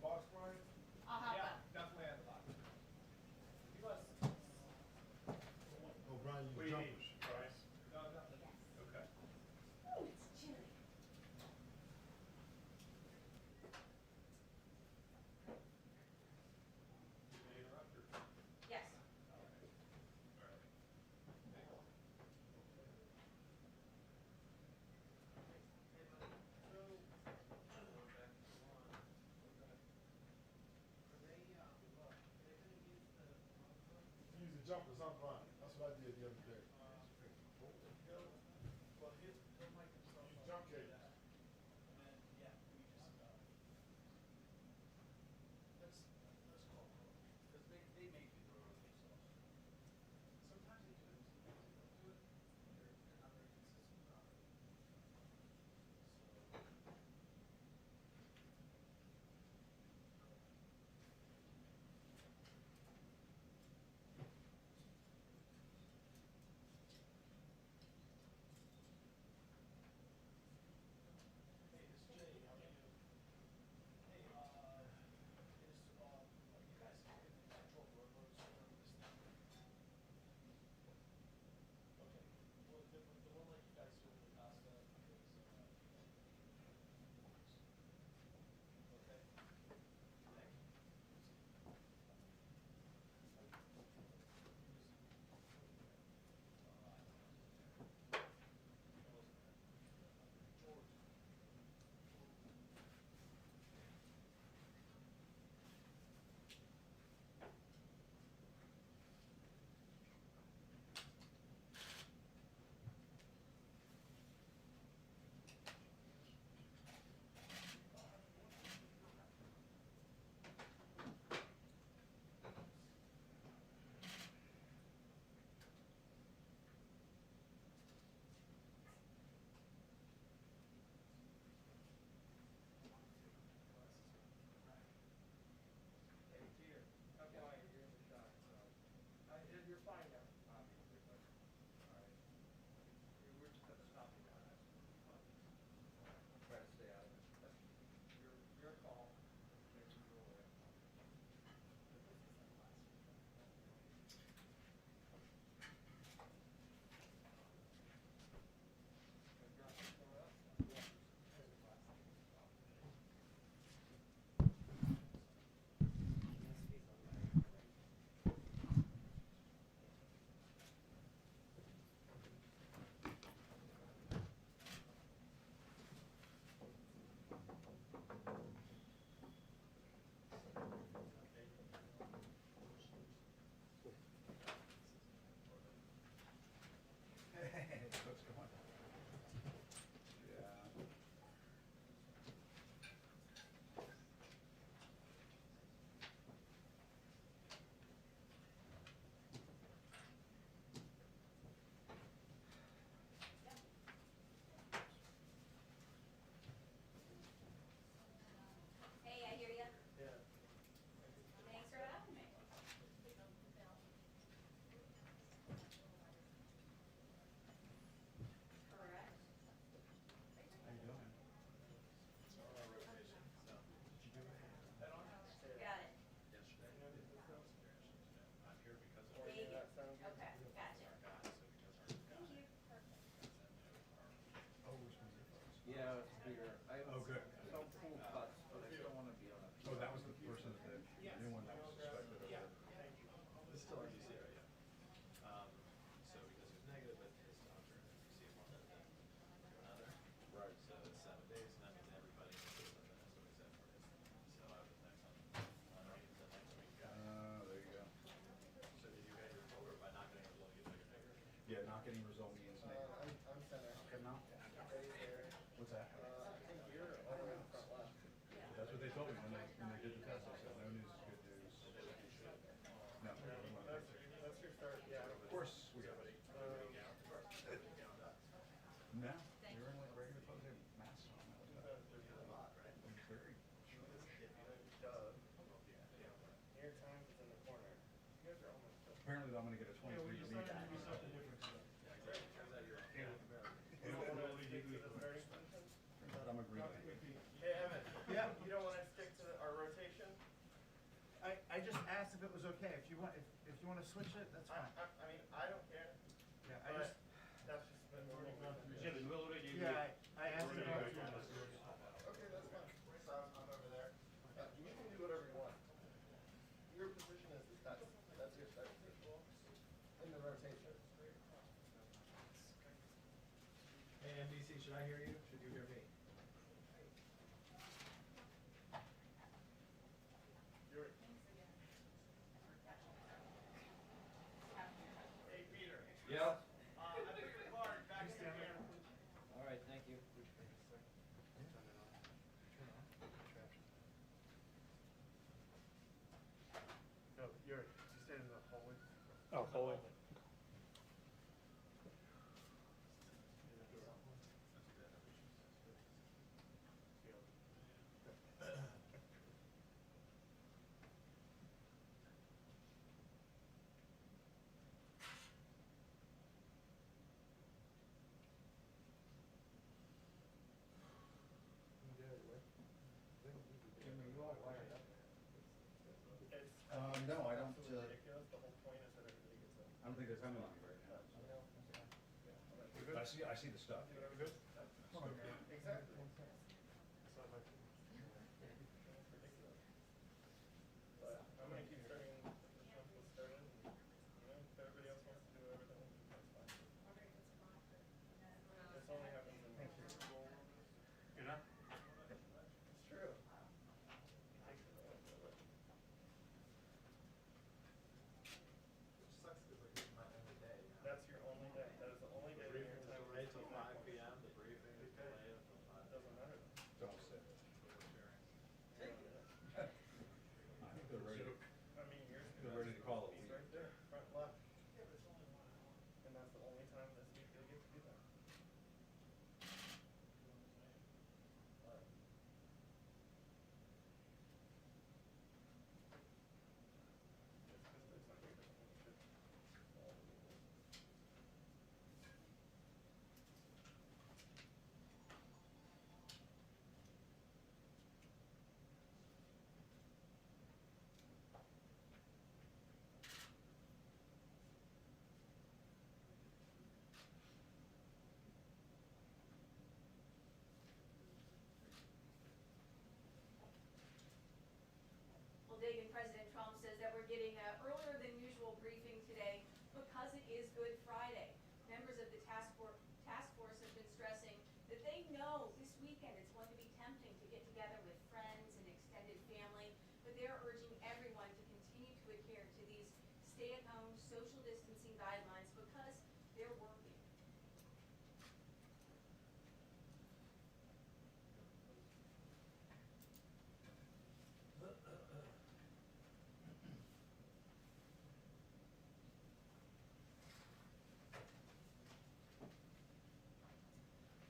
box, Brian? I'll help Yeah, out. definitely add the box. Give us. Oh, Brian, What you do you jumpers. need? Price? No, nothing. Yes. Okay. Oh, it's chilly. Did they interrupt or? Yes. All right. Use the jumpers, I'm Brian. That's what I did the other day. Well, he'll make himself. Use jump cables. And then, yeah, we just, let's call them, because they make you throw it themselves. Sometimes they do it, sometimes they don't do it, they're not very consistent about it. So. Hey, this is Jay, how are you? Hey, you guys have been in control of roadworks for this thing? Okay, well, the one like you guys do with the Costa is, okay, thank you. George. Hey, Peter, okay, you're in the shot, so, you're fine now, obviously, but, all right. We're just gonna stop you now, that's fun. Try to stay out of it. That's your call, maybe you're aware. If you're on somewhere else, yeah. Hey, what's going on? Yeah. Hey, I hear ya. Yeah. Thanks for having me. Correct. How you doing? On our rotation, so. Did you do it? That on? Got it. Yesterday. I'm here because of. Vegan. Okay, gotcha. Our guy, so because our guy. Thank you. Perfect. Oh, which one's your first? Yeah, it's bigger. I Oh, good. some full cuts, but I still want to be on a. Oh, that was the person, the new one that was suspected of Yeah, it. thank you. It's still RGC, right? Yeah. So because it's negative, but his doctor, you see one and then another. Right. So it's 7 days, and that means everybody in the system, and that's what he said for his. So I was next on, the next week. There you go. So did you guys report or by not getting a result, you took your finger? Yeah, not getting result means negative. I'm center. Okay, now? Ready there. What's that? I think you're all the way in the front left. That's what they told me when they did the test. They said, no news is good news. No. That's your start, yeah. Of course, we got it. No, you're in like regular clothes, they have masks on. That was bad. Very. Duh. Your time is in the corner. You guys are almost done. Apparently I'm gonna get a 23 It's knee not gonna be back. something different. Turns out you're. Yeah. You don't want to stick to the starting position? Turns out I'm a green. Hey, Evan. Yeah. You don't want to stick to our rotation I just asked if it was okay. If you want to switch it, that's fine. I mean, I don't care, Yeah, but that's just been normal. Yeah, I asked Already about got through it. this. Okay, that's fine. So I'm over there. You can do whatever you want. Your position is that's your start position in the rotation. Hey, NBC, should I hear you? Should you hear me? You're, hey, Peter. Yeah. I put your card back in the camera. All right, thank you. No, you're standing in the hallway. Oh, holy. Jim, are you all wired up? It's No, I don't, absolutely ridiculous. The whole point is that everybody gets a. I don't think there's anyone right now. But I see the stuff. Exactly. Ridiculous. But I'm gonna keep starting the Sniffles started, and, if everybody else wants to do everything, that's fine. This only happens in. You're not? It's true. He takes advantage of it. Which sucks because like it's my end of the day. That's your only day. That is the only day that your time. Right till 5 p.m., the briefing is delayed until 5. Doesn't matter. Don't sit. I think they're ready. I mean, yours. They're ready to call it. He's right there, front left. And that's the only time this week they get to do that. But it's 'cause there's something different. We should follow the rules. Well, Dagan, President Trump says that we're getting an earlier than usual briefing today because it is Good Friday. Members of the task force have been stressing that they know this weekend it's going to be tempting to get together with friends and extended family, but they're urging everyone to continue to adhere to these stay-at-home social distancing guidelines because they're working.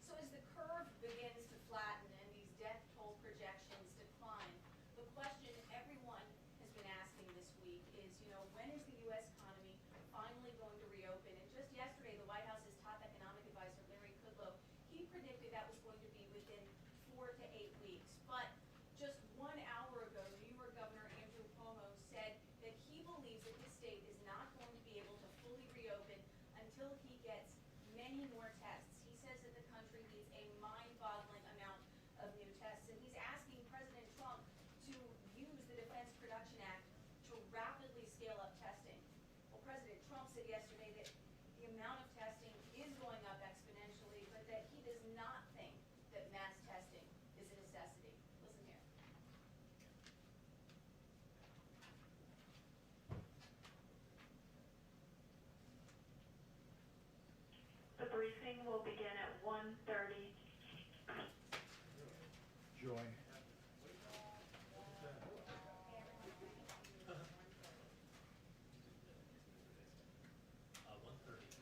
So as the curve begins to flatten and these death toll projections decline, the question everyone has been asking this week is, when is the U.S. economy finally going to reopen? And just yesterday, the White House's top economic advisor, Larry Kudlow, he predicted that was going to be within 4 to 8 weeks. But just 1 hour ago, New York Governor Andrew Cuomo said that he believes that his state is not going to be able to fully reopen until he gets many more tests. He says that the country needs a mind-boggling amount of new tests, and he's asking President Trump to use the Defense Production Act to rapidly scale up testing. Well, President Trump said yesterday that the amount of testing is going up exponentially, but that he does not think that mass testing is a necessity. Listen here. The briefing will begin at 1:30. Joy.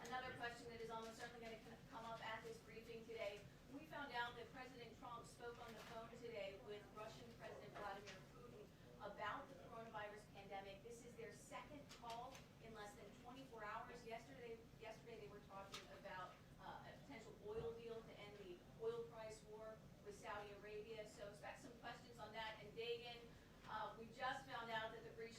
Another question that is almost certainly going to come up at this briefing today. We found out that President Trump spoke on the phone today with Russian President Vladimir Putin about the coronavirus pandemic. This is their second call in less than 24 hours. Yesterday they were talking about a potential oil deal to end the oil price war with Saudi Arabia. So expect some questions on that. And Dagan, we just found out that the breach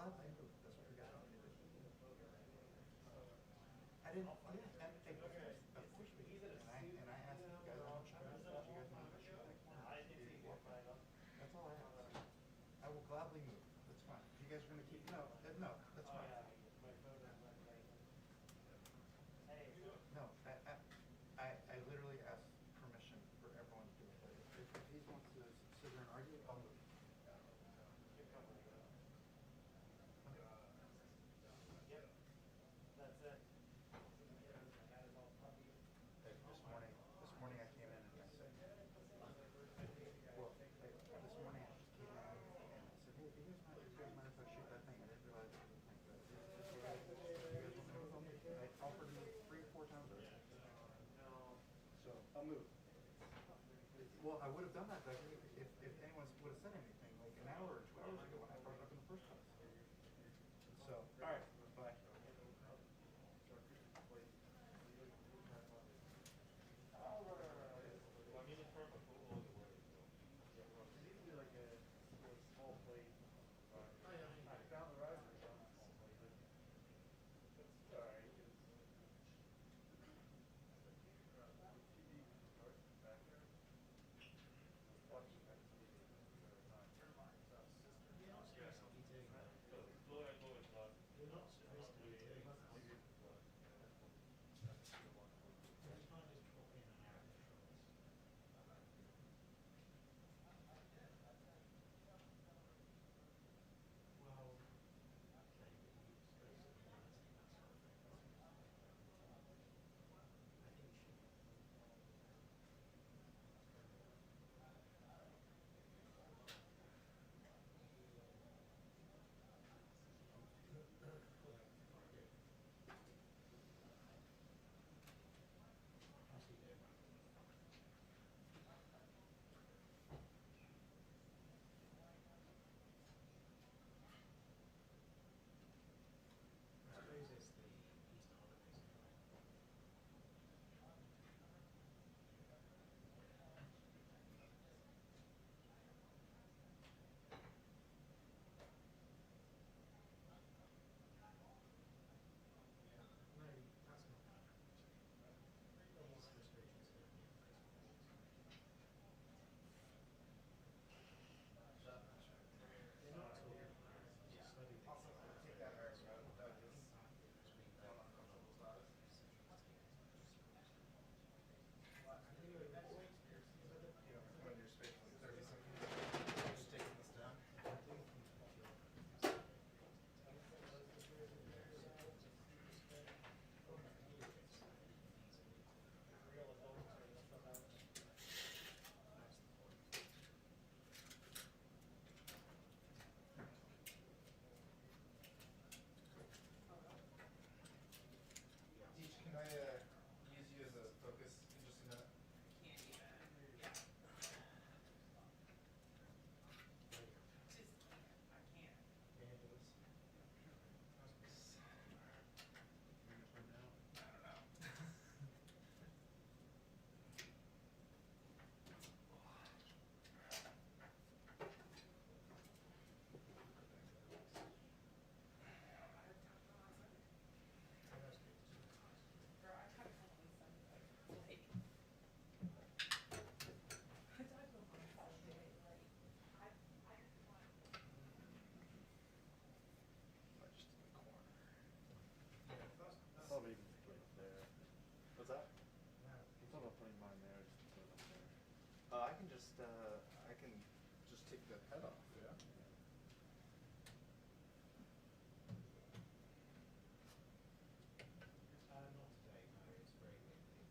Well, I moved. That's what you got me to do. I didn't. Yeah, and of course we did. And I asked you guys on the chat. You guys want to shoot like that's all I asked. I will gladly move. That's fine. You guys are gonna keep no, no, that's fine. No, I literally asked permission for everyone to do it. But if he wants to sit there and argue, I'll move. This morning I came in and I said, well, this morning I just came in and I said, hey, do you guys mind if I shoot that thing? I didn't realize it was a thing, but you guys want me to move on me? I offered him 3 or 4 times already. So I'll move. Well, I would have done that, Doug, if anyone would have said anything like an hour or 2 hours ago when I brought it up in the first place. So, all right, bye. I can just take the head off. Yeah. Not today, no, it's very windy.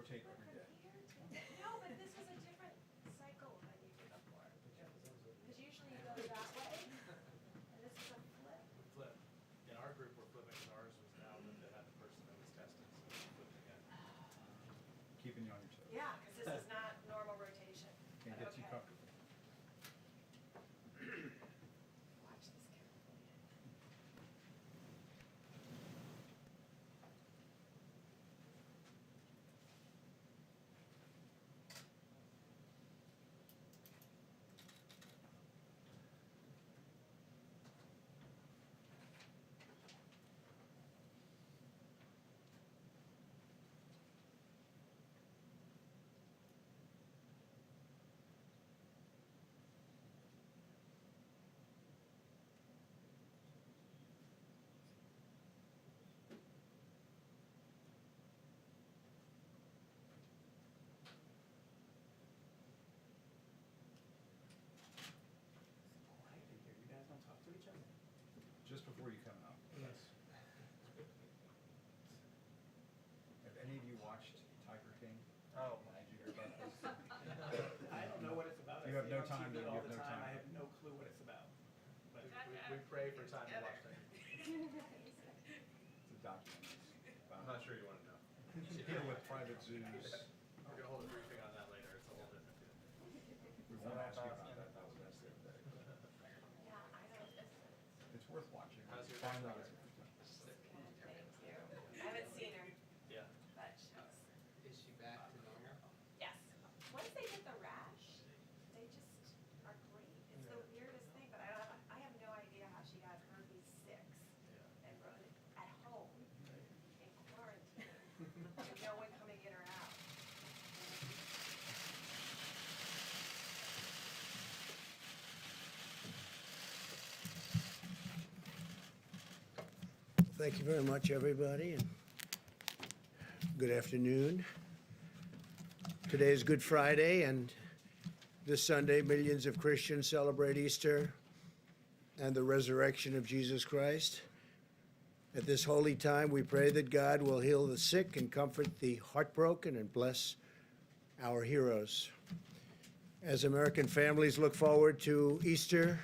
rotate every day. No, but this was a different cycle than you did before. Because usually you go that way, and this is a flip. Flip. In our group, we're flipping, 'cause ours was now that they had the person that was tested, so we're flipping again. Keeping you on your toes. Yeah, because this is not normal rotation. And But gets you okay. comfortable. Watch this carefully. Quiet in here. You guys don't talk to each other? Just before you come out. Yes. Have any of you watched Tiger King? Oh. Did you hear about this? I don't know what it's about. You I have see it no on time, TV then you all have the no time. time. I have no clue what it's about. But we pray for time to watch things. It's a documentary. I'm not sure you want to know. Here with private zoos. We're gonna hold a briefing on that later. It's a whole different deal. We won't ask you about that. That was asked the other day. Yeah, I don't, It's worth watching. How's your Finally daughter? gets it done. thank you. I haven't seen her, Yeah. but she was, Is she back to normal? yes. Once they get the rash, they just are great. It's the weirdest thing, but I have no idea how she got herpes 6 and wrote it at home in quarantine with no one coming in or out. Thank you very much, everybody, and good afternoon. Today is Good Friday, and this Sunday, millions of Christians celebrate Easter and the resurrection of Jesus Christ. At this holy time, we pray that God will heal the sick and comfort the heartbroken and bless our heroes. As American families look forward to Easter,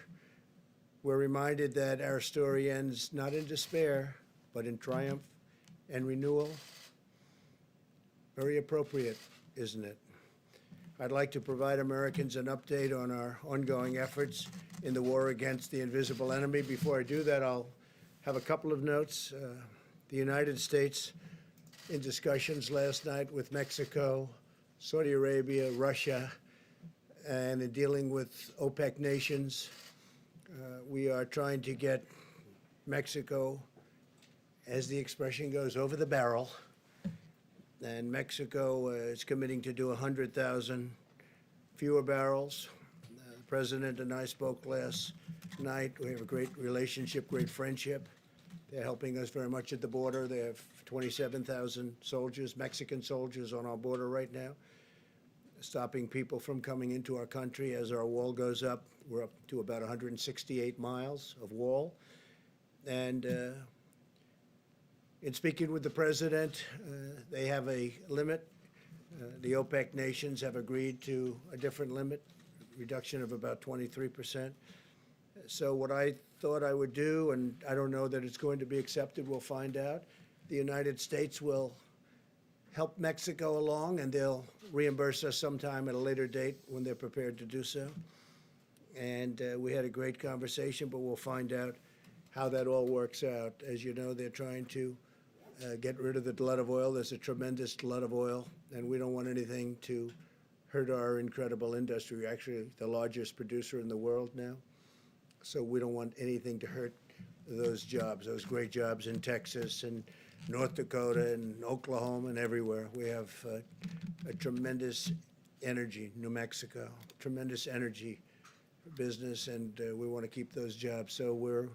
we're reminded that our story ends not in despair, but in triumph and renewal. Very appropriate, isn't it? I'd like to provide Americans an update on our ongoing efforts in the war against the invisible enemy. Before I do that, I'll have a couple of notes. The United States, in discussions last night with Mexico, Saudi Arabia, Russia, and in dealing with OPEC nations, we are trying to get Mexico, as the expression goes, over the barrel. And Mexico is committing to do 100,000 fewer barrels. The president and I spoke last night. We have a great relationship, great friendship. They're helping us very much at the border. They have 27,000 soldiers, Mexican soldiers, on our border right now, stopping people from coming into our country as our wall goes up. We're up to about 168 miles of wall. And in speaking with the president, they have a limit. The OPEC nations have agreed to a different limit, reduction of about 23%. So what I thought I would do, and I don't know that it's going to be accepted, we'll find out. The United States will help Mexico along, and they'll reimburse us sometime at a later date when they're prepared to do so. And we had a great conversation, but we'll find out how that all works out. As you know, they're trying to get rid of the glut of oil. There's a tremendous glut of oil, and we don't want anything to hurt our incredible industry. We're actually the largest producer in the world now, so we don't want anything to hurt those jobs, those great jobs in Texas and North Dakota and Oklahoma and everywhere. We have a tremendous energy, New Mexico, tremendous energy business, and we want to keep those jobs. So we're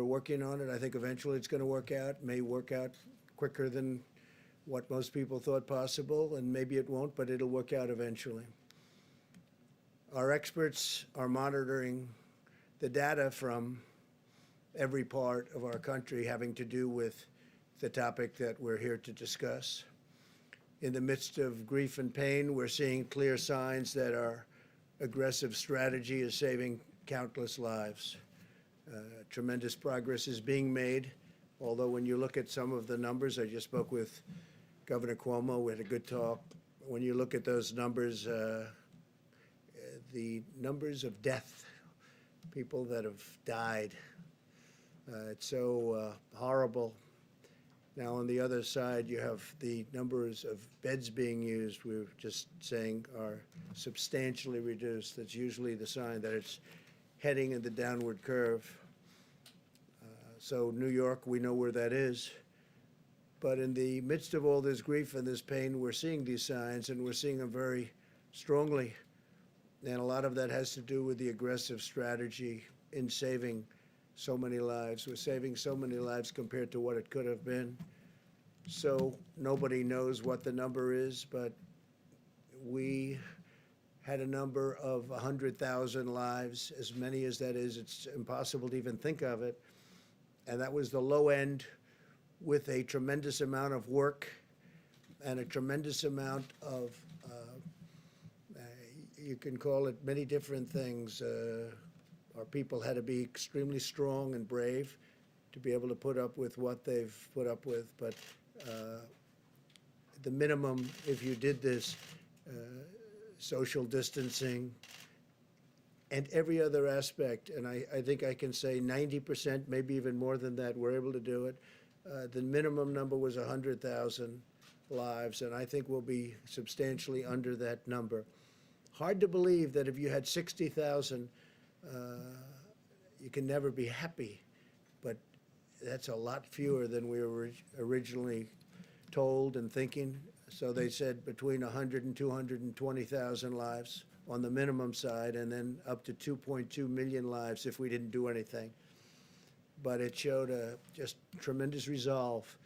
working on it. I think eventually it's going to work out. May work out quicker than what most people thought possible, and maybe it won't, but it'll work out eventually. Our experts are monitoring the data from every part of our country having to do with the topic that we're here to discuss. in the midst of grief and pain, we're seeing clear signs that our aggressive strategy is saving countless lives. Tremendous progress is being made, although when you look at some of the numbers, I just spoke with Governor Cuomo, we had a good talk. When you look at those numbers, the numbers of death, people that have died, it's so horrible. Now, on the other side, you have the numbers of beds being used, we were just saying, are substantially reduced. That's usually the sign that it's heading in the downward curve. So New York, we know where that is. But in the midst of all this grief and this pain, we're seeing these signs, and we're seeing them very strongly. And a lot of that has to do with the aggressive strategy in saving so many lives. We're saving so many lives compared to what it could have been. So nobody knows what the number is, but we had a number of 100,000 lives. As many as that is, it's impossible to even think of it. And that was the low end, with a tremendous amount of work and a tremendous amount of, you can call it many different things. Our people had to be extremely strong and brave to be able to put up with what they've put up with. But the minimum, if you did this, social distancing, and every other aspect, and I think I can say 90%, maybe even more than that, we're able to do it. The minimum number was 100,000 lives, and I think we'll be substantially under that number. Hard to believe that if you had 60,000, you can never be happy, but that's a lot fewer than we were originally told and thinking. So they said between 100 and 220,000 lives on the minimum side, and then up to 2.2 million lives if we didn't do anything. But it showed a just tremendous resolve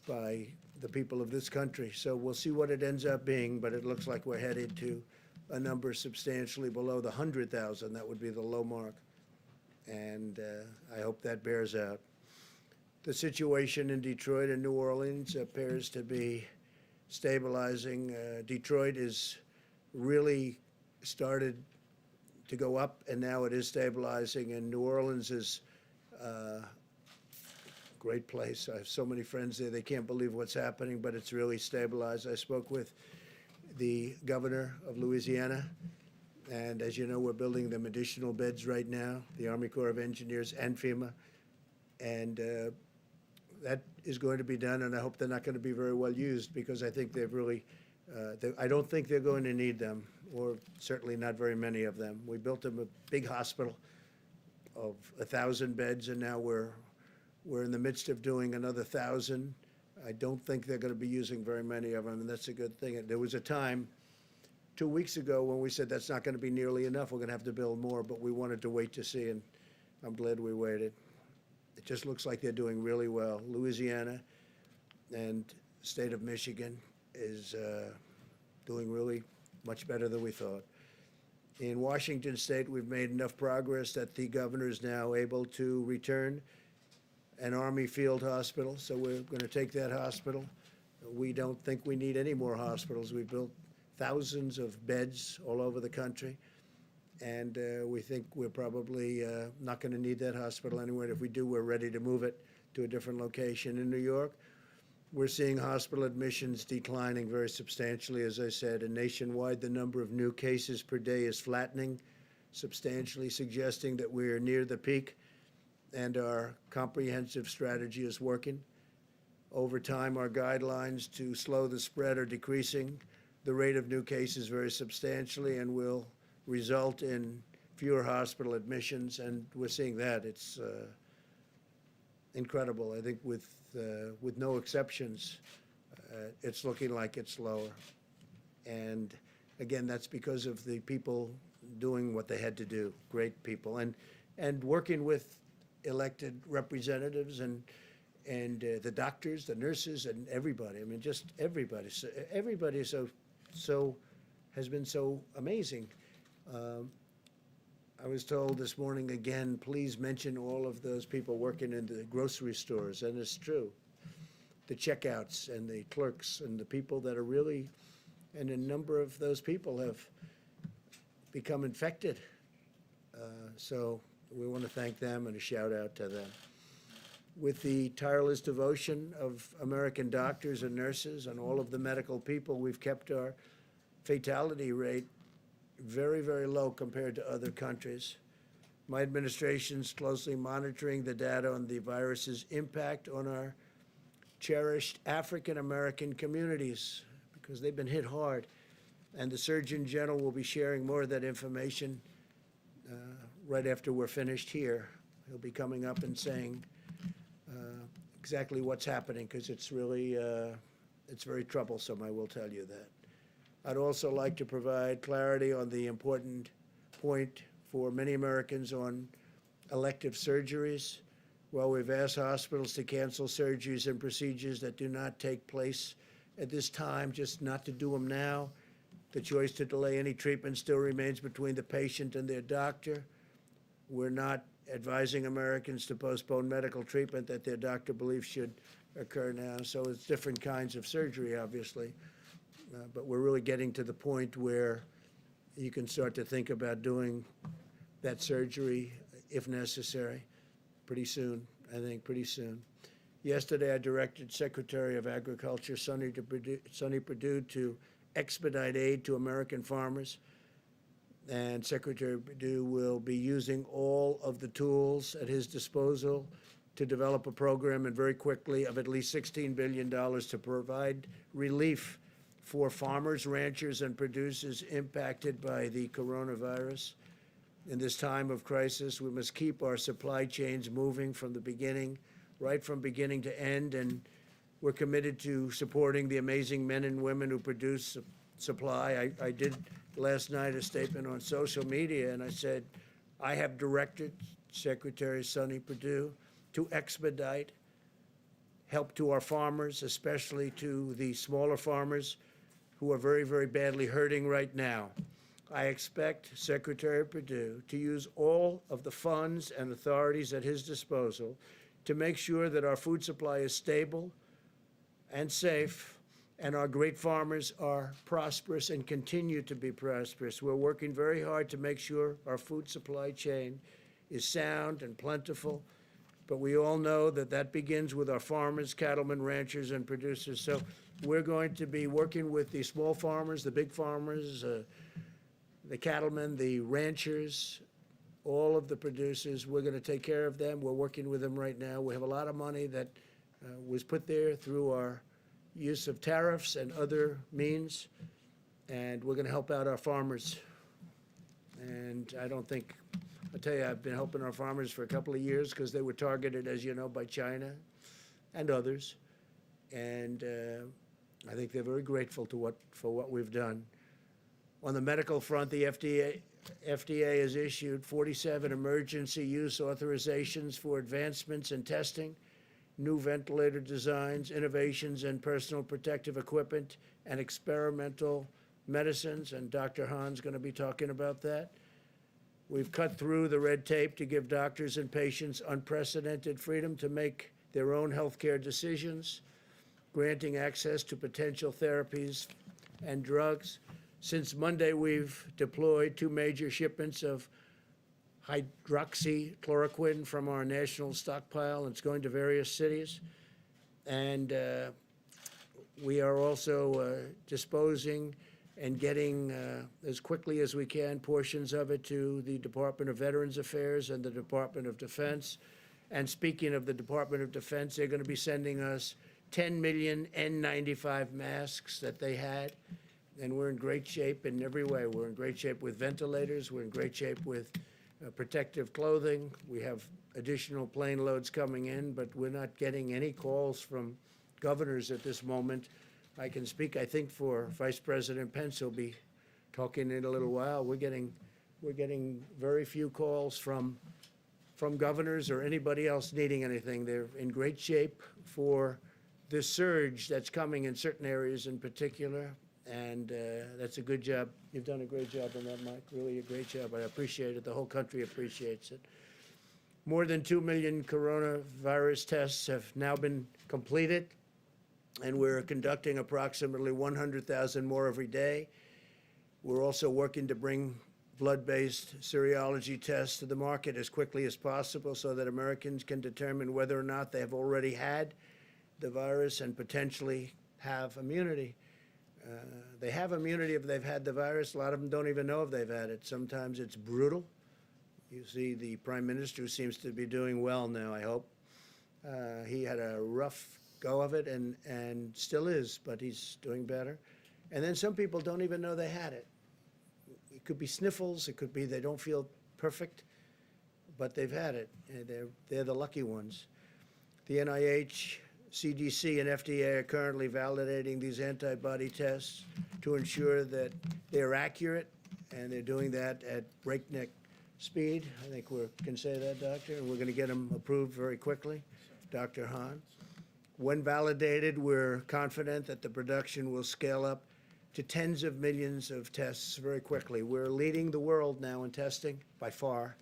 by the people of this country. So we'll see what it ends up being, but it looks like we're headed to a number substantially below the 100,000. That would be the low mark. And I hope that bears out. The situation in Detroit and New Orleans appears to be stabilizing. Detroit is really started to go up, and now it is stabilizing, and New Orleans is a great place. I have so many friends there, they can't believe what's happening, but it's really stabilized. I spoke with the governor of Louisiana, and as you know, we're building them additional beds right now, the Army Corps of Engineers and FEMA, and that is going to be done, and I hope they're not going to be very well used, because I think they've really, I don't think they're going to need them, or certainly not very many of them. We built them a big hospital of 1,000 beds, and now we're in the midst of doing another 1,000. I don't think they're going to be using very many of them, and that's a good thing. There was a time 2 weeks ago when we said that's not going to be nearly enough, we're going to have to build more, but we wanted to wait to see, and I'm glad we waited. It just looks like they're doing really well. Louisiana and the state of Michigan is doing really much better than we thought. In Washington State, we've made enough progress that the governor is now able to return an Army field hospital, so we're going to take that hospital. We don't think we need any more hospitals. We've built thousands of beds all over the country, and we think we're probably not going to need that hospital anyway. If we do, we're ready to move it to a different location. In New York, we're seeing hospital admissions declining very substantially, as I said, and nationwide the number of new cases per day is flattening substantially, suggesting that we're near the peak and our comprehensive strategy is working. Over time, our guidelines to slow the spread are decreasing the rate of new cases very substantially and will result in fewer hospital admissions, and we're seeing that. It's incredible. I think with no exceptions, it's looking like it's lower. And again, that's because of the people doing what they had to do, great people, and working with elected representatives and the doctors, the nurses, and everybody. I mean, just everybody. So everybody so has been so amazing. I was told this morning again, please mention all of those people working in the grocery stores, and it's true. the checkouts and the clerks and the people that are really, and a number of those people have become infected. So we want to thank them and a shout out to them. With the tireless devotion of American doctors and nurses and all of the medical people, we've kept our fatality rate very, very low compared to other countries. My administration's closely monitoring the data on the virus's impact on our cherished African-American communities because they've been hit hard. And the Surgeon General will be sharing more of that information right after we're finished here. He'll be coming up and saying exactly what's happening because it's really, it's very troublesome, I will tell you that. I'd also like to provide clarity on the important point for many Americans on elective surgeries. Well, we've asked hospitals to cancel surgeries and procedures that do not take place at this time, just not to do them now. The choice to delay any treatment still remains between the patient and their doctor. We're not advising Americans to postpone medical treatment that their doctor believes should occur now. So it's different kinds of surgery, obviously. But we're really getting to the point where you can start to think about doing that surgery if necessary pretty soon, I think pretty soon. Yesterday, I directed Secretary of Agriculture Sonny Perdue to expedite aid to American farmers. And Secretary Perdue will be using all of the tools at his disposal to develop a program and very quickly of at least $16 billion to provide relief for farmers, ranchers, and producers impacted by the coronavirus. In this time of crisis, we must keep our supply chains moving from the beginning, right from beginning to end, and we're committed to supporting the amazing men and women who produce supply. I did last night a statement on social media, and I said, I have directed Secretary Sonny Perdue to expedite help to our farmers, especially to the smaller farmers who are very, very badly hurting right now. I expect Secretary Perdue to use all of the funds and authorities at his disposal to make sure that our food supply is stable and safe, and our great farmers are prosperous and continue to be prosperous. We're working very hard to make sure our food supply chain is sound and plentiful, but we all know that that begins with our farmers, cattlemen, ranchers, and producers. So we're going to be working with the small farmers, the big farmers, the cattlemen, the ranchers, all of the producers. We're going to take care of them. We're working with them right now. We have a lot of money that was put there through our use of tariffs and other means, and we're going to help out our farmers. And I don't think, I'll tell you, I've been helping our farmers for a couple of years because they were targeted, as you know, by China and others. And I think they're very grateful for what we've done. On the medical front, the FDA has issued 47 emergency use authorizations for advancements in testing, new ventilator designs, innovations in personal protective equipment, and experimental medicines, and Dr. Hahn's going to be talking about that. We've cut through the red tape to give doctors and patients unprecedented freedom to make their own healthcare decisions, granting access to potential therapies and drugs. Since Monday, we've deployed 2 major shipments of hydroxychloroquine from our national stockpile. It's going to various cities. And we are also disposing and getting, as quickly as we can, portions of it to the Department of Veterans Affairs and the Department of Defense. And speaking of the Department of Defense, they're going to be sending us 10 million N95 masks that they had. And we're in great shape in every way. We're in great shape with ventilators. We're in great shape with protective clothing. We have additional plane loads coming in, but we're not getting any calls from governors at this moment. I can speak, I think, for Vice President Pence, who'll be talking in a little while. We're getting very few calls from governors or anybody else needing anything. They're in great shape for this surge that's coming in certain areas in particular. And that's a good job. You've done a great job on that, Mike, really a great job. I appreciate it. The whole country appreciates it. More than 2 million coronavirus tests have now been completed and we're conducting approximately 100,000 more every day. We're also working to bring blood-based serology tests to the market as quickly as possible so that Americans can determine whether or not they have already had the virus and potentially have immunity. They have immunity if they've had the virus. A lot of them don't even know if they've had it. Sometimes it's brutal. You see the Prime Minister, who seems to be doing well now, I hope. He had a rough go of it and still is, but he's doing better. And then some people don't even know they had it. It could be sniffles. It could be they don't feel perfect, but they've had it. And they're the lucky ones. The NIH, CDC, and FDA are currently validating these antibody tests to ensure that they're accurate, and they're doing that at breakneck speed. I think we can say that, Doctor, and we're going to get them approved very quickly. Dr. Hahn. When validated, we're confident that the production will scale up to tens of millions of tests very quickly. We're leading the world now in testing by far,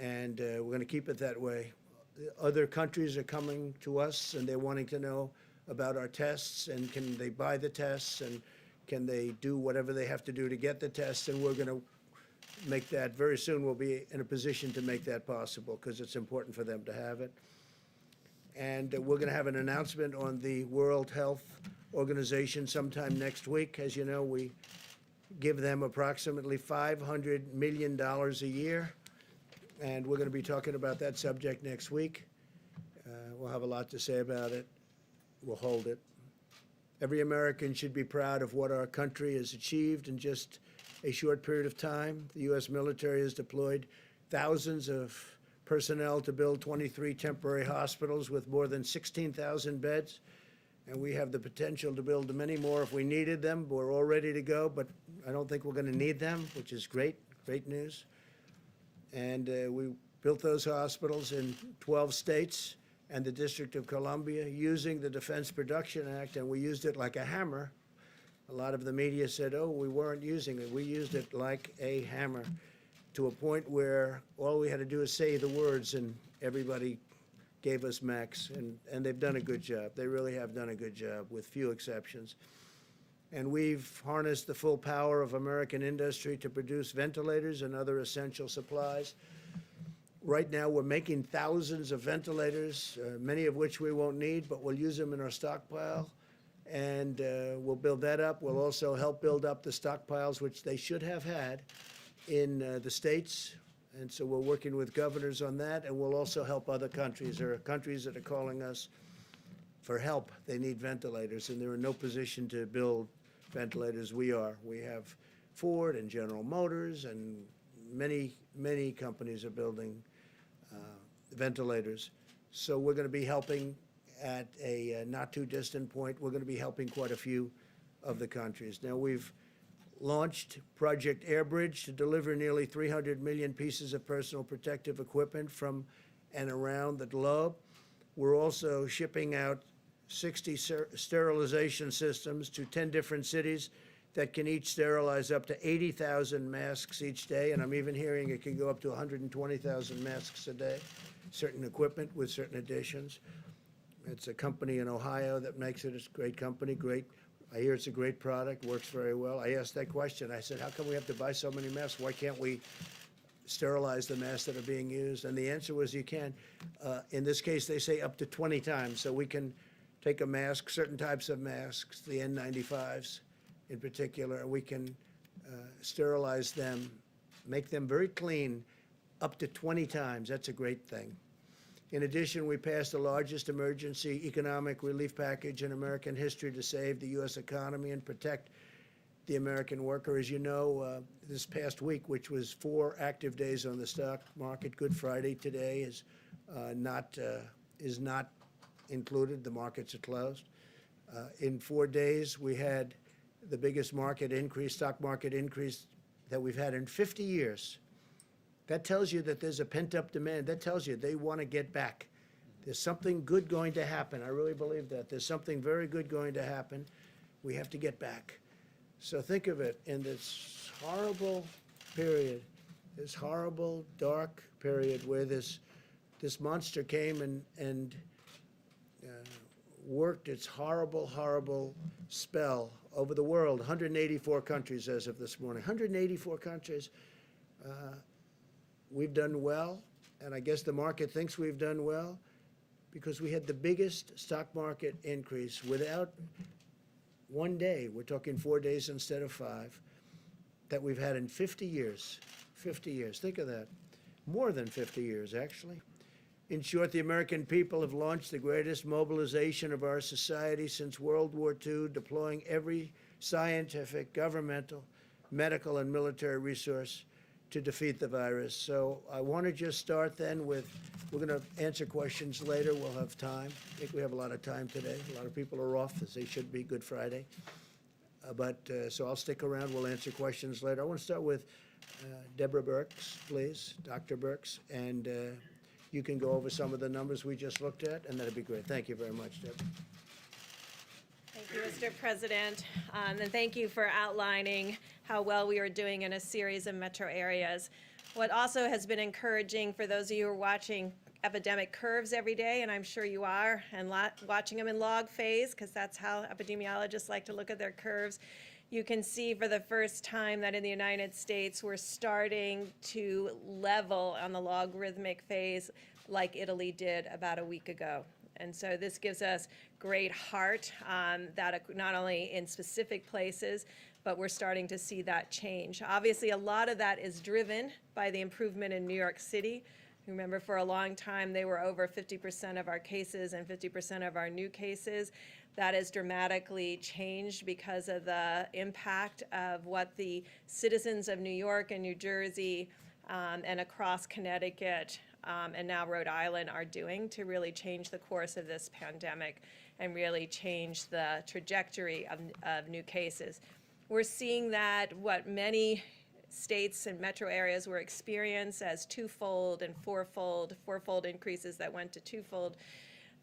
and we're going to keep it that way. Other countries are coming to us, and they're wanting to know about our tests, and can they buy the tests, and can they do whatever they have to do to get the tests, and we're going to make that very soon. We'll be in a position to make that possible because it's important for them to have it. And we're going to have an announcement on the World Health Organization sometime next week. As you know, we give them approximately $500 million a year, and we're going to be talking about that subject next week. We'll have a lot to say about it. We'll hold it. Every American should be proud of what our country has achieved in just a short period of time. The U.S. military has deployed thousands of personnel to build 23 temporary hospitals with more than 16,000 beds. And we have the potential to build many more if we needed them. We're all ready to go, but I don't think we're going to need them, which is great news. And we built those hospitals in 12 states and the District of Columbia using the Defense Production Act, and we used it like a hammer. A lot of the media said, oh, we weren't using it. We used it like a hammer to a point where all we had to do is say the words and everybody gave us max, and they've done a good job. They really have done a good job with few exceptions. And we've harnessed the full power of American industry to produce ventilators and other essential supplies. Right now, we're making thousands of ventilators, many of which we won't need, but we'll use them in our stockpile, and we'll build that up. We'll also help build up the stockpiles, which they should have had in the states, and so we're working with governors on that, and we'll also help other countries. There are countries that are calling us for help. They need ventilators, and they're in no position to build ventilators. We are. We have Ford and General Motors, and many companies are building ventilators. So we're going to be helping at a not too distant point. We're going to be helping quite a few of the countries. Now, we've launched Project Airbridge to deliver nearly 300 million pieces of personal protective equipment from and around the globe. We're also shipping out 60 sterilization systems to 10 different cities that can each sterilize up to 80,000 masks each day, and I'm even hearing it can go up to 120,000 masks a day, certain equipment with certain additions. It's a company in Ohio that makes it. It's a great company, great. I hear it's a great product, works very well. I asked that question. I said, how come we have to buy so many masks? Why can't we sterilize the masks that are being used? And the answer was you can. In this case, they say up to 20 times. So we can take a mask, certain types of masks, the N95s in particular, and we can sterilize them, make them very clean up to 20 times. That's a great thing. In addition, we passed the largest emergency economic relief package in American history to save the U.S. economy and protect the American worker. As you know, this past week, which was 4 active days on the stock market, Good Friday today is not included. The markets are closed. In 4 days, we had the biggest market increase, stock market increase that we've had in 50 years. That tells you that there's a pent-up demand. That tells you they want to get back. There's something good going to happen. I really believe that. There's something very good going to happen. We have to get back. So think of it, in this horrible period, this horrible, dark period where this monster came and worked its horrible, horrible spell over the world, 184 countries as of this morning, 184 countries. We've done well, and I guess the market thinks we've done well because we had the biggest stock market increase without one day, we're talking 4 days instead of 5, that we've had in 50 years. 50 years, think of that. More than 50 years, actually. In short, the American people have launched the greatest mobilization of our society since World War II, deploying every scientific, governmental, medical, and military resource to defeat the virus. So I want to just start then with, we're going to answer questions later. We'll have time. I think we have a lot of time today. A lot of people are off, as they should be, Good Friday. So I'll stick around. We'll answer questions later. I want to start with Deborah Birx, please, Dr. Birx, and you can go over some of the numbers we just looked at, and that'd be great. Thank you very much, Deborah. Thank you, Mr. President, and thank you for outlining how well we are doing in a series of metro areas. What also has been encouraging for those of you who are watching epidemic curves every day, and I'm sure you are, and watching them in log phase, because that's how epidemiologists like to look at their curves, you can see for the first time that in the United States we're starting to level on the logarithmic phase like Italy did about a week ago. And so this gives us great heart that not only in specific places, but we're starting to see that change. Obviously, a lot of that is driven by the improvement in New York City. Remember, for a long time, they were over 50% of our cases and 50% of our new cases. That has dramatically changed because of the impact of what the citizens of New York and New Jersey and across Connecticut and now Rhode Island are doing to really change the course of this pandemic and really change the trajectory of new cases. We're seeing that what many states and metro areas were experienced as twofold and fourfold increases that went to twofold,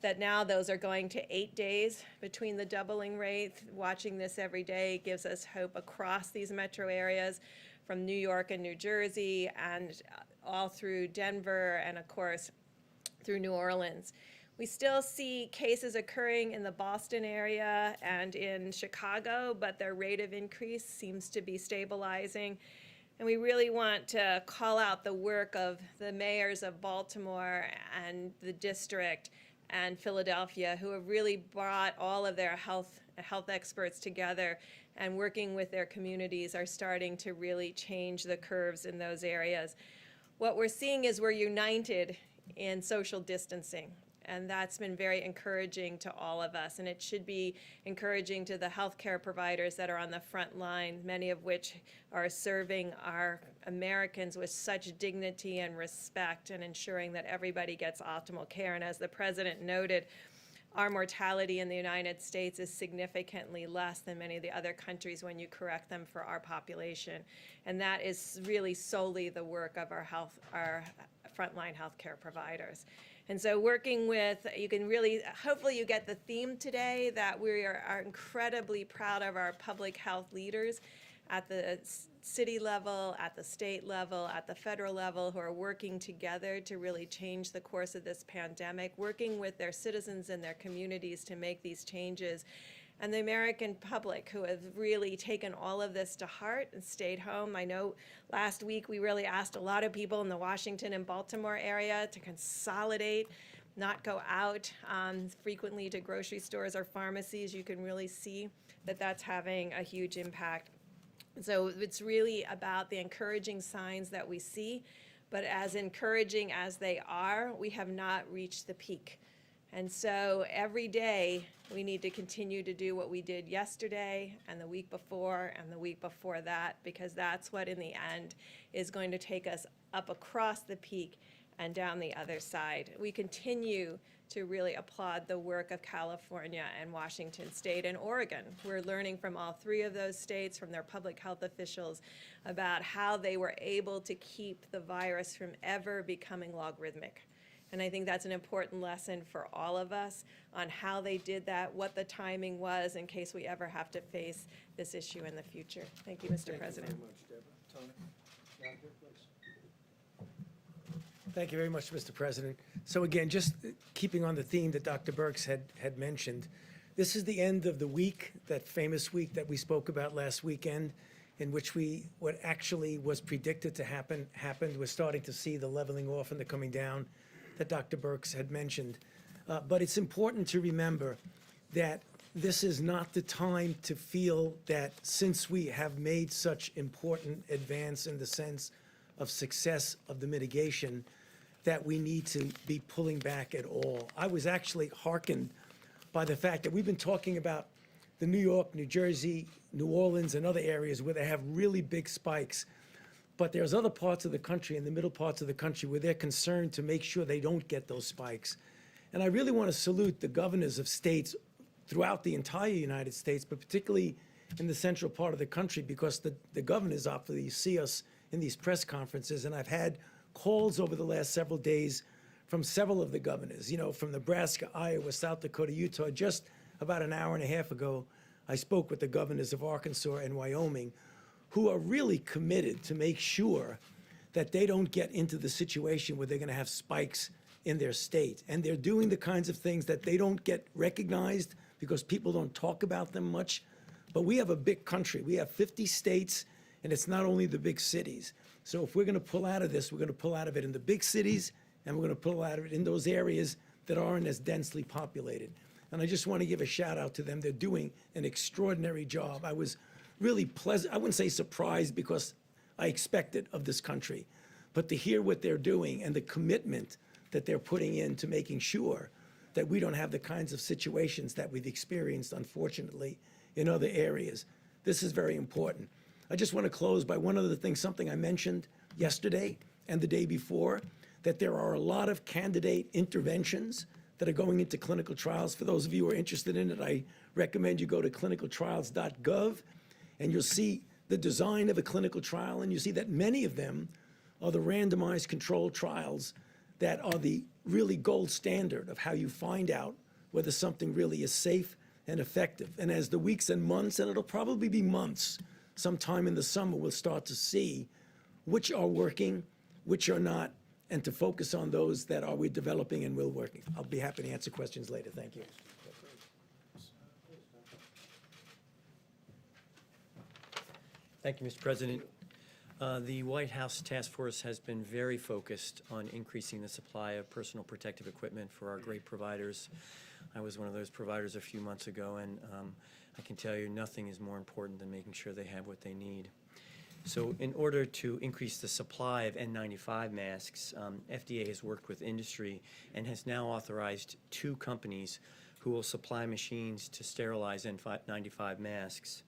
that now those are going to 8 days between the doubling rate. Watching this every day gives us hope across these metro areas from New York and New Jersey and all through Denver and, of course, through New Orleans. We still see cases occurring in the Boston area and in Chicago, but their rate of increase seems to be stabilizing. And we really want to call out the work of the mayors of Baltimore and the district and Philadelphia, who have really brought all of their health experts together and working with their communities are starting to really change the curves in those areas. What we're seeing is we're united in social distancing, and that's been very encouraging to all of us, and it should be encouraging to the healthcare providers that are on the front line, many of which are serving our Americans with such dignity and respect and ensuring that everybody gets optimal care. And as the President noted, our mortality in the United States is significantly less than many of the other countries when you correct them for our population. And that is really solely the work of our frontline healthcare providers. And so working with, you can really, hopefully you get the theme today that we are incredibly proud of our public health leaders at the city level, at the state level, at the federal level, who are working together to really change the course of this pandemic, working with their citizens and their communities to make these changes. And the American public, who have really taken all of this to heart and stayed home. I know last week we really asked a lot of people in the Washington and Baltimore area to consolidate, not go out frequently to grocery stores or pharmacies. You can really see that that's having a huge impact. So it's really about the encouraging signs that we see, but as encouraging as they are, we have not reached the peak. And so every day we need to continue to do what we did yesterday and the week before and the week before that, because that's what in the end is going to take us up across the peak and down the other side. We continue to really applaud the work of California and Washington State and Oregon. We're learning from all three of those states, from their public health officials, about how they were able to keep the virus from ever becoming logarithmic. And I think that's an important lesson for all of us on how they did that, what the timing was in case we ever have to face this issue in the future. Thank you, Mr. President. Thank you very much, Deborah. Tony? Doctor, please. Thank you very much, Mr. President. So again, just keeping on the theme that Dr. Birx had mentioned, this is the end of the week, that famous week that we spoke about last weekend, in which what actually was predicted to happen, happened. We're starting to see the leveling off and the coming down that Dr. Birx had mentioned. But it's important to remember that this is not the time to feel that since we have made such important advance in the sense of success of the mitigation, that we need to be pulling back at all. I was actually hearkened by the fact that we've been talking about the New York, New Jersey, New Orleans, and other areas where they have really big spikes. But there's other parts of the country, in the middle parts of the country, where they're concerned to make sure they don't get those spikes. And I really want to salute the governors of states throughout the entire United States, but particularly in the central part of the country, because the governors obviously see us in these press conferences, and I've had calls over the last several days from several of the governors, from Nebraska, Iowa, South Dakota, Utah. Just about an hour and a half ago, I spoke with the governors of Arkansas and Wyoming, who are really committed to make sure that they don't get into the situation where they're going to have spikes in their state. And they're doing the kinds of things that they don't get recognized because people don't talk about them much. But we have a big country. We have 50 states, and it's not only the big cities. So if we're going to pull out of this, we're going to pull out of it in the big cities, and we're going to pull out of it in those areas that aren't as densely populated. And I just want to give a shout out to them. They're doing an extraordinary job. I was really pleasant. I wouldn't say surprised, because I expect it of this country. But to hear what they're doing and the commitment that they're putting into making sure that we don't have the kinds of situations that we've experienced, unfortunately, in other areas, this is very important. I just want to close by one other thing, something I mentioned yesterday and the day before, that there are a lot of candidate interventions that are going into clinical trials. For those of you who are interested in it, I recommend you go to clinicaltrials.gov, and you'll see the design of a clinical trial, and you see that many of them are the randomized controlled trials that are the really gold standard of how you find out whether something really is safe and effective. And as the weeks and months, and it'll probably be months, sometime in the summer, we'll start to see which are working, which are not, and to focus on those that are we developing and will working. I'll be happy to answer questions later. Thank you. Thank you, Mr. President. The White House Task Force has been very focused on increasing the supply of personal protective equipment for our great providers. I was one of those providers a few months ago, and I can tell you nothing is more important than making sure they have what they need. So in order to increase the supply of N95 masks, FDA has worked with industry and has now authorized 2 companies who will supply machines to sterilize N95 masks.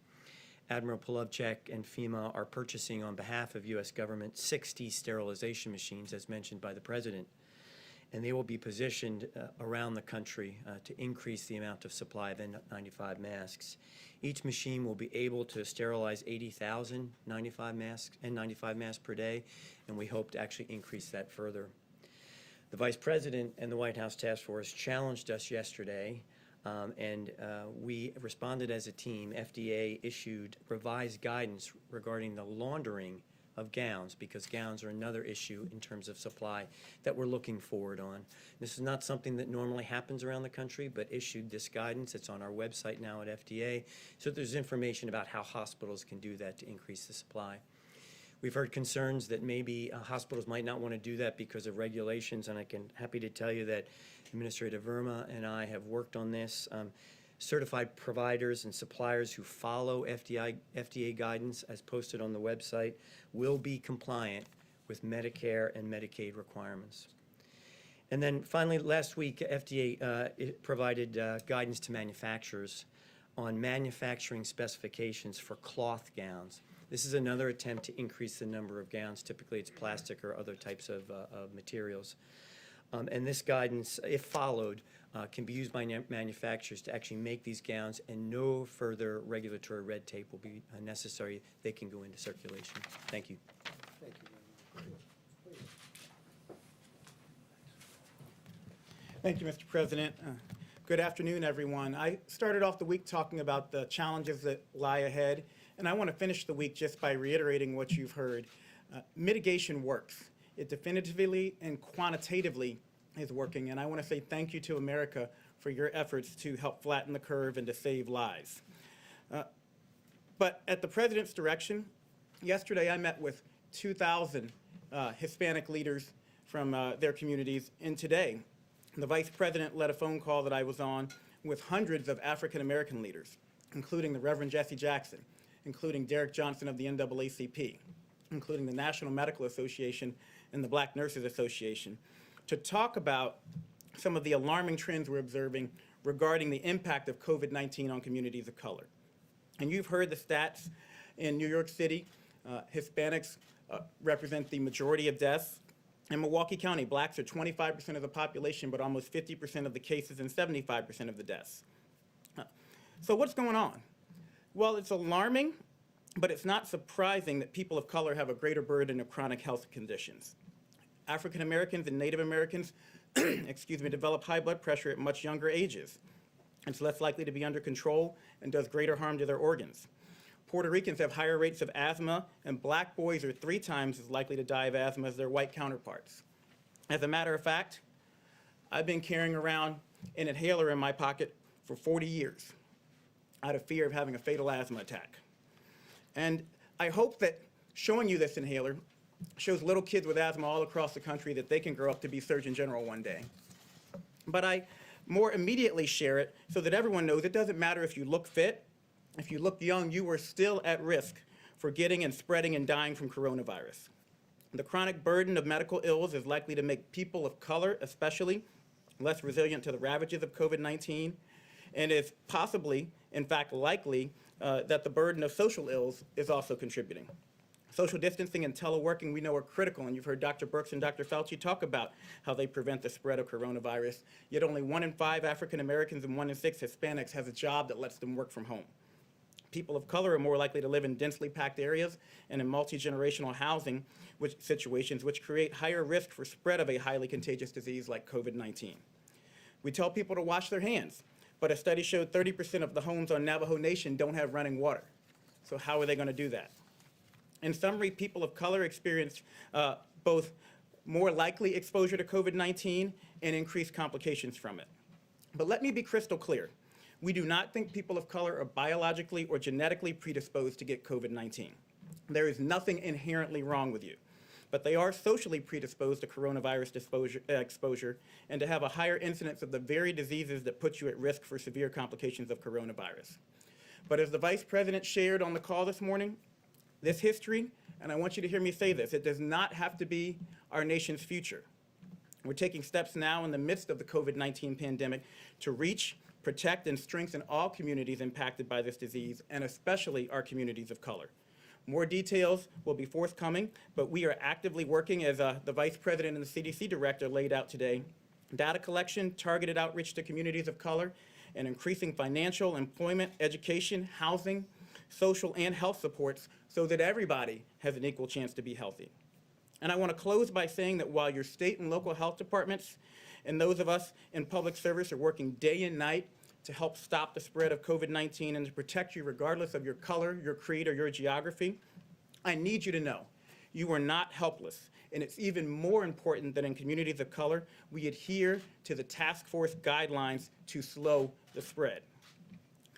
Admiral Polovchek and FEMA are purchasing on behalf of U.S. government 60 sterilization machines, as mentioned by the President, and they will be positioned around the country to increase the amount of supply of N95 masks. Each machine will be able to sterilize 80,000 N95 masks per day, and we hope to actually increase that further. The Vice President and the White House Task Force challenged us yesterday, and we responded as a team. FDA issued revised guidance regarding the laundering of gowns, because gowns are another issue in terms of supply that we're looking forward on. This is not something that normally happens around the country, but issued this guidance. It's on our website now at FDA. So there's information about how hospitals can do that to increase the supply. We've heard concerns that maybe hospitals might not want to do that because of regulations, and happy to tell you that Administrator Verma and I have worked on this. Certified providers and suppliers who follow FDA guidance as posted on the website will be compliant with Medicare and Medicaid requirements. And then finally, last week, FDA provided guidance to manufacturers on manufacturing specifications for cloth gowns. This is another attempt to increase the number of gowns. Typically, it's plastic or other types of materials. And this guidance, if followed, can be used by manufacturers to actually make these gowns, and no further regulatory red tape will be necessary. They can go into circulation. Thank you. Thank you very much. Thank you, Mr. President. Good afternoon, everyone. I started off the week talking about the challenges that lie ahead, and I want to finish the week just by reiterating what you've heard. Mitigation works. It definitively and quantitatively is working, and I want to say thank you to America for your efforts to help flatten the curve and to save lives. But at the President's direction, yesterday I met with 2,000 Hispanic leaders from their communities, and today the Vice President led a phone call that I was on with hundreds of African American leaders, including the Reverend Jesse Jackson, including Derek Johnson of the NAACP, including the National Medical Association and the Black Nurses Association, to talk about some of the alarming trends we're observing regarding the impact of COVID-19 on communities of color. And you've heard the stats in New York City. Hispanics represent the majority of deaths. In Milwaukee County, blacks are 25% of the population, but almost 50% of the cases and 75% of the deaths. So what's going on? Well, it's alarming, but it's not surprising that people of color have a greater burden of chronic health conditions. African Americans and Native Americans develop high blood pressure at much younger ages. It's less likely to be under control and does greater harm to their organs. Puerto Ricans have higher rates of asthma, and black boys are 3 times as likely to die of asthma as their white counterparts. As a matter of fact, I've been carrying around an inhaler in my pocket for 40 years out of fear of having a fatal asthma attack. And I hope that showing you this inhaler shows little kids with asthma all across the country that they can grow up to be Surgeon General one day. But I more immediately share it so that everyone knows it doesn't matter if you look fit, if you look young, you are still at risk for getting and spreading and dying from coronavirus. The chronic burden of medical ills is likely to make people of color, especially, less resilient to the ravages of COVID-19, and is possibly, in fact likely, that the burden of social ills is also contributing. Social distancing and teleworking, we know, are critical, and you've heard Dr. Birx and Dr. Fauci talk about how they prevent the spread of coronavirus, yet only 1 in 5 African Americans and 1 in 6 Hispanics has a job that lets them work from home. People of color are more likely to live in densely packed areas and in multi-generational housing situations, which create higher risk for spread of a highly contagious disease like COVID-19. We tell people to wash their hands, but a study showed 30% of the homes on Navajo Nation don't have running water. So how are they going to do that? In summary, people of color experience both more likely exposure to COVID-19 and increased complications from it. But let me be crystal clear. We do not think people of color are biologically or genetically predisposed to get COVID-19. There is nothing inherently wrong with you, but they are socially predisposed to coronavirus exposure and to have a higher incidence of the very diseases that put you at risk for severe complications of coronavirus. But as the Vice President shared on the call this morning, this history, and I want you to hear me say this, it does not have to be our nation's future. We're taking steps now in the midst of the COVID-19 pandemic to reach, protect, and strengthen all communities impacted by this disease, and especially our communities of color. More details will be forthcoming, but we are actively working, as the Vice President and the CDC Director laid out today, data collection, targeted outreach to communities of color, and increasing financial, employment, education, housing, social, and health supports so that everybody has an equal chance to be healthy. And I want to close by saying that while your state and local health departments and those of us in public service are working day and night to help stop the spread of COVID-19 and to protect you regardless of your color, your creed, or your geography, I need you to know you are not helpless. And it's even more important that in communities of color, we adhere to the Taskforce guidelines to slow the spread.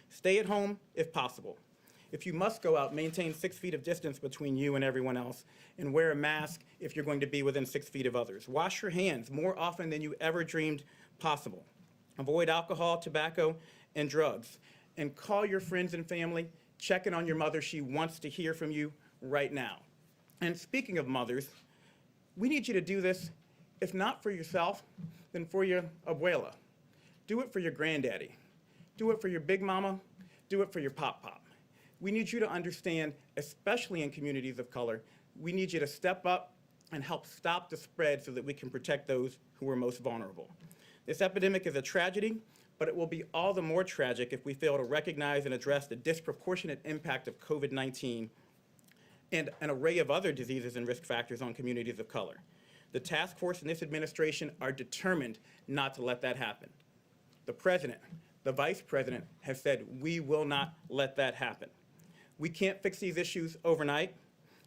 Stay at home if possible. If you must go out, maintain 6 feet of distance between you and everyone else, and wear a mask if you're going to be within 6 feet of others. Wash your hands more often than you ever dreamed possible. Avoid alcohol, tobacco, and drugs. And call your friends and family. Check in on your mother. She wants to hear from you right now. And speaking of mothers, we need you to do this, if not for yourself, then for your abuela. Do it for your granddaddy. Do it for your big mama. Do it for your pop-pop. We need you to understand, especially in communities of color, we need you to step up and help stop the spread so that we can protect those who are most vulnerable. This epidemic is a tragedy, but it will be all the more tragic if we fail to recognize and address the disproportionate impact of COVID-19 and an array of other diseases and risk factors on communities of color. The task force and this administration are determined not to let that happen. The president, the vice president have said we will not let that happen. We can't fix these issues overnight,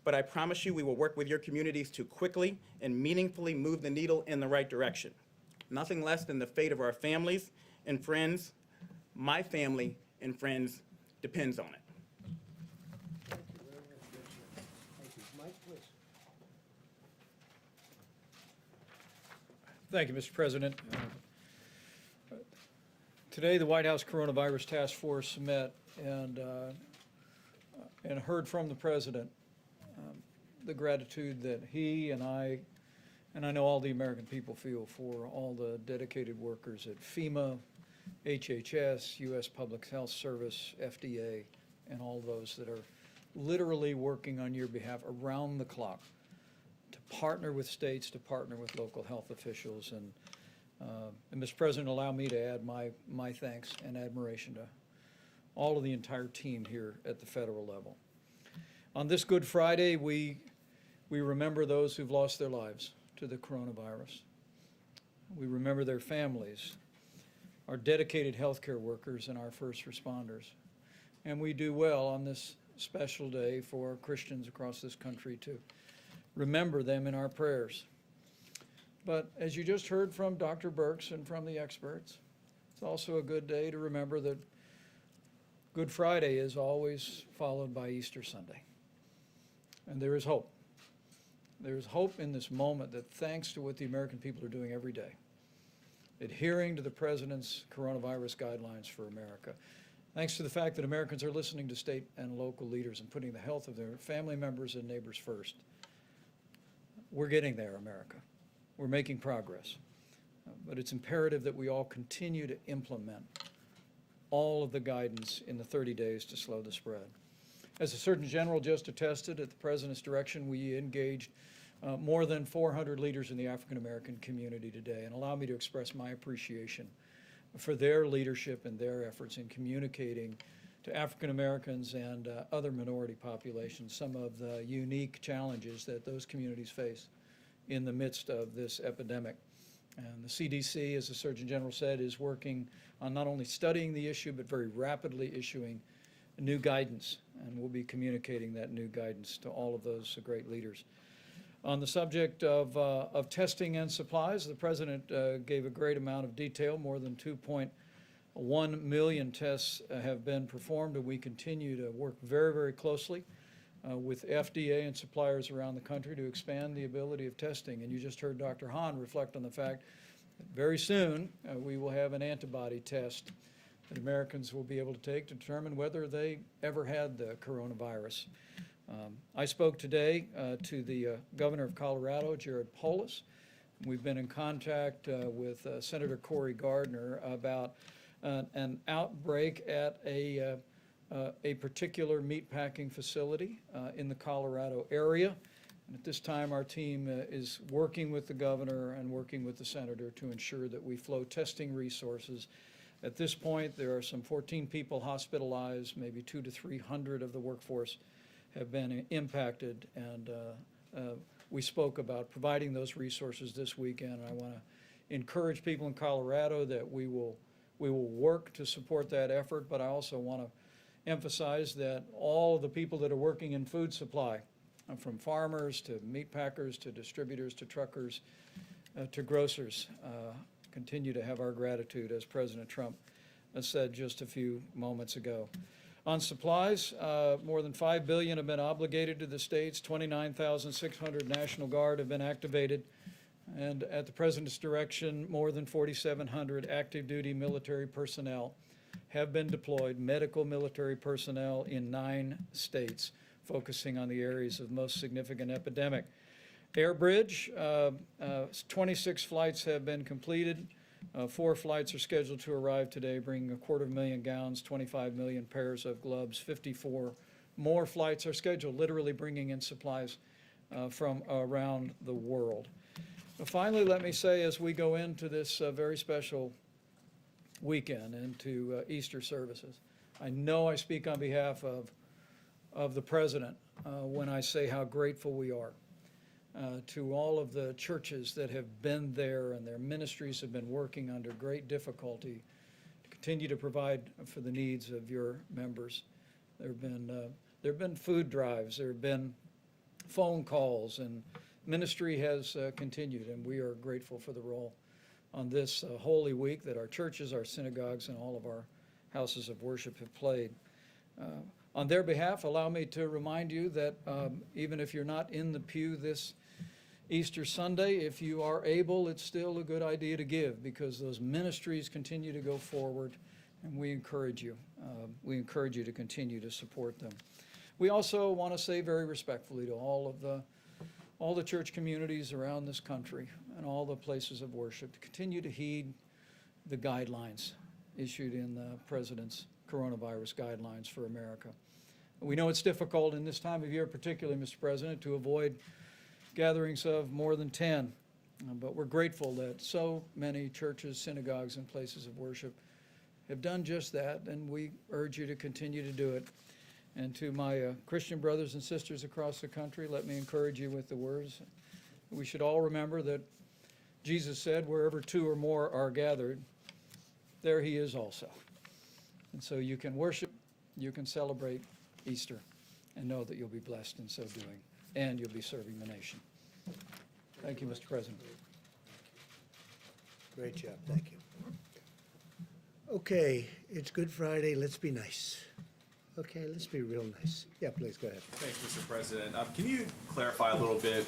but I promise you we will work with your communities to quickly and meaningfully move the needle in the right direction. Nothing less than the fate of our families and friends, my family and friends, depends on it. Thank you very much, Commissioner. Thank you. Mike, please. Thank you, Mr. President. Today, the White House Coronavirus Task Force met and heard from the President the gratitude that he and I know all the American people feel for all the dedicated workers at FEMA, HHS, U.S. Public Health Service, FDA, and all those that are literally working on your behalf around the clock to partner with states, to partner with local health officials. And Mr. President, allow me to add my thanks and admiration to all of the entire team here at the federal level. On this Good Friday, we remember those who've lost their lives to the coronavirus. We remember their families, our dedicated healthcare workers, and our first responders. And we do well on this special day for Christians across this country to remember them in our prayers. But as you just heard from Dr. Birx and from the experts, it's also a good day to remember that Good Friday is always followed by Easter Sunday. And there is hope. There is hope in this moment that thanks to what the American people are doing every day, adhering to the President's coronavirus guidelines for America, thanks to the fact that Americans are listening to state and local leaders and putting the health of their family members and neighbors first, we're getting there, America. We're making progress. But it's imperative that we all continue to implement all of the guidance in the 30 days to slow the spread. As the Surgeon General just attested, at the President's direction, we engaged more than 400 leaders in the African American community today, and allow me to express my appreciation for their leadership and their efforts in communicating to African Americans and other minority populations some of the unique challenges that those communities face in the midst of this epidemic. And the CDC, as the Surgeon General said, is working on not only studying the issue, but very rapidly issuing new guidance, and we'll be communicating that new guidance to all of those great leaders. On the subject of testing and supplies, the President gave a great amount of detail. More than 2.1 million tests have been performed, and we continue to work very, very closely with FDA and suppliers around the country to expand the ability of testing. And you just heard Dr. Hahn reflect on the fact that very soon we will have an antibody test that Americans will be able to take to determine whether they ever had the coronavirus. I spoke today to the Governor of Colorado, Jared Polis. We've been in contact with Senator Cory Gardner about an outbreak at a particular meatpacking facility in the Colorado area. And at this time, our team is working with the governor and working with the senator to ensure that we flow testing resources. At this point, there are some 14 people hospitalized, maybe 200 to 300 of the workforce have been impacted, and we spoke about providing those resources this weekend. I want to encourage people in Colorado that we will work to support that effort, but I also want to emphasize that all of the people that are working in food supply, from farmers to meat packers to distributors to truckers to grocers, continue to have our gratitude, as President Trump said just a few moments ago. On supplies, more than $5 billion have been obligated to the states. 29,600 National Guard have been activated. And at the President's direction, more than 4,700 active duty military personnel have been deployed, medical military personnel in 9 states, focusing on the areas of most significant epidemic. Air Bridge, 26 flights have been completed. 4 flights are scheduled to arrive today, bringing 250,000 gowns, 25 million pairs of gloves. 54 more flights are scheduled, literally bringing in supplies from around the world. Finally, let me say, as we go into this very special weekend, into Easter services, I know I speak on behalf of the President when I say how grateful we are to all of the churches that have been there, and their ministries have been working under great difficulty to continue to provide for the needs of your members. There have been food drives. There have been phone calls, and ministry has continued, and we are grateful for the role on this Holy Week that our churches, our synagogues, and all of our houses of worship have played. On their behalf, allow me to remind you that even if you're not in the pew this Easter Sunday, if you are able, it's still a good idea to give, because those ministries continue to go forward, and we encourage you. We encourage you to continue to support them. We also want to say very respectfully to all the church communities around this country and all the places of worship to continue to heed the guidelines issued in the President's coronavirus guidelines for America. We know it's difficult in this time of year, particularly, Mr. President, to avoid gatherings of more than 10, but we're grateful that so many churches, synagogues, and places of worship have done just that, and we urge you to continue to do it. And to my Christian brothers and sisters across the country, let me encourage you with the words. We should all remember that Jesus said, wherever two or more are gathered, there he is also. And so you can worship, you can celebrate Easter, and know that you'll be blessed in so doing, and you'll be serving the nation. Thank you, Mr. President. Great job, thank you. Okay, it's Good Friday, let's be nice. Okay, let's be real nice. Yeah, please, go ahead. Thanks, Mr. President. Can you clarify a little bit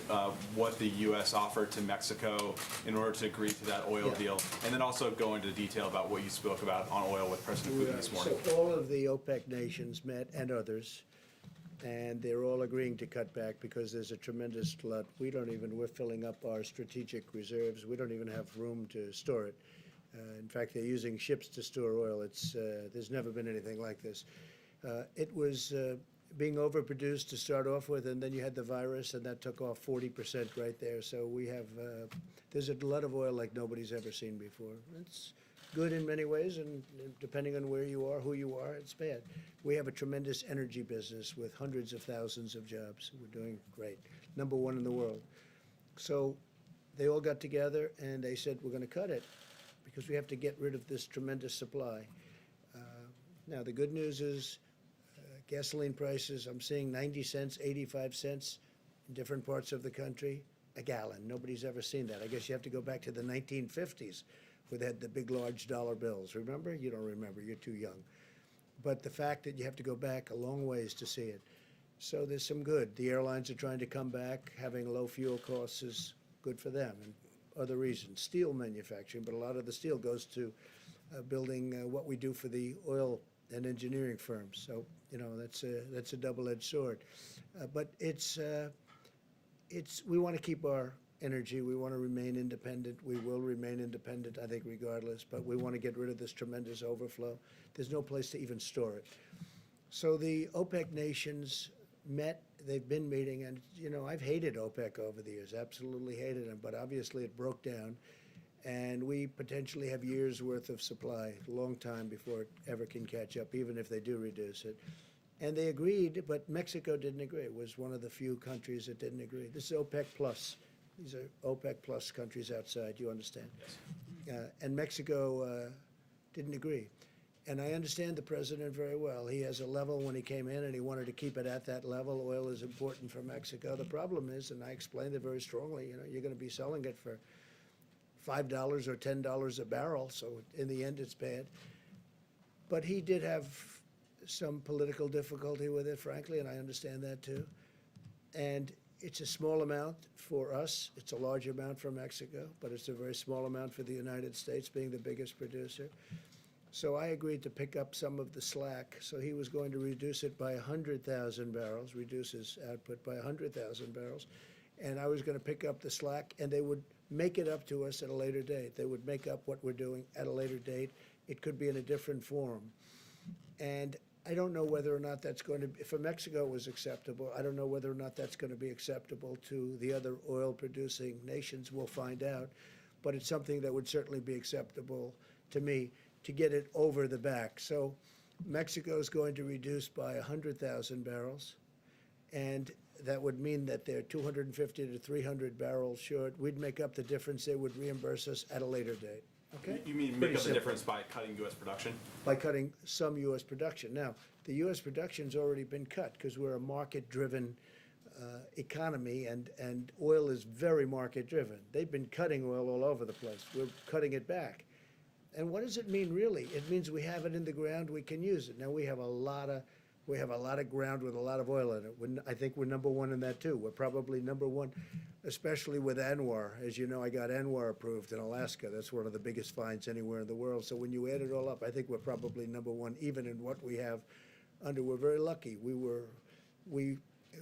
what the U.S. offered to Mexico in order to agree to that oil deal? And then also go into detail about what you spoke about on oil with President Putin this morning. So all of the OPEC nations met, and others, and they're all agreeing to cut back because there's a tremendous glut. We're filling up our strategic reserves. We don't even have room to store it. In fact, they're using ships to store oil. There's never been anything like this. It was being overproduced to start off with, and then you had the virus, and that took off 40% right there. So we have, there's a glut of oil like nobody's ever seen before. It's good in many ways, and depending on where you are, who you are, it's bad. We have a tremendous energy business with hundreds of thousands of jobs. We're doing great. Number one in the world. So they all got together, and they said, we're going to cut it because we have to get rid of this tremendous supply. Now, the good news is, gasoline prices, I'm seeing 90 cents, 85 cents in different parts of the country, a gallon. Nobody's ever seen that. I guess you have to go back to the 1950s where they had the big, large dollar bills. Remember? You don't remember. You're too young. But the fact that you have to go back a long ways to see it. So there's some good. The airlines are trying to come back. Having low fuel costs is good for them, and other reasons. Steel manufacturing, but a lot of the steel goes to building what we do for the oil and engineering firms. So, you know, that's a double-edged sword. But we want to keep our energy. We want to remain independent. We will remain independent, I think, regardless. But we want to get rid of this tremendous overflow. There's no place to even store it. So the OPEC nations met. They've been meeting. And, you know, I've hated OPEC over the years, absolutely hated them. But obviously it broke down. And we potentially have years' worth of supply, a long time before it ever can catch up, even if they do reduce it. And they agreed, but Mexico didn't agree. It was one of the few countries that didn't agree. This is OPEC plus. These are OPEC plus countries outside, you understand? Yes. And Mexico didn't agree. And I understand the president very well. He has a level when he came in, and he wanted to keep it at that level. Oil is important for Mexico. The problem is, and I explained it very strongly, you know, you're going to be selling it for $5 or $10 a barrel, so in the end it's bad. But he did have some political difficulty with it, frankly, and I understand that too. And it's a small amount for us. It's a large amount for Mexico, but it's a very small amount for the United States, being the biggest producer. So I agreed to pick up some of the slack. So he was going to reduce it by 100,000 barrels, reduce his output by 100,000 barrels. And I was going to pick up the slack, and they would make it up to us at a later date. They would make up what we're doing at a later date. It could be in a different form. And I don't know whether or not that's going to be, for Mexico it was acceptable. I don't know whether or not that's going to be acceptable to the other oil-producing nations. We'll find out. But it's something that would certainly be acceptable to me to get it over the back. So Mexico is going to reduce by 100,000 barrels. And that would mean that they're 250 to 300 barrels short. We'd make up the difference. They would reimburse us at a later date. Okay? You mean make up the difference by cutting U.S. production? By cutting some U.S. production. Now, the U.S. production's already been cut because we're a market-driven economy, and oil is very market-driven. They've been cutting oil all over the place. We're cutting it back. And what does it mean, really? It means we have it in the ground, we can use it. Now, we have a lot of ground with a lot of oil in it. I think we're number one in that, too. We're probably number one, especially with ANWR. As you know, I got ANWR approved in Alaska. That's one of the biggest finds anywhere in the world. So when you add it all up, I think we're probably number one, even in what we have under. We're very lucky. We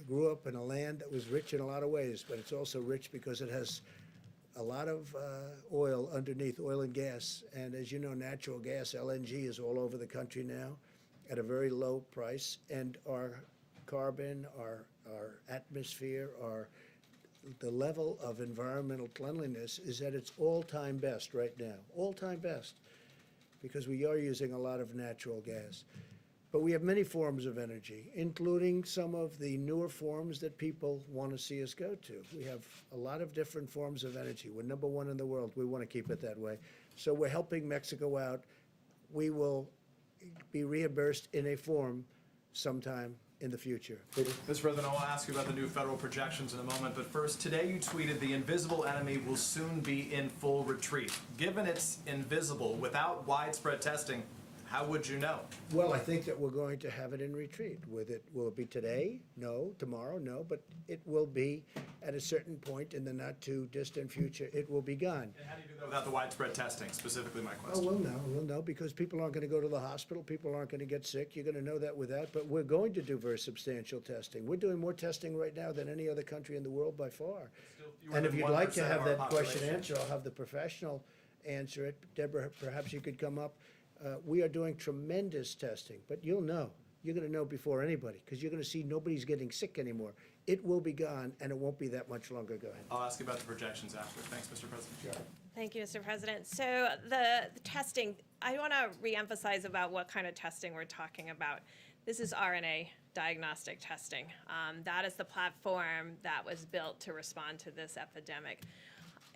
grew up in a land that was rich in a lot of ways, but it's also rich because it has a lot of oil underneath, oil and gas. And as you know, natural gas, LNG, is all over the country now at a very low price. And our carbon, our atmosphere, the level of environmental cleanliness is at its all-time best right now, all-time best, because we are using a lot of natural gas. But we have many forms of energy, including some of the newer forms that people want to see us go to. We have a lot of different forms of energy. We're number one in the world. We want to keep it that way. So we're helping Mexico out. We will be reimbursed in a form sometime in the future. Mr. President, I want to ask you about the new federal projections in a moment, but first, today you tweeted the invisible enemy will soon be in full retreat. Given it's invisible, without widespread testing, how would you know? Well, I think that we're going to have it in retreat. Will it be today? No. Tomorrow? No. But it will be at a certain point in the not-too-distant future. It will be gone. And how do you do that without the widespread testing, specifically my question? Oh, we'll know, because people aren't going to go to the hospital. People aren't going to get sick. You're going to know that without. But we're going to do very substantial testing. We're doing more testing right now than any other country in the world by far. And if you'd like to have that question answered, I'll have the professional answer it. Deborah, perhaps you could come up. We are doing tremendous testing, but you'll know. You're going to know before anybody, because you're going to see nobody's getting sick anymore. It will be gone, and it won't be that much longer. Go ahead. I'll ask you about the projections after. Thanks, Mr. President. Sure. Thank you, Mr. President. So the testing, I want to reemphasize about what kind of testing we're talking about. This is RNA diagnostic testing. That is the platform that was built to respond to this epidemic.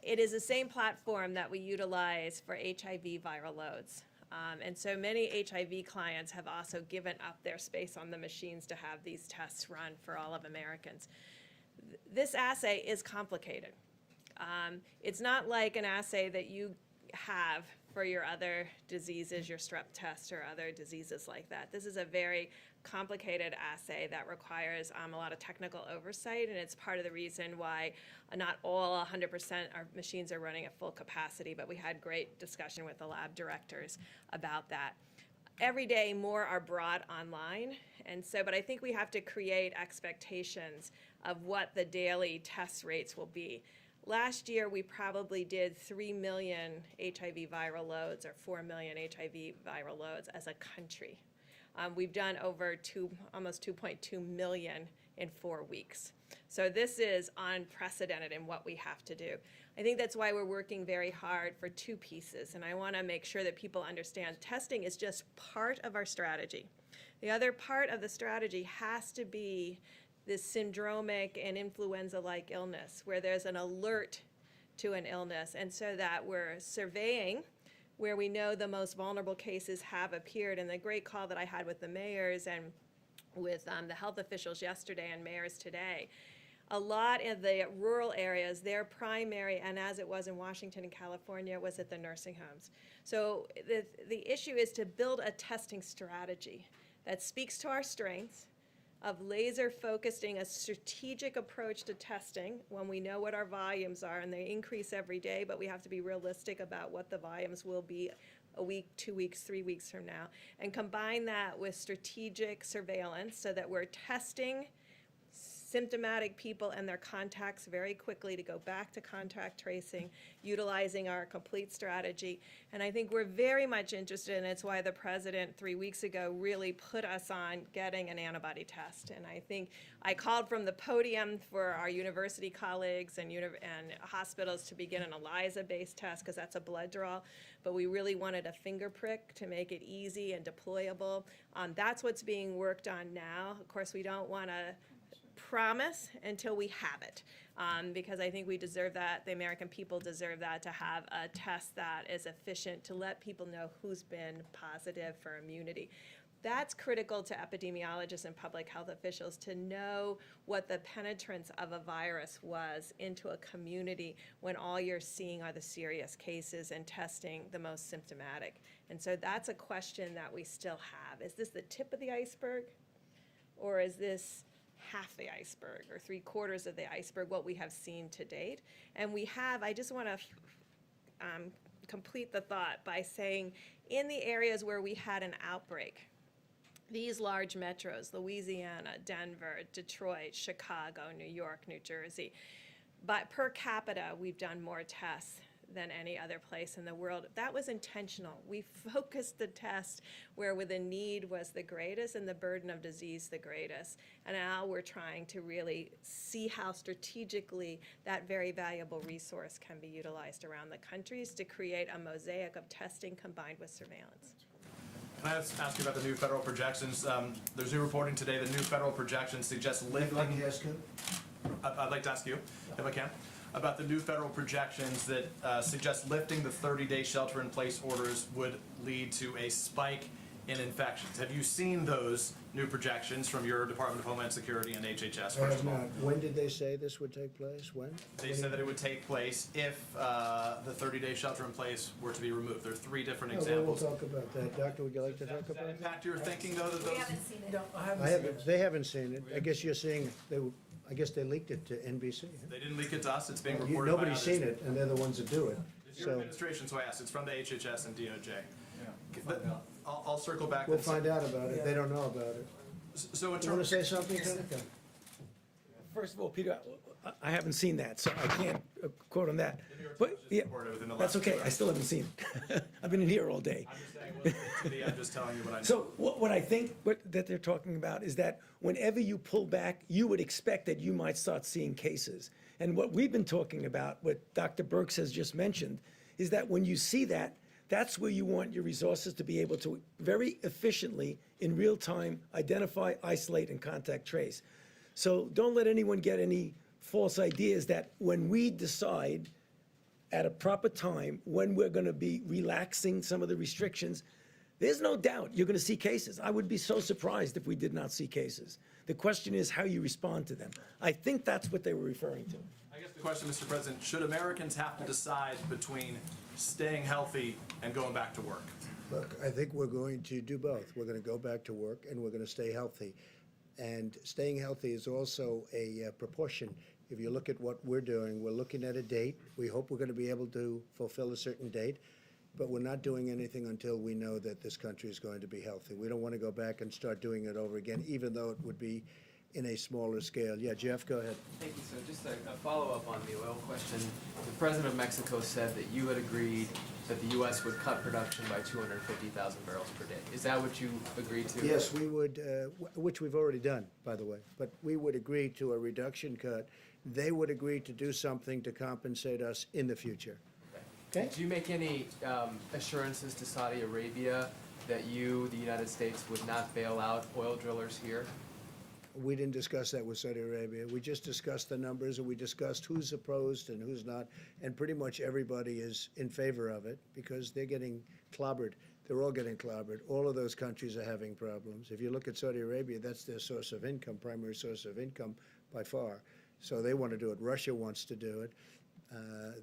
It is the same platform that we utilize for HIV viral loads. And so many HIV clients have also given up their space on the machines to have these tests run for all of Americans. This assay is complicated. It's not like an assay that you have for your other diseases, your strep test or other diseases like that. This is a very complicated assay that requires a lot of technical oversight, and it's part of the reason why not all 100% our machines are running at full capacity, but we had great discussion with the lab directors about that. Every day more are brought online, and so, but I think we have to create expectations of what the daily test rates will be. Last year, we probably did 3 million HIV viral loads or 4 million HIV viral loads as a country. We've done over almost 2.2 million in 4 weeks. So this is unprecedented in what we have to do. I think that's why we're working very hard for 2 pieces, and I want to make sure that people understand testing is just part of our strategy. The other part of the strategy has to be this syndromic and influenza-like illness where there's an alert to an illness, and so that we're surveying where we know the most vulnerable cases have appeared. And the great call that I had with the mayors and with the health officials yesterday and mayors today, a lot of the rural areas, their primary, and as it was in Washington and California, was at the nursing homes. So the issue is to build a testing strategy that speaks to our strengths, of laser focusing a strategic approach to testing when we know what our volumes are, and they increase every day, but we have to be realistic about what the volumes will be a week, 2 weeks, 3 weeks from now, and combine that with strategic surveillance so that we're testing symptomatic people and their contacts very quickly to go back to contact tracing, utilizing our complete strategy. And I think we're very much interested, and it's why the president 3 weeks ago really put us on getting an antibody test. And I think I called from the podium for our university colleagues and hospitals to begin an ELISA-based test, because that's a blood draw, but we really wanted a finger prick to make it easy and deployable. That's what's being worked on now. Of course, we don't want to promise until we have it, because I think we deserve that, the American people deserve that, to have a test that is efficient to let people know who's been positive for immunity. That's critical to epidemiologists and public health officials to know what the penetrance of a virus was into a community when all you're seeing are the serious cases and testing the most symptomatic. And so that's a question that we still have. Is this the tip of the iceberg? Or is this half the iceberg or 3/4 of the iceberg, what we have seen to date? And we have, I just want to complete the thought by saying in the areas where we had an outbreak, these large metros, Louisiana, Denver, Detroit, Chicago, New York, New Jersey, but per capita, we've done more tests than any other place in the world. That was intentional. We focused the test where the need was the greatest and the burden of disease the greatest. And now we're trying to really see how strategically that very valuable resource can be utilized around the countries to create a mosaic of testing combined with surveillance. Can I ask you about the new federal projections? There's new reporting today that new federal projections suggest lifting. I'd like to ask you. I'd like to ask you, if I can, about the new federal projections that suggest lifting the 30-day shelter-in-place orders would lead to a spike in infections. Have you seen those new projections from your Department of Homeland Security and HHS? I have not. When did they say this would take place? When? They said that it would take place if the 30-day shelter-in-place were to be removed. There are 3 different examples. We'll talk about that. Doctor, would you like to talk Does that about that? impact your thinking, though, that those? We haven't seen it. I haven't, they haven't seen it. I guess you're seeing, I guess they leaked it to NBC. They didn't leak it to us. It's being reported by Nobody's others. seen it, and they're the ones that do it. It's your administration, so I asked. It's from the HHS and DOJ. Yeah. I'll circle back. We'll and find out about it. They don't know about it. So in You want to terms, say something, Seneca? First of all, Peter, I haven't seen that, so I can't quote on that. But, yeah, reported within the that's last okay, I still haven't seen it. I've been in here all day. I'm just saying, well, to me, I'm just telling you what I know. So what I think that they're talking about is that whenever you pull back, you would expect that you might start seeing cases. And what we've been talking about, what Dr. Birx has just mentioned, is that when you see that, that's where you want your resources to be able to very efficiently, in real time, identify, isolate, and contact trace. So don't let anyone get any false ideas that when we decide at a proper time when we're going to be relaxing some of the restrictions, there's no doubt you're going to see cases. I would be so surprised if we did not see cases. The question is how you respond to them. I think that's what they were referring to. I guess the question, Mr. President, should Americans have to decide between staying healthy and going back to work? Look, I think we're going to do both. We're going to go back to work, and we're going to stay healthy. And staying healthy is also a proportion. If you look at what we're doing, we're looking at a date. We hope we're going to be able to fulfill a certain date, but we're not doing anything until we know that this country is going to be healthy. We don't want to go back and start doing it over again, even though it would be in a smaller scale. Yeah, Jeff, go ahead. Thank you. So just a follow-up on the oil question. The president of Mexico said that you had agreed that the U.S. would cut production by 250,000 barrels per day. Is that what you agreed to? Yes, we would, which we've already done, by the way, but we would agree to a reduction cut. They would agree to do something to compensate us in the future. Okay? Did you make any assurances to Saudi Arabia that you, the United States, would not bail out oil drillers here? We didn't discuss that with Saudi Arabia. We just discussed the numbers, and we discussed who's opposed and who's not, and pretty much everybody is in favor of it because they're getting clobbered. They're all getting clobbered. All of those countries are having problems. If you look at Saudi Arabia, that's their source of income, primary source of income by far. So they want to do it. Russia wants to do it.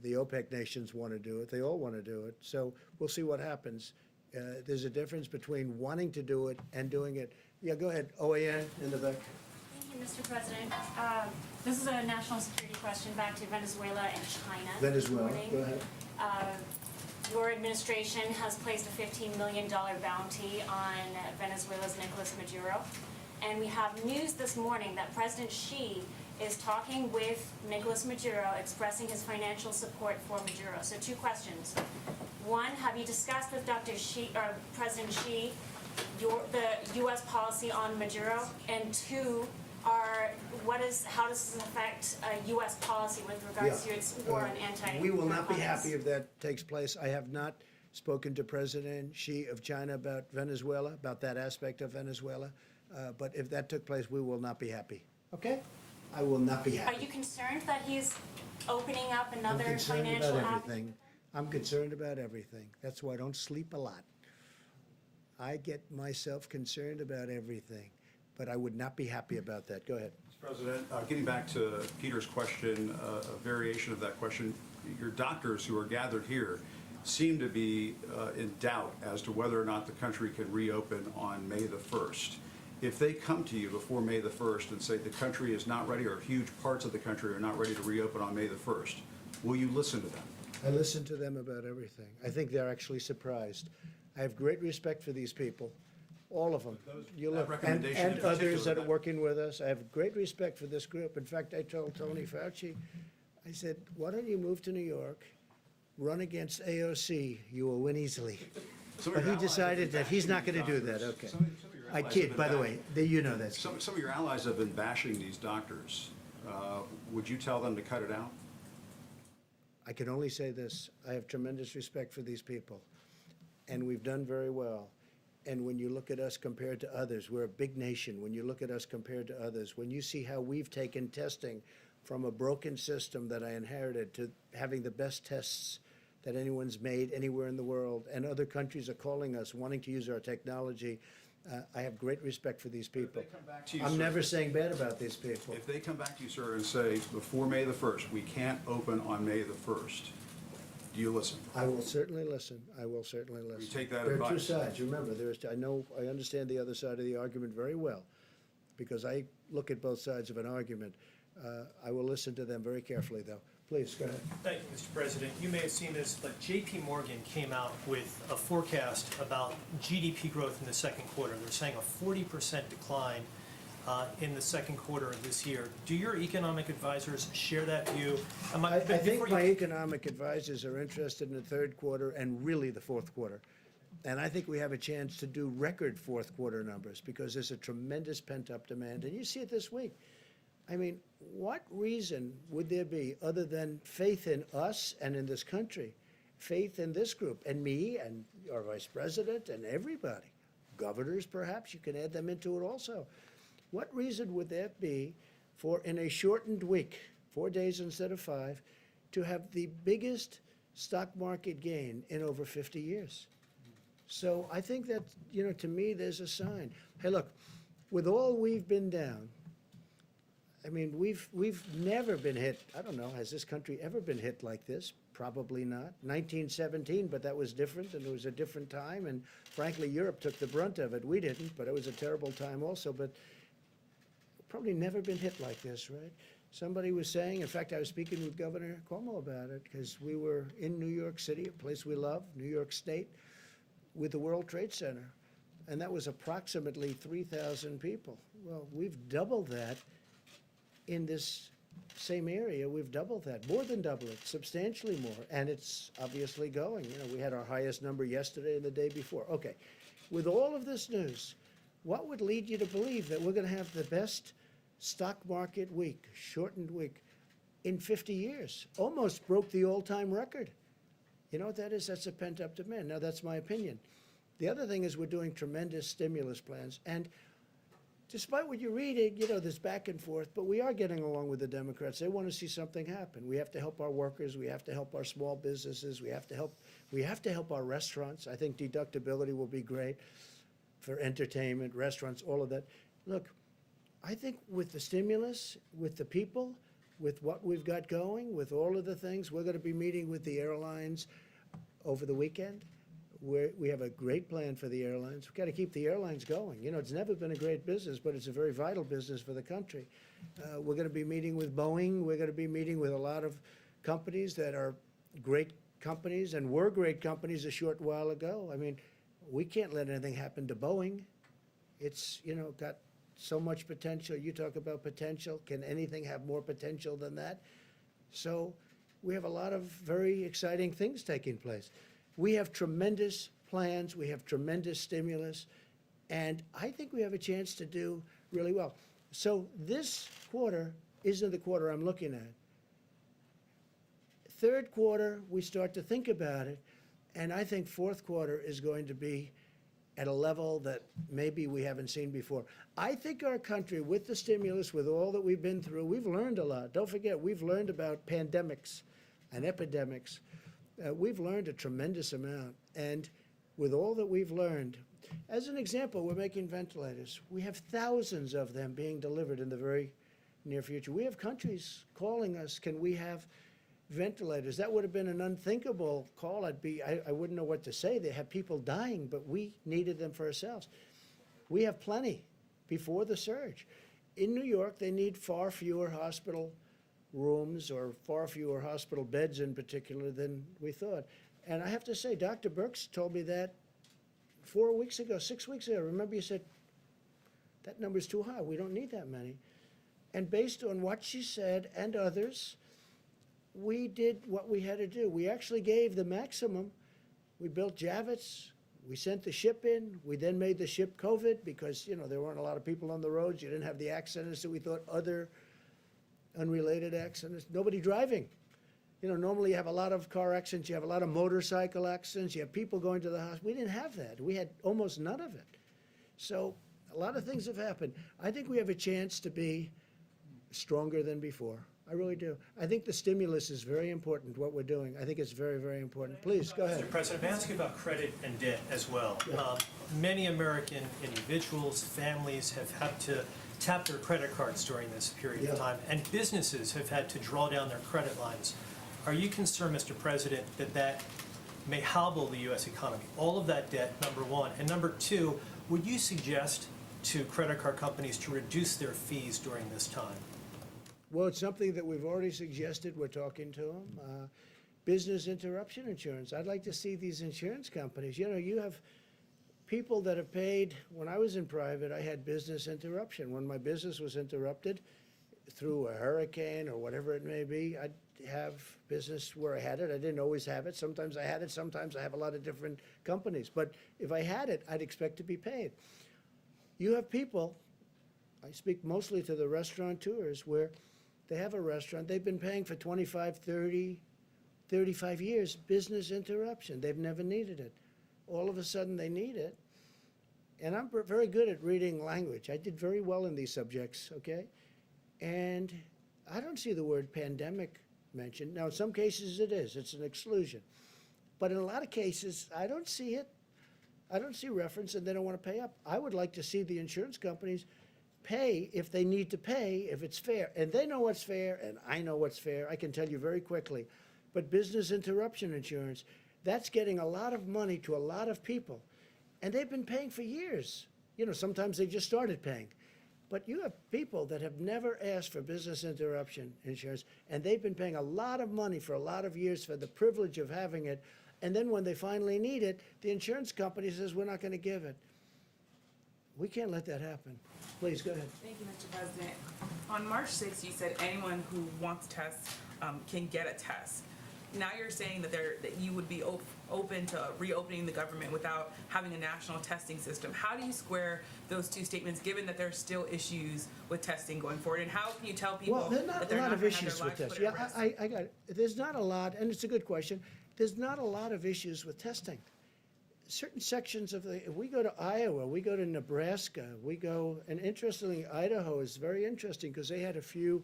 The OPEC nations want to do it. They all want to do it. So we'll see what happens. There's a difference between wanting to do it and doing it. Yeah, go ahead. OAN in the back. Thank you, Mr. President. This is a national security question back to Venezuela and China. Venezuela, this morning. go ahead. Your administration has placed a $15 million bounty on Venezuela's Nicolas Maduro. And we have news this morning that President Xi is talking with Nicolas Maduro, expressing his financial support for Maduro. So 2 questions. One, have you discussed with Dr. Xi, or President Xi, the U.S. policy on Maduro? And 2, how does this affect U.S. policy with regards to its war on anti-narcotics? We will not be happy if that takes place. I have not spoken to President Xi of China about Venezuela, about that aspect of Venezuela. But if that took place, we will not be happy. Okay? I will not be happy. Are you concerned that he's opening up another I'm concerned financial about everything. I'm concerned about everything. That's why I don't sleep a lot. I get myself concerned about everything, but I would not be happy about that. Go ahead. Mr. President, getting back to Peter's question, a variation of that question, your doctors who are gathered here seem to be in doubt as to whether or not the country can reopen on May the 1st. If they come to you before May the 1st and say the country is not ready, or huge parts of the country are not ready to reopen on May the 1st, will you listen to them? I listen to them about everything. I think they're actually surprised. I have great respect for these people, all of them. You that look, recommendation and in others particular, that are that- working with us. I have great respect for this group. In fact, I told Tony Fauci, I said, why don't you move to New York, run against AOC, you will win easily. Some of But your he allies decided have been that he's not bashing going to do these that, doctors. okay. Some of your I allies kid, have been by the way, you know that. Some of your allies have been bashing these doctors. Would you tell them to cut it out? I can only say this, I have tremendous respect for these people, and we've done very well. And when you look at us compared to others, we're a big nation. When you look at us compared to others, when you see how we've taken testing from a broken system that I inherited to having the best tests that anyone's made anywhere in the world, and other countries are calling us, wanting to use our technology, I have great respect for these people. I'm never saying bad about these people. If they come back to you, sir, and say, before May the 1st, we can't open on May the 1st, do you listen? I will certainly listen. I will certainly listen. You take that There are two advice. sides. Remember, I understand the other side of the argument very well, because I look at both sides of an argument. I will listen to them very carefully, though. Please, go ahead. Thank you, Mr. President. You may have seen this, but J.P. Morgan came out with a forecast about GDP growth in the second quarter. They're saying a 40% decline in the second quarter of this year. Do your economic advisors share that view? I think my economic advisors are interested in the third quarter and really the fourth quarter. And I think we have a chance to do record fourth quarter numbers because there's a tremendous pent-up demand. And you see it this week. I mean, what reason would there be other than faith in us and in this country, faith in this group and me and our vice president and everybody, governors perhaps, you can add them into it also. What reason would that be for, in a shortened week, 4 days instead of 5, to have the biggest stock market gain in over 50 years? So I think that, to me, there's a sign. Hey, look, with all we've been down, I mean, we've never been hit. I don't know, has this country ever been hit like this? Probably not. 1917, but that was different, and it was a different time, and frankly, Europe took the brunt of it. We didn't, but it was a terrible time also, but probably never been hit like this, right? Somebody was saying, in fact, I was speaking with Governor Cuomo about it, because we were in New York City, a place we love, New York State, with the World Trade Center, and that was approximately 3,000 people. Well, we've doubled that in this same area. We've doubled that, more than double it, substantially more, and it's obviously going. We had our highest number yesterday and the day before. Okay, with all of this news, what would lead you to believe that we're going to have the best stock market week, shortened week, in 50 years? Almost broke the all-time record. You know what that is? That's a pent-up demand. Now, that's my opinion. The other thing is we're doing tremendous stimulus plans, and despite what you're reading, there's back and forth, but we are getting along with the Democrats. They want to see something happen. We have to help our workers. We have to help our small businesses. We have to help our restaurants. I think deductibility will be great for entertainment, restaurants, all of that. Look, I think with the stimulus, with the people, with what we've got going, with all of the things, we're going to be meeting with the airlines over the weekend. We have a great plan for the airlines. We've got to keep the airlines going. It's never been a great business, but it's a very vital business for the country. We're going to be meeting with Boeing. We're going to be meeting with a lot of companies that are great companies and were great companies a short while ago. I mean, we can't let anything happen to Boeing. It's, got so much potential. You talk about potential. Can anything have more potential than that? So we have a lot of very exciting things taking place. We have tremendous plans. We have tremendous stimulus. And I think we have a chance to do really well. So this quarter isn't the quarter I'm looking at. Third quarter, we start to think about it. And I think fourth quarter is going to be at a level that maybe we haven't seen before. I think our country, with the stimulus, with all that we've been through, we've learned a lot. Don't forget, we've learned about pandemics and epidemics. We've learned a tremendous amount. And with all that we've learned, As an example, we're making ventilators. We have thousands of them being delivered in the very near future. We have countries calling us, can we have ventilators? That would have been an unthinkable call. I wouldn't know what to say. They have people dying, but we needed them for ourselves. We have plenty before the surge. In New York, they need far fewer hospital rooms or far fewer hospital beds in particular than we thought. And I have to say, Dr. Birx told me that 4 weeks ago, 6 weeks ago. Remember you said, that number's too high. We don't need that many. And based on what she said and others, we did what we had to do. We actually gave the maximum. We built Javits. We sent the ship in. We then made the ship COVID because, you know, there weren't a lot of people on the roads. You didn't have the accidents that we thought, other unrelated accidents. Nobody driving. You know, normally you have a lot of car accidents. You have a lot of motorcycle accidents. You have people going to the hospital. We didn't have that. We had almost none of it. So a lot of things have happened. I think we have a chance to be stronger than before. I really do. I think the stimulus is very important, what we're doing. I think it's very, very important. Please, go ahead. Mr. President, may I ask you about credit and debt as well? Many American individuals, families have had to tap their credit cards during this period of time, and businesses have had to draw down their credit lines. Are you concerned, Mr. President, that that may hobble the U.S. economy? All of that debt, number one. And number two, would you suggest to credit card companies to reduce their fees during this time? Well, it's something that we've already suggested. We're talking to them. Business interruption insurance. I'd like to see these insurance companies. You know, you have people that have paid. When I was in private, I had business interruption. When my business was interrupted through a hurricane or whatever it may be, I'd have business where I had it. I didn't always have it. Sometimes I had it. Sometimes I have a lot of different companies. But if I had it, I'd expect to be paid. You have people, I speak mostly to the restaurateurs, where they have a restaurant. They've been paying for 25, 30, 35 years, business interruption. They've never needed it. All of a sudden, they need it. And I'm very good at reading language. I did very well in these subjects, okay? And I don't see the word pandemic mentioned. Now, in some cases, it is. It's an exclusion. But in a lot of cases, I don't see it. I don't see reference, and they don't want to pay up. I would like to see the insurance companies pay if they need to pay, if it's fair. And they know what's fair, and I know what's fair. I can tell you very quickly. But business interruption insurance, that's getting a lot of money to a lot of people. And they've been paying for years. You know, sometimes they just started paying. But you have people that have never asked for business interruption insurance, and they've been paying a lot of money for a lot of years for the privilege of having it. And then when they finally need it, the insurance company says, we're not going to give it. We can't let that happen. Please, go ahead. Thank you, Mr. President. On March 6th, you said anyone who wants tests can get a test. Now you're saying that you would be open to reopening the government without having a national testing system. How do you square those two statements, given that there's still issues with testing going forward? And how can you tell people that they're not going to have their lives put at risk? Well, there's not a lot of issues with testing. Yeah, I got it. There's not a lot, and it's a good question. There's not a lot of issues with testing. Certain sections of if we go to Iowa, we go to Nebraska, and interestingly, Idaho is very interesting because they had a few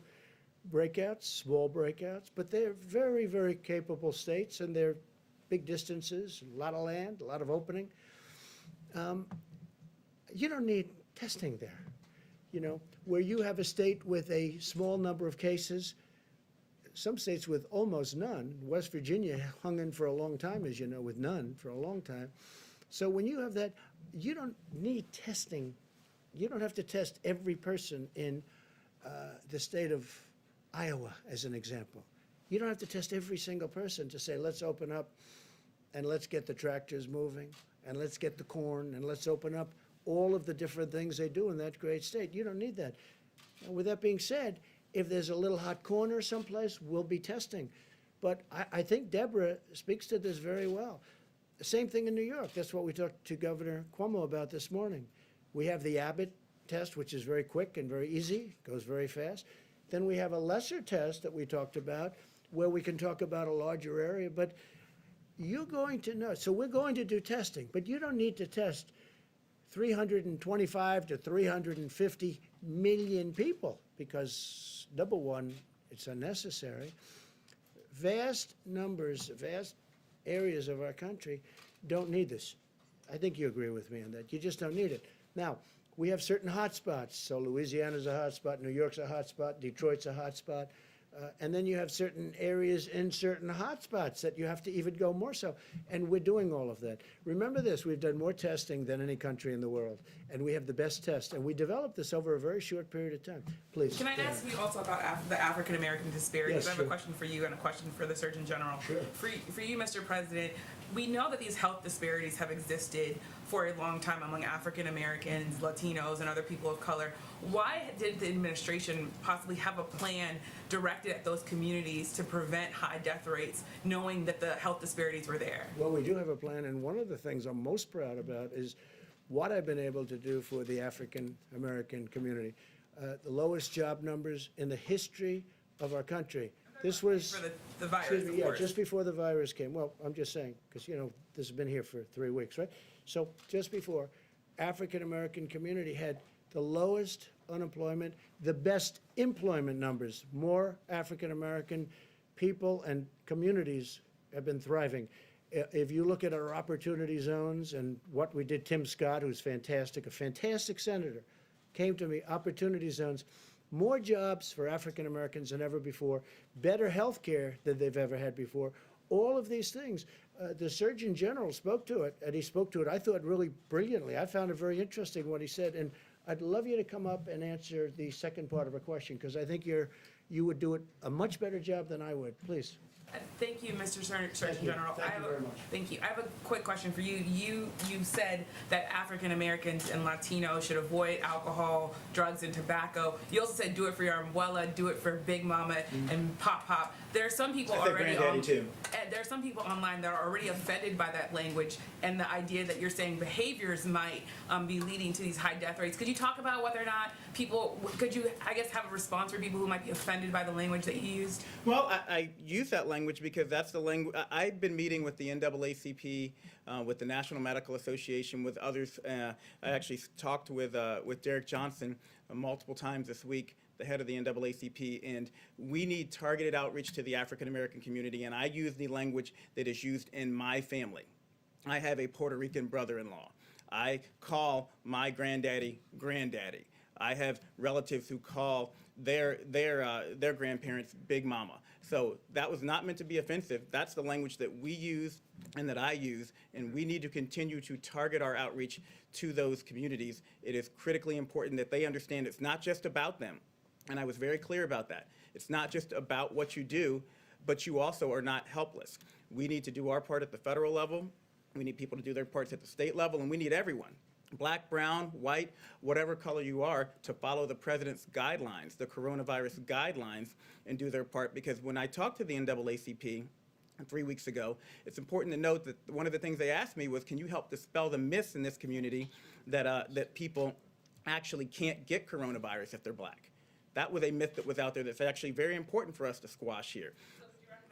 breakouts, small breakouts, but they're very, very capable states, and they're big distances, a lot of land, a lot of opening. You don't need testing there. You know, where you have a state with a small number of cases, some states with almost none. West Virginia hung in for a long time, as you know, with none for a long time. So when you have that, you don't need testing. You don't have to test every person in the state of Iowa, as an example. You don't have to test every single person to say, let's open up and let's get the tractors moving and let's get the corn and let's open up all of the different things they do in that great state. You don't need that. And with that being said, if there's a little hot corner someplace, we'll be testing. But I think Deborah speaks to this very well. The same thing in New York. That's what we talked to Governor Cuomo about this morning. We have the Abbott test, which is very quick and very easy, goes very fast. Then we have a lesser test that we talked about where we can talk about a larger area. But you're going to know. So we're going to do testing, but you don't need to test 325 to 350 million people because, number one, it's unnecessary. Vast numbers, vast areas of our country don't need this. I think you agree with me on that. You just don't need it. Now, we have certain hot spots. So Louisiana's a hot spot, New York's a hot spot, Detroit's a hot spot. And then you have certain areas in certain hot spots that you have to even go more so. And we're doing all of that. Remember this, we've done more testing than any country in the world. And we have the best test. And we developed this over a very short period of time. Please. Can I ask you also about the African-American disparities? Yes, I have sure. a question for you and a question for the Surgeon General. Sure. For you, Mr. President, we know that these health disparities have existed for a long time among African Americans, Latinos, and other people of color. Why did the administration possibly have a plan directed at those communities to prevent high death rates, knowing that the health disparities were there? Well, we do have a plan, and one of the things I'm most proud about is what I've been able to do for the African-American community. The lowest job numbers in the history of our country. This was For the virus, excuse me, of yeah, course. just before the virus came. Well, I'm just saying, because, this has been here for 3 weeks, right? So just before, African-American community had the lowest unemployment, the best employment numbers. More African-American people and communities have been thriving. If you look at our opportunity zones and what we did, Tim Scott, who's fantastic, a fantastic senator, came to me, opportunity zones, more jobs for African-Americans than ever before, better health care than they've ever had before. All of these things. The Surgeon General spoke to it, and he spoke to it, I thought, really brilliantly. I found it very interesting what he said, and I'd love you to come up and answer the second part of a question, because I think you would do it a much better job than I would. Please. Thank you, Mr. Surgeon you. General. Thank you very much. Thank you. I have a quick question for you. You said that African Americans and Latinos should avoid alcohol, drugs, and tobacco. You also said do it for your abuela, do it for Big Mama and Pop Pop. There are some people I said already granddaddy too. there are some people online that are already offended by that language and the idea that you're saying behaviors might be leading to these high death rates. Could you talk about whether or not could you, I guess, have a response for people who might be offended by the language that you used? Well, I use that language because that's the language. I've been meeting with the NAACP, with the National Medical Association, with others. I actually talked with Derek Johnson multiple times this week, the head of the NAACP, and we need targeted outreach to the African American community, and I use the language that is used in my family. I have a Puerto Rican brother-in-law. I call my granddaddy, granddaddy. I have relatives who call their grandparents Big Mama. So that was not meant to be offensive. That's the language that we use and that I use, and we need to continue to target our outreach to those communities. It is critically important that they understand it's not just about them, and I was very clear about that. It's not just about what you do, but you also are not helpless. We need to do our part at the federal level. We need people to do their parts at the state level, and we need everyone, black, brown, white, whatever color you are, to follow the president's guidelines, the coronavirus guidelines, and do their part. Because when I talked to the NAACP 3 weeks ago, it's important to note that one of the things they asked me was, can you help dispel the myths in this community that people actually can't get coronavirus if they're black? That was a myth that was out there that's actually very important for us to squash here.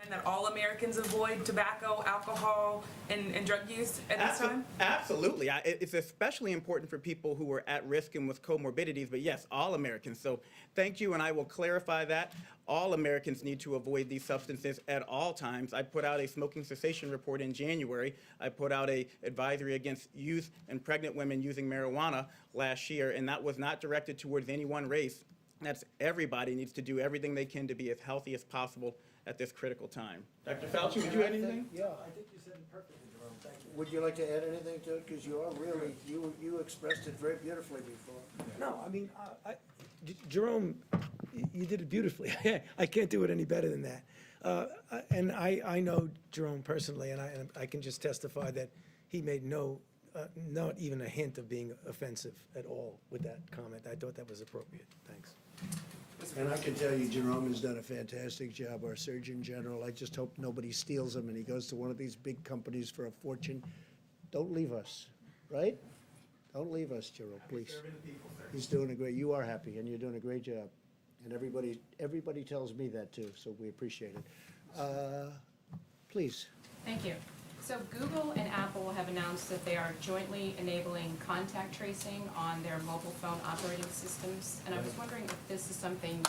And that all Americans avoid tobacco, alcohol, and drug use at this time? Absolutely. It's especially important for people who are at risk and with comorbidities, but yes, all Americans. So thank you, and I will clarify that. All Americans need to avoid these substances at all times. I put out a smoking cessation report in January. I put out an advisory against youth and pregnant women using marijuana last year, and that was not directed towards any one race. That's everybody needs to do everything they can to be as healthy as possible at this critical time. Dr. Fauci, would you add anything? Yeah, I think you said it perfectly, Jerome. Thank you. Would you like to add anything to it? Because you are really, you expressed it very beautifully before. No, I mean, Jerome, you did it beautifully. I can't do it any better than that. And I know Jerome personally, and I can just testify that he made not even a hint of being offensive at all with that comment. I thought that was appropriate. Thanks. And I can tell you, Jerome has done a fantastic job, our Surgeon General. I just hope nobody steals him and he goes to one of these big companies for a fortune. Don't leave us, right? Don't leave us, Jerome, please. He's doing a great, you are happy and you're doing a great job. And everybody tells me that too, so we appreciate it. Please. Thank you. So Google and Apple have announced that they are jointly enabling contact tracing on their mobile phone operating systems. And I was wondering if this is something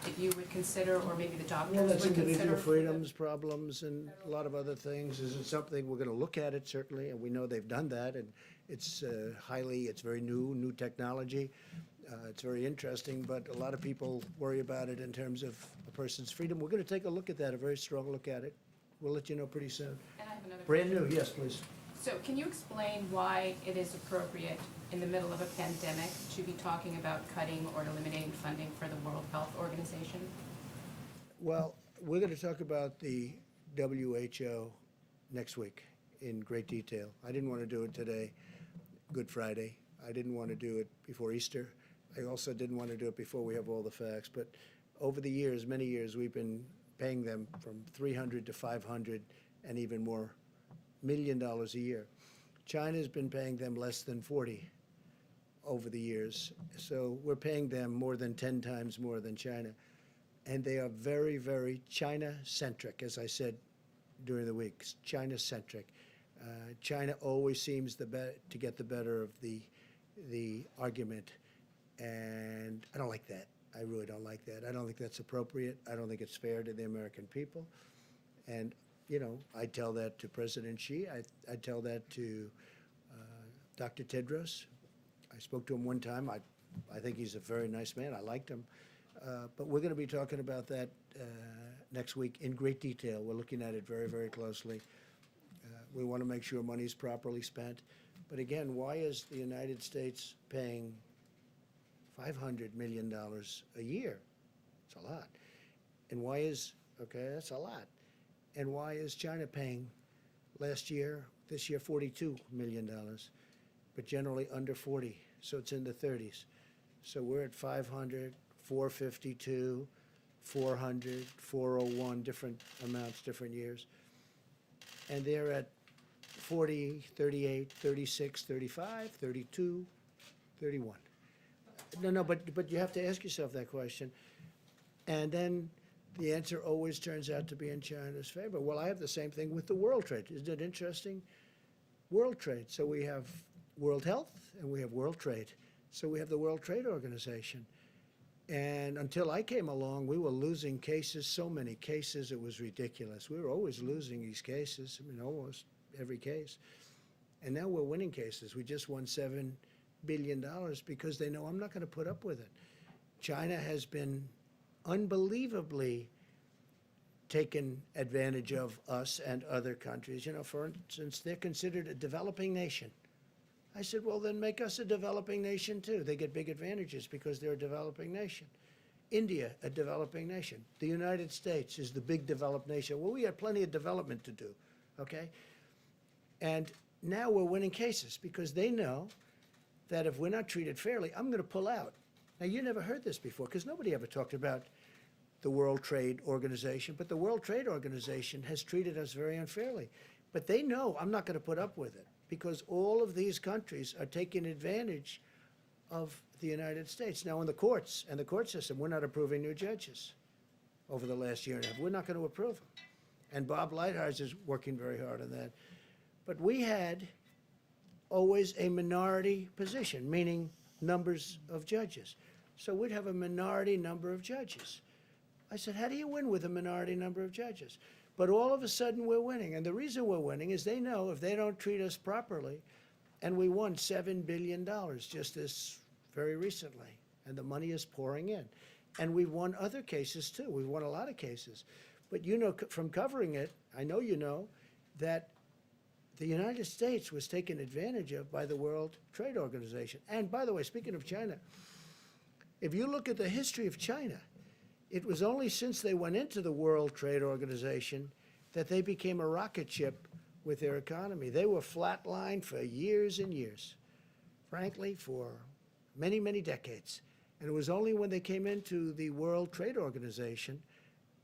that you would consider, or maybe the doctors Well, would that's consider. individual for the- freedoms, problems, and a lot of other things. Is it something, we're gonna look at it certainly, and we know they've done that, and it's it's very new technology. It's very interesting, but a lot of people worry about it in terms of a person's freedom. We're gonna take a look at that, a very strong look at it. We'll let you know pretty soon. And I have another Brand question. new, yes, please. So can you explain why it is appropriate in the middle of a pandemic to be talking about cutting or eliminating funding for the World Health Organization? Well, we're gonna talk about the WHO next week in great detail. I didn't wanna do it today, Good Friday. I didn't wanna do it before Easter. I also didn't wanna do it before we have all the facts. But over the years, many years, we've been paying them from 300 to 500 and even more $1 million a year. China's been paying them less than 40 over the years. So we're paying them more than 10 times more than China. And they are very, very China-centric, as I said during the week, China-centric. China always seems to get the better of the argument, and I don't like that. I really don't like that. I don't think that's appropriate. I don't think it's fair to the American people. And, I tell that to President Xi. I tell that to Dr. Tedros. I spoke to him one time. I think he's a very nice man. I liked him. But we're going to be talking about that next week in great detail. We're looking at it very, very closely. We want to make sure money's properly spent. But again, why is the United States paying $500 million a year? It's a lot. And why is, that's a lot. And why is China paying this year, $42 million, but generally under 40, so it's in the 30s. So we're at 500, 452, 400, 401, different amounts, different years. And they're at 40, 38, 36, 35, 32, 31. No, but you have to ask yourself that question. And then the answer always turns out to be in China's favor. Well, I have the same thing with the world trade. Isn't it interesting? World trade. So we have World Health and we have World Trade. So we have the World Trade Organization. And until I came along, we were losing cases, so many cases, it was ridiculous. We were always losing these cases, almost every case. And now we're winning cases. We just won $7 billion because they know I'm not going to put up with it. China has been unbelievably taken advantage of us and other countries. For instance, they're considered a developing nation. I said, well, then make us a developing nation too. They get big advantages because they're a developing nation. India, a developing nation. The United States is the big developed nation. Well, we have plenty of development to do, okay? And now we're winning cases because they know that if we're not treated fairly, I'm going to pull out. Now, you never heard this before because nobody ever talked about the World Trade Organization, but the World Trade Organization has treated us very unfairly. But they know I'm not going to put up with it because all of these countries are taking advantage of the United States. Now, in the courts and the court system, we're not approving new judges over the last year and a half. We're not going to approve them. And Bob Lighthizer is working very hard on that. But we had always a minority position, meaning numbers of judges. So we'd have a minority number of judges. I said, how do you win with a minority number of judges? But all of a sudden we're winning. And the reason we're winning is they know if they don't treat us properly, and we won $7 billion just this very recently, and the money is pouring in. And we've won other cases too. We've won a lot of cases. But from covering it, I know you know, that the United States was taken advantage of by the World Trade Organization. And by the way, speaking of China, if you look at the history of China, it was only since they went into the World Trade Organization that they became a rocket ship with their economy. They were flatlined for years and years, frankly, for many, many decades. And it was only when they came into the World Trade Organization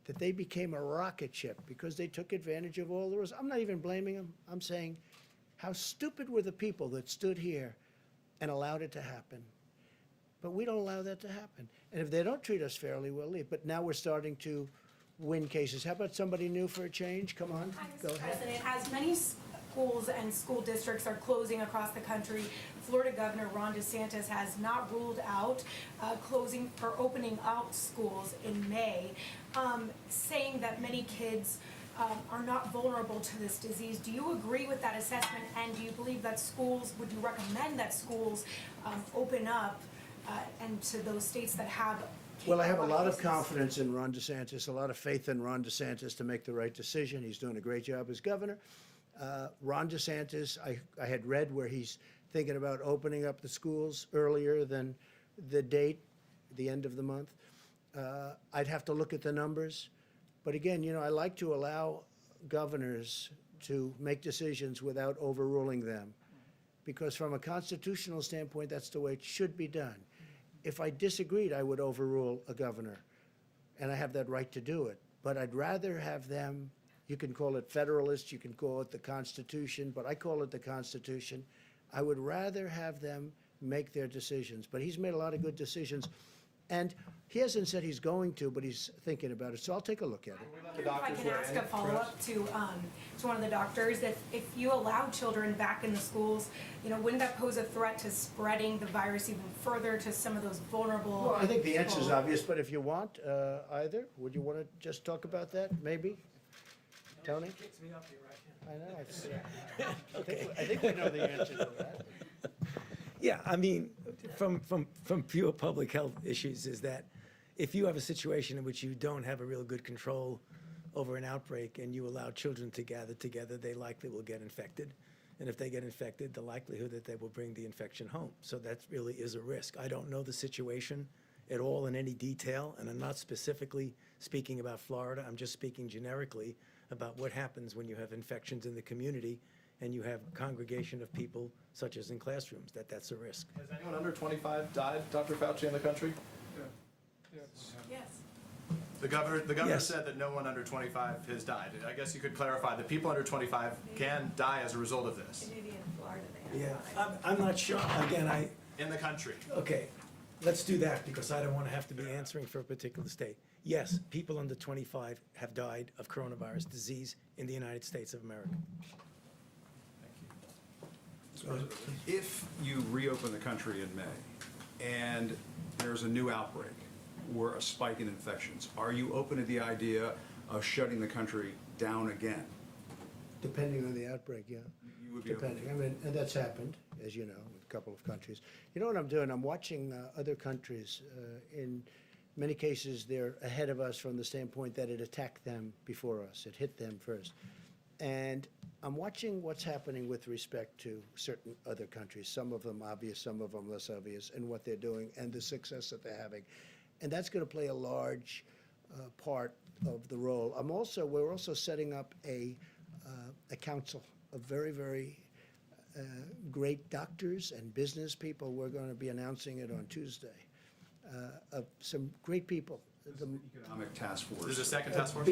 that they became a rocket ship because they took advantage of all the rules. I'm not even blaming them. I'm saying, how stupid were the people that stood here and allowed it to happen? But we don't allow that to happen. And if they don't treat us fairly, we'll leave. But now we're starting to win cases. How about somebody new for a change? Come on, Hi, go Mr. ahead. President. As many schools and school districts are closing across the country. Florida Governor Ron DeSantis has not ruled out closing or opening out schools in May, saying that many kids are not vulnerable to this disease. Do you agree with that assessment, and do you believe that schools, would you recommend that schools open up and to those states that have Well, I have a lot of confidence in Ron DeSantis, a lot of faith in Ron DeSantis to make the right decision. He's doing a great job as governor. Ron DeSantis, I had read where he's thinking about opening up the schools earlier than the date, the end of the month. I'd have to look at the numbers. But again, you know, I like to allow governors to make decisions without overruling them. Because from a constitutional standpoint, that's the way it should be done. If I disagreed, I would overrule a governor, and I have that right to do it. But I'd rather have them, you can call it federalist, you can call it the Constitution, but I call it the Constitution. I would rather have them make their decisions. But he's made a lot of good decisions, and he hasn't said he's going to, but he's thinking about it, so I'll take a look at it. If I can ask a follow-up to one of the doctors, if you allow children back in the schools, you know, wouldn't that pose a threat to spreading the virus even further to some of those vulnerable Well, I think the answer is people? obvious, but if you want, either, would you want to just talk about that, maybe? Tony? Kicks me up here, right? I know, it's, I think we know the answer to that. Yeah, I mean, from pure public health issues is that if you have a situation in which you don't have a real good control over an outbreak and you allow children to gather together, they likely will get infected. And if they get infected, the likelihood that they will bring the infection home. So that really is a risk. I don't know the situation at all in any detail, and I'm not specifically speaking about Florida. I'm just speaking generically about what happens when you have infections in the community and you have a congregation of people, such as in classrooms, that's a risk. Has anyone under 25 died, Dr. Fauci, in the country? Yes. The governor Yes. said that no one under 25 has died. I guess you could clarify that people under 25 can die as a result of this. Maybe in Florida they have. Yeah, I'm not sure. Again, In the country. okay, let's do that because I don't want to have to be answering for a particular state. Yes, people under 25 have died of coronavirus disease in the United States of America. If you reopen the country in May and there's a new outbreak or a spike in infections, are you open to the idea of shutting the country down again? Depending on the outbreak, yeah. You would be open Depending, I mean, and that's happened, as you know, with a couple of countries. You know what I'm doing? I'm watching other countries. In many cases, they're ahead of us from the standpoint that it attacked them before us. It hit them first. And I'm watching what's happening with respect to certain other countries, some of them obvious, some of them less obvious, and what they're doing and the success that they're having. And that's going to play a large part of the role. We're also setting up a council of very, very great doctors and business people. We're going to be announcing it on Tuesday. Of some great people. The Economic task force. There's a second task force?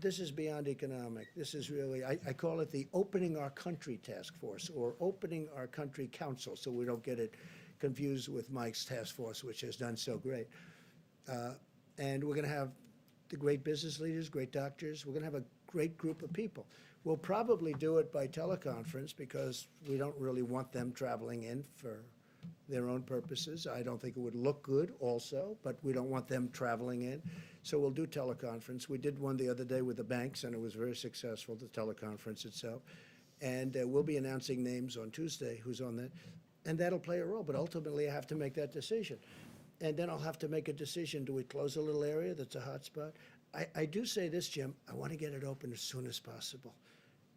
This is beyond economic. This is really, I call it the Opening Our Country Task Force, or Opening Our Country Council, so we don't get it confused with Mike's task force, which has done so great. And we're going to have the great business leaders, great doctors. We're going to have a great group of people. We'll probably do it by teleconference because we don't really want them traveling in for their own purposes. I don't think it would look good also, but we don't want them traveling in. So we'll do teleconference. We did one the other day with the banks, and it was very successful, the teleconference itself. And we'll be announcing names on Tuesday, who's on that. And that'll play a role, but ultimately I have to make that decision. And then I'll have to make a decision, do we close a little area that's a hot spot? I do say this, Jim, I want to get it open as soon as possible.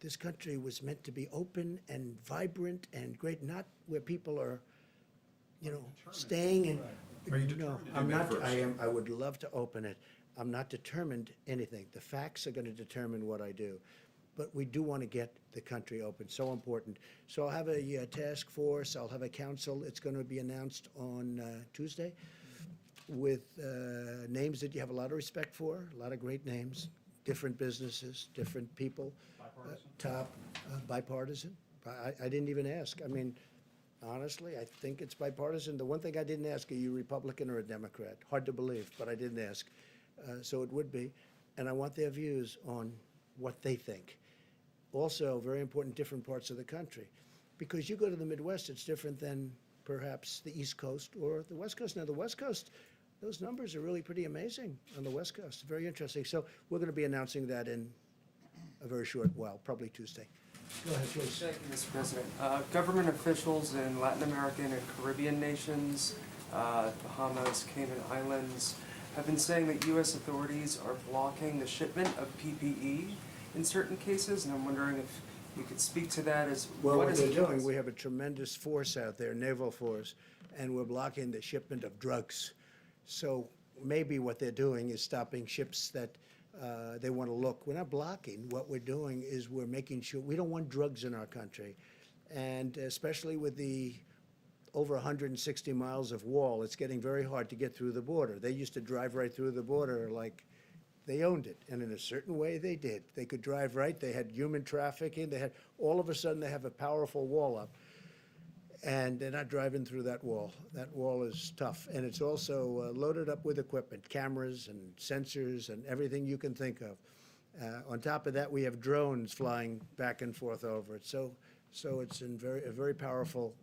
This country was meant to be open and vibrant and great, not where people are, staying and. Are you determined to do I'm May not, 1st? I would love to open it. I'm not determined anything. The facts are going to determine what I do. But we do want to get the country open, so important. So I'll have a task force, I'll have a council. It's going to be announced on Tuesday with names that you have a lot of respect for, a lot of great names, different businesses, different people. Bipartisan. I didn't even ask. I mean, honestly, I think it's bipartisan. The one thing I didn't ask, are you Republican or a Democrat? Hard to believe, but I didn't ask. So it would be. And I want their views on what they think. also very important different parts of the country. Because you go to the Midwest, it's different than perhaps the East Coast or the West Coast. Now, the West Coast, those numbers are really pretty amazing on the West Coast. Very interesting. So we're going to be announcing that in a very short while, probably Tuesday. Go ahead, please. Thank you, Mr. President. Government officials in Latin American and Caribbean nations, Bahamas, Cayman Islands, have been saying that U.S. authorities are blocking the shipment of PPE in certain cases, and I'm wondering if you could speak to that as Well, what is they're the doing, cause? we have a tremendous force out there, naval force, and we're blocking the shipment of drugs. So maybe what they're doing is stopping ships that they want to look. We're not blocking. What we're doing is we're making sure we don't want drugs in our country. And especially with the over 160 miles of wall, it's getting very hard to get through the border. They used to drive right through the border like they owned it, and in a certain way they did. They could drive right, they had human trafficking, they had, all of a sudden they have a powerful wall up, and they're not driving through that wall. That wall is tough, and it's also loaded up with equipment, cameras and sensors and everything you can think of. On top of that, we have drones flying back and forth over it. So it's a very powerful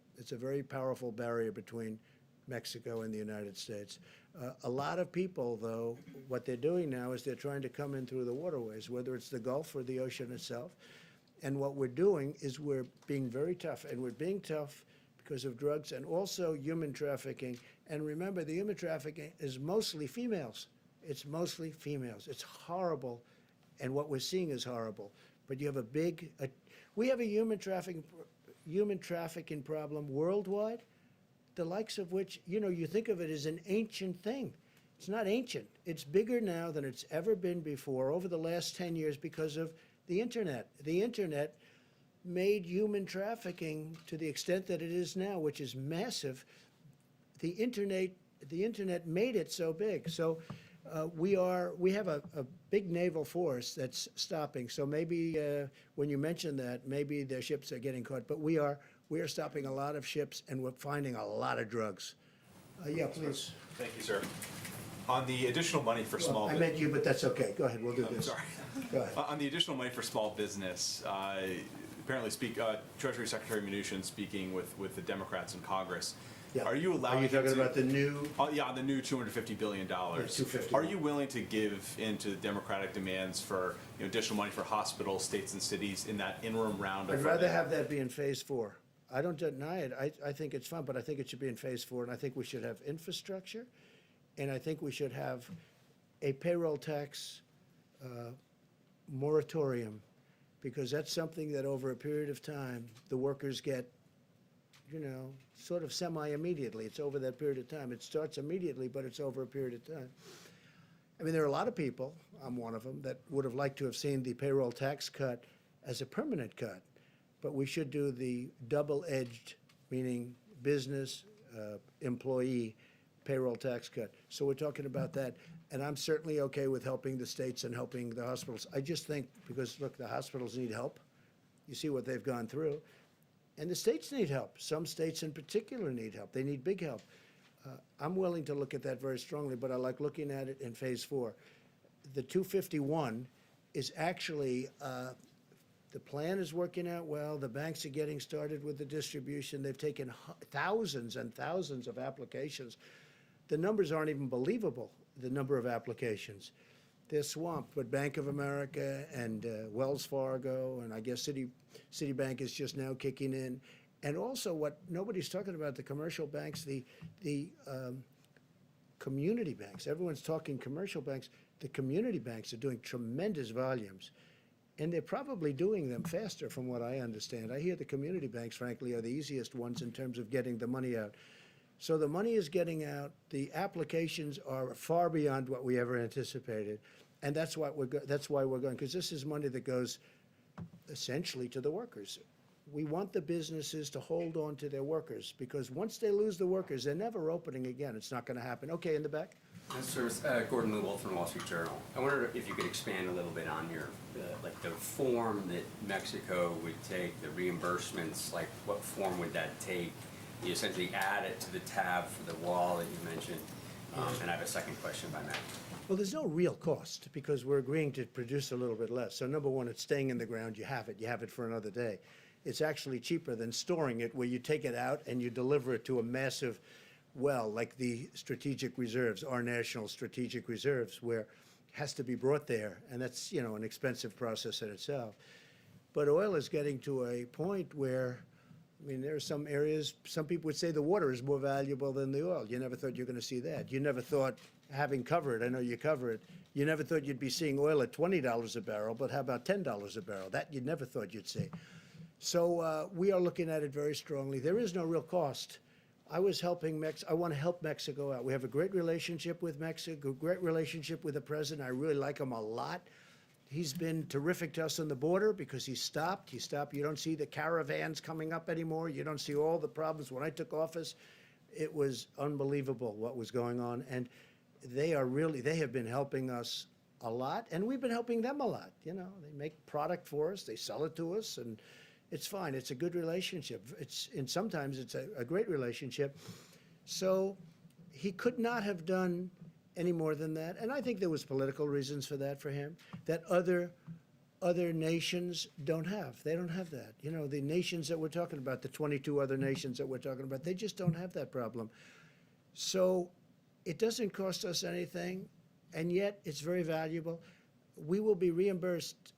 barrier between Mexico and the United States. A lot of people, though, what they're doing now is they're trying to come in through the waterways, whether it's the Gulf or the ocean itself. And what we're doing is we're being very tough, and we're being tough because of drugs and also human trafficking. And remember, the human trafficking is mostly females. It's mostly females. It's horrible, and what we're seeing is horrible. But you have we have a human trafficking problem worldwide, the likes of which, you think of it as an ancient thing. It's not ancient. It's bigger now than it's ever been before over the last 10 years because of the internet. The internet made human trafficking to the extent that it is now, which is massive. The internet made it so big. So we have a big naval force that's stopping. So maybe when you mention that, maybe their ships are getting caught. But we are stopping a lot of ships, and we're finding a lot of drugs. Yeah, please. Thank you, sir. On the additional money for small I meant you, but that's okay. Go ahead, we'll do this. Sorry. Go ahead. On the additional money for small business, apparently Treasury Secretary Mnuchin speaking with the Democrats in Congress. Yeah. Are you allowing Are you talking him to- about the new? the new $250 billion. $250. Are you willing to give into the Democratic demands for additional money for hospitals, states, and cities in that interim round of I'd rather funding? have that be in phase 4. I don't deny it. I think it's fun, but I think it should be in phase 4, and I think we should have infrastructure, and I think we should have a payroll tax moratorium, because that's something that over a period of time, the workers get, sort of semi-immediately. It's over that period of time. It starts immediately, but it's over a period of time. I mean, there are a lot of people, I'm one of them, that would have liked to have seen the payroll tax cut as a permanent cut. But we should do the double-edged, meaning business, employee, payroll tax cut. So we're talking about that. And I'm certainly okay with helping the states and helping the hospitals. I just think, because, look, the hospitals need help. You see what they've gone through. And the states need help. Some states in particular need help. They need big help. I'm willing to look at that very strongly, but I like looking at it in phase 4. The 251 is actually, the plan is working out well. The banks are getting started with the distribution. They've taken thousands and thousands of applications. The numbers aren't even believable, the number of applications. They're swamped, but Bank of America and Wells Fargo, and I guess Citibank is just now kicking in. And also what nobody's talking about, the commercial banks, the community banks. Everyone's talking commercial banks. The community banks are doing tremendous volumes. And they're probably doing them faster from what I understand. I hear the community banks, frankly, are the easiest ones in terms of getting the money out. So the money is getting out. The applications are far beyond what we ever anticipated. And that's why we're going, because this is money that goes essentially to the workers. We want the businesses to hold on to their workers, because once they lose the workers, they're never opening again. It's not going to happen. Okay, in the back. Gordon Lewald from Wall Street Journal. I wondered if you could expand a little bit on your, the form that Mexico would take, the reimbursements, like what form would that take? You essentially add it to the tab for the wall that you mentioned. And I have a second question by Matt. Well, there's no real cost because we're agreeing to produce a little bit less. So number one, it's staying in the ground. You have it for another day. It's actually cheaper than storing it where you take it out and you deliver it to a massive well, like the strategic reserves, our national strategic reserves, where it has to be brought there. And that's, you know, an expensive process in itself. But oil is getting to a point where, I mean, there are some areas, some people would say the water is more valuable than the oil. You never thought you were going to see that. You never thought, having covered, I know you cover it, you never thought you'd be seeing oil at $20 a barrel, but how about $10 a barrel? That you never thought you'd see. So we are looking at it very strongly. There is no real cost. I was helping I want to help Mexico out. We have a great relationship with Mexico, great relationship with the president. I really like him a lot. He's been terrific to us on the border because he stopped. You don't see the caravans coming up anymore. You don't see all the problems. When I took office, it was unbelievable what was going on. And they have been helping us a lot, and we've been helping them a lot. You know, they make product for us, they sell it to us, and it's fine. It's a good relationship. And sometimes it's a great relationship. So he could not have done any more than that. And I think there was political reasons for that for him that other nations don't have. They don't have that. You know, the nations that we're talking about, the 22 other nations that we're talking about, they just don't have that problem. So it doesn't cost us anything, and yet it's very valuable. We will be reimbursed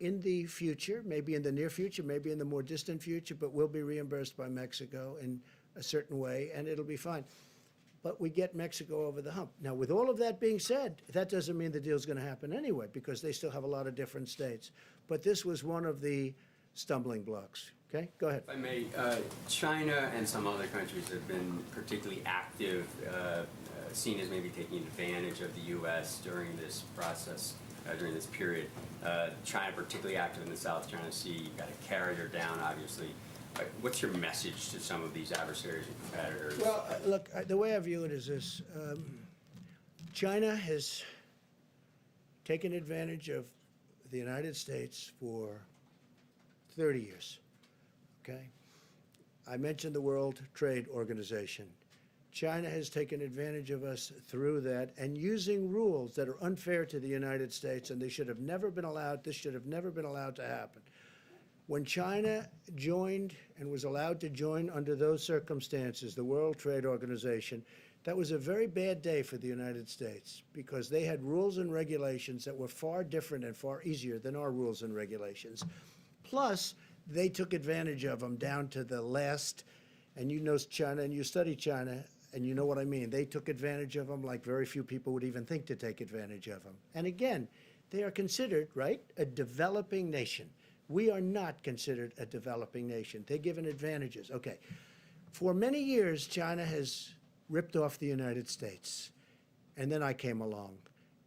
in the future, maybe in the near future, maybe in the more distant future, but we'll be reimbursed by Mexico in a certain way, and it'll be fine. But we get Mexico over the hump. Now, with all of that being said, that doesn't mean the deal's going to happen anyway, because they still have a lot of different states. But this was one of the stumbling blocks. Okay, go ahead. If I may, China and some other countries have been particularly active, seen as maybe taking advantage of the U.S. during this process. During this period. China particularly active in the South China Sea. You've got a carrier down, obviously. What's your message to some of these adversaries and competitors? Well, look, the way I view it is this. China has taken advantage of the United States for 30 years, okay? I mentioned the World Trade Organization. China has taken advantage of us through that and using rules that are unfair to the United States, and they should have never been allowed, this should have never been allowed to happen. When China joined and was allowed to join under those circumstances, the World Trade Organization, that was a very bad day for the United States because they had rules and regulations that were far different and far easier than our rules and regulations. Plus, they took advantage of them down to the last, and you know China and you study China, and you know what I mean. They took advantage of them like very few people would even think to take advantage of them. And again, they are considered, right, a developing nation. We are not considered a developing nation. They're given advantages. Okay. For many years, China has ripped off the United States. And then I came along.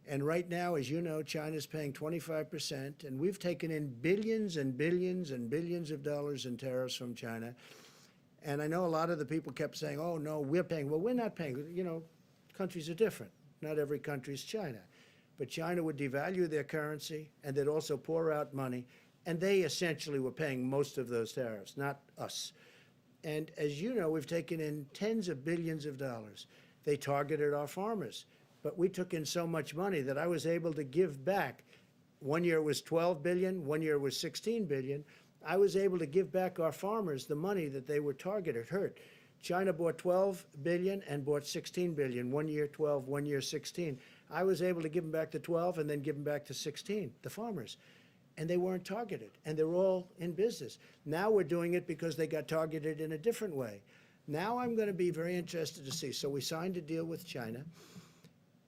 And right now, as you know, China's paying 25%, and we've taken in billions and billions and billions of dollars in tariffs from China. And I know a lot of the people kept saying, oh, no, we're paying. Well, we're not paying. You know, countries are different. Not every country is China. But China would devalue their currency, and they'd also pour out money. And they essentially were paying most of those tariffs, not us. And as you know, we've taken in tens of billions of dollars. They targeted our farmers. But we took in so much money that I was able to give back. One year it was 12 billion, one year it was 16 billion. I was able to give back our farmers the money that they were targeted, hurt. China bought 12 billion and bought 16 billion. 1 year 12, 1 year 16. I was able to give them back the 12 and then give them back to 16, the farmers. And they weren't targeted, and they're all in business. Now we're doing it because they got targeted in a different way. Now I'm going to be very interested to see. So we signed a deal with China,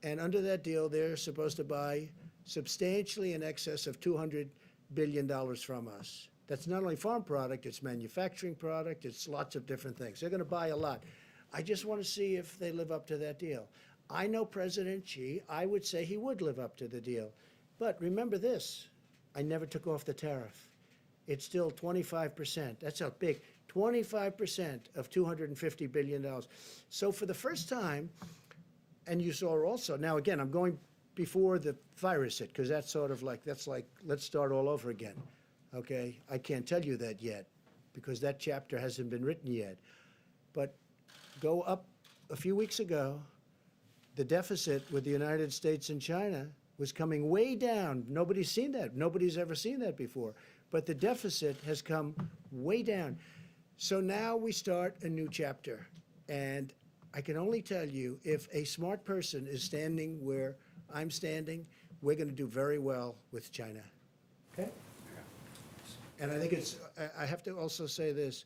and under that deal, they're supposed to buy substantially in excess of $200 billion from us. That's not only farm product, it's manufacturing product, it's lots of different things. They're going to buy a lot. I just want to see if they live up to that deal. I know President Xi, I would say he would live up to the deal. But remember this, I never took off the tariff. It's still 25%. That's how big. 25% of $250 billion. So for the first time, and you saw also, now again, I'm going before the virus hit, because that's sort of like, that's like, let's start all over again. Okay, I can't tell you that yet because that chapter hasn't been written yet. But go up a few weeks ago, the deficit with the United States and China was coming way down. Nobody's seen that. Nobody's ever seen that before. But the deficit has come way down. So now we start a new chapter. And I can only tell you, if a smart person is standing where I'm standing, we're going to do very well with China. Okay? And I think I have to also say this.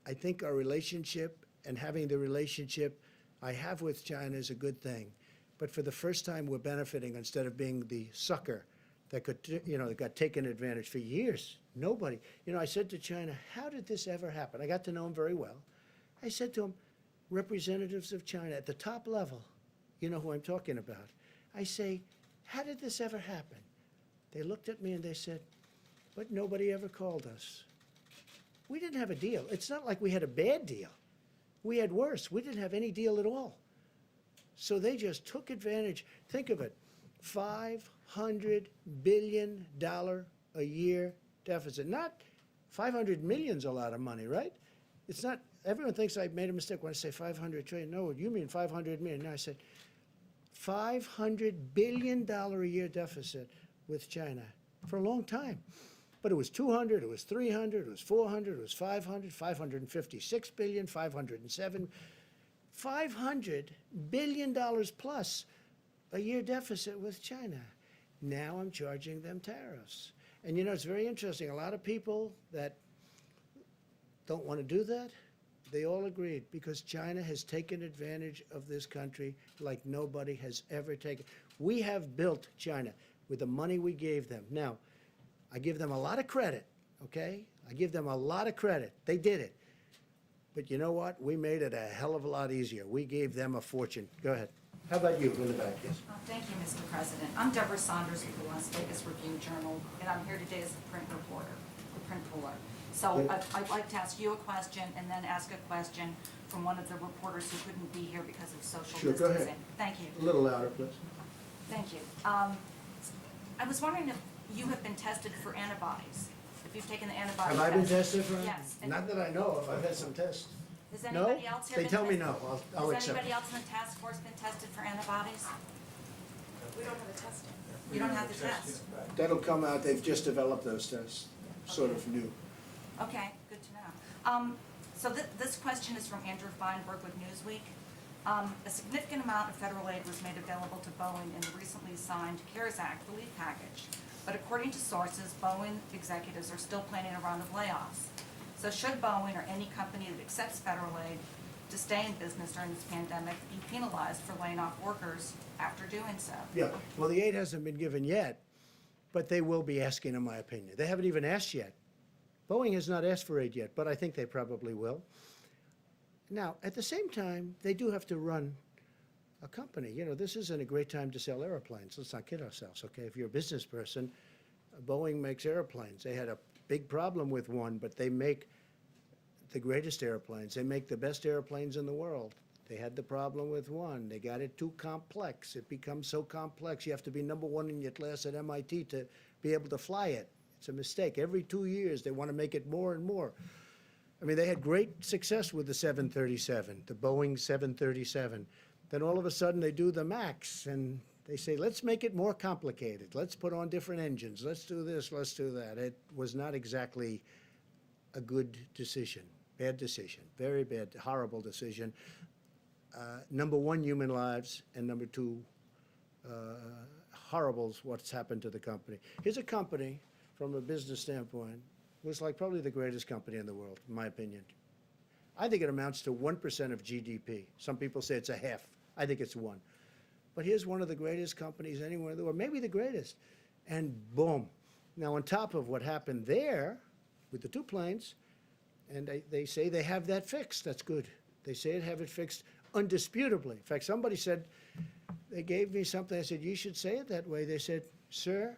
I think our relationship and having the relationship I have with China is a good thing. But for the first time, we're benefiting instead of being the sucker that could, that got taken advantage for years. Nobody. I said to China, how did this ever happen? I got to know them very well. I said to them, representatives of China at the top level, you know who I'm talking about. I say, how did this ever happen? They looked at me and they said, but nobody ever called us. We didn't have a deal. It's not like we had a bad deal. We had worse. We didn't have any deal at all. So they just took advantage. Think of it, $500 billion a year deficit. Not 500 million's a lot of money, right? It's not, everyone thinks I made a mistake when I say 500 trillion. No, you mean 500 million. No, I said $500 billion a year deficit with China for a long time. But it was 200, it was 300, it was 400, it was 500, 556 billion, 507, $500 billion plus a year deficit with China. Now I'm charging them tariffs. And it's very interesting. A lot of people that don't want to do that, they all agreed because China has taken advantage of this country like nobody has ever taken. We have built China with the money we gave them. Now, I give them a lot of credit, okay? I give them a lot of credit. They did it. But you know what? We made it a hell of a lot easier. We gave them a fortune. Go ahead. How about you in the back? Yes. Thank you, Mr. President. I'm Deborah Saunders with the Las Vegas Review-Journal, and I'm here today as the print reporter, the print puller. So I'd like to ask you a question and then ask a question from one of the reporters who couldn't be here because of social Sure, go distancing. ahead. Thank you. A little louder, please. Thank you. I was wondering if you have been tested for antibodies, if you've taken the antibody Have I been test. tested for? Yes. Not that I know of. I've had some tests. Has anybody No? else here They been tell me tested? no. I'll Has accept anybody it. else in the task force been tested for antibodies? We don't have a test. You don't have the test? That'll come out. They've just developed those tests, sort of new. Okay, good to know. So this question is from Andrew Feinberg with Newsweek. A significant amount of federal aid was made available to Boeing in the recently signed CARES Act relief package. But according to sources, Boeing executives are still planning a round of layoffs. So should Boeing or any company that accepts federal aid to stay in business during this pandemic be penalized for laying off workers after doing so? Yeah, well, the aid hasn't been given yet, but they will be asking, in my opinion. They haven't even asked yet. Boeing has not asked for aid yet, but I think they probably will. Now, at the same time, they do have to run a company. This isn't a great time to sell airplanes. Let's not kid ourselves, okay? If you're a business person, Boeing makes airplanes. They had a big problem with one, but they make the greatest airplanes. They make the best airplanes in the world. They had the problem with one. They got it too complex. It becomes so complex. You have to be number one in your class at MIT to be able to fly it. It's a mistake. Every 2 years, they want to make it more and more. I mean, they had great success with the 737, the Boeing 737. Then all of a sudden, they do the MAX, and they say, let's make it more complicated. Let's put on different engines. Let's do this. Let's do that. It was not exactly a good decision. Bad decision. Very bad, horrible decision. Number one, human lives, and number two, horrible what's happened to the company. Here's a company, from a business standpoint, was like probably the greatest company in the world, in my opinion. I think it amounts to 1% of GDP. Some people say it's a half. I think it's 1. But here's one of the greatest companies anywhere in the world, maybe the greatest. And boom. Now, on top of what happened there with the 2 planes, and they say they have that fixed. That's good. They say they have it fixed undisputably. In fact, somebody said, they gave me something. I said, you should say it that way. They said, sir,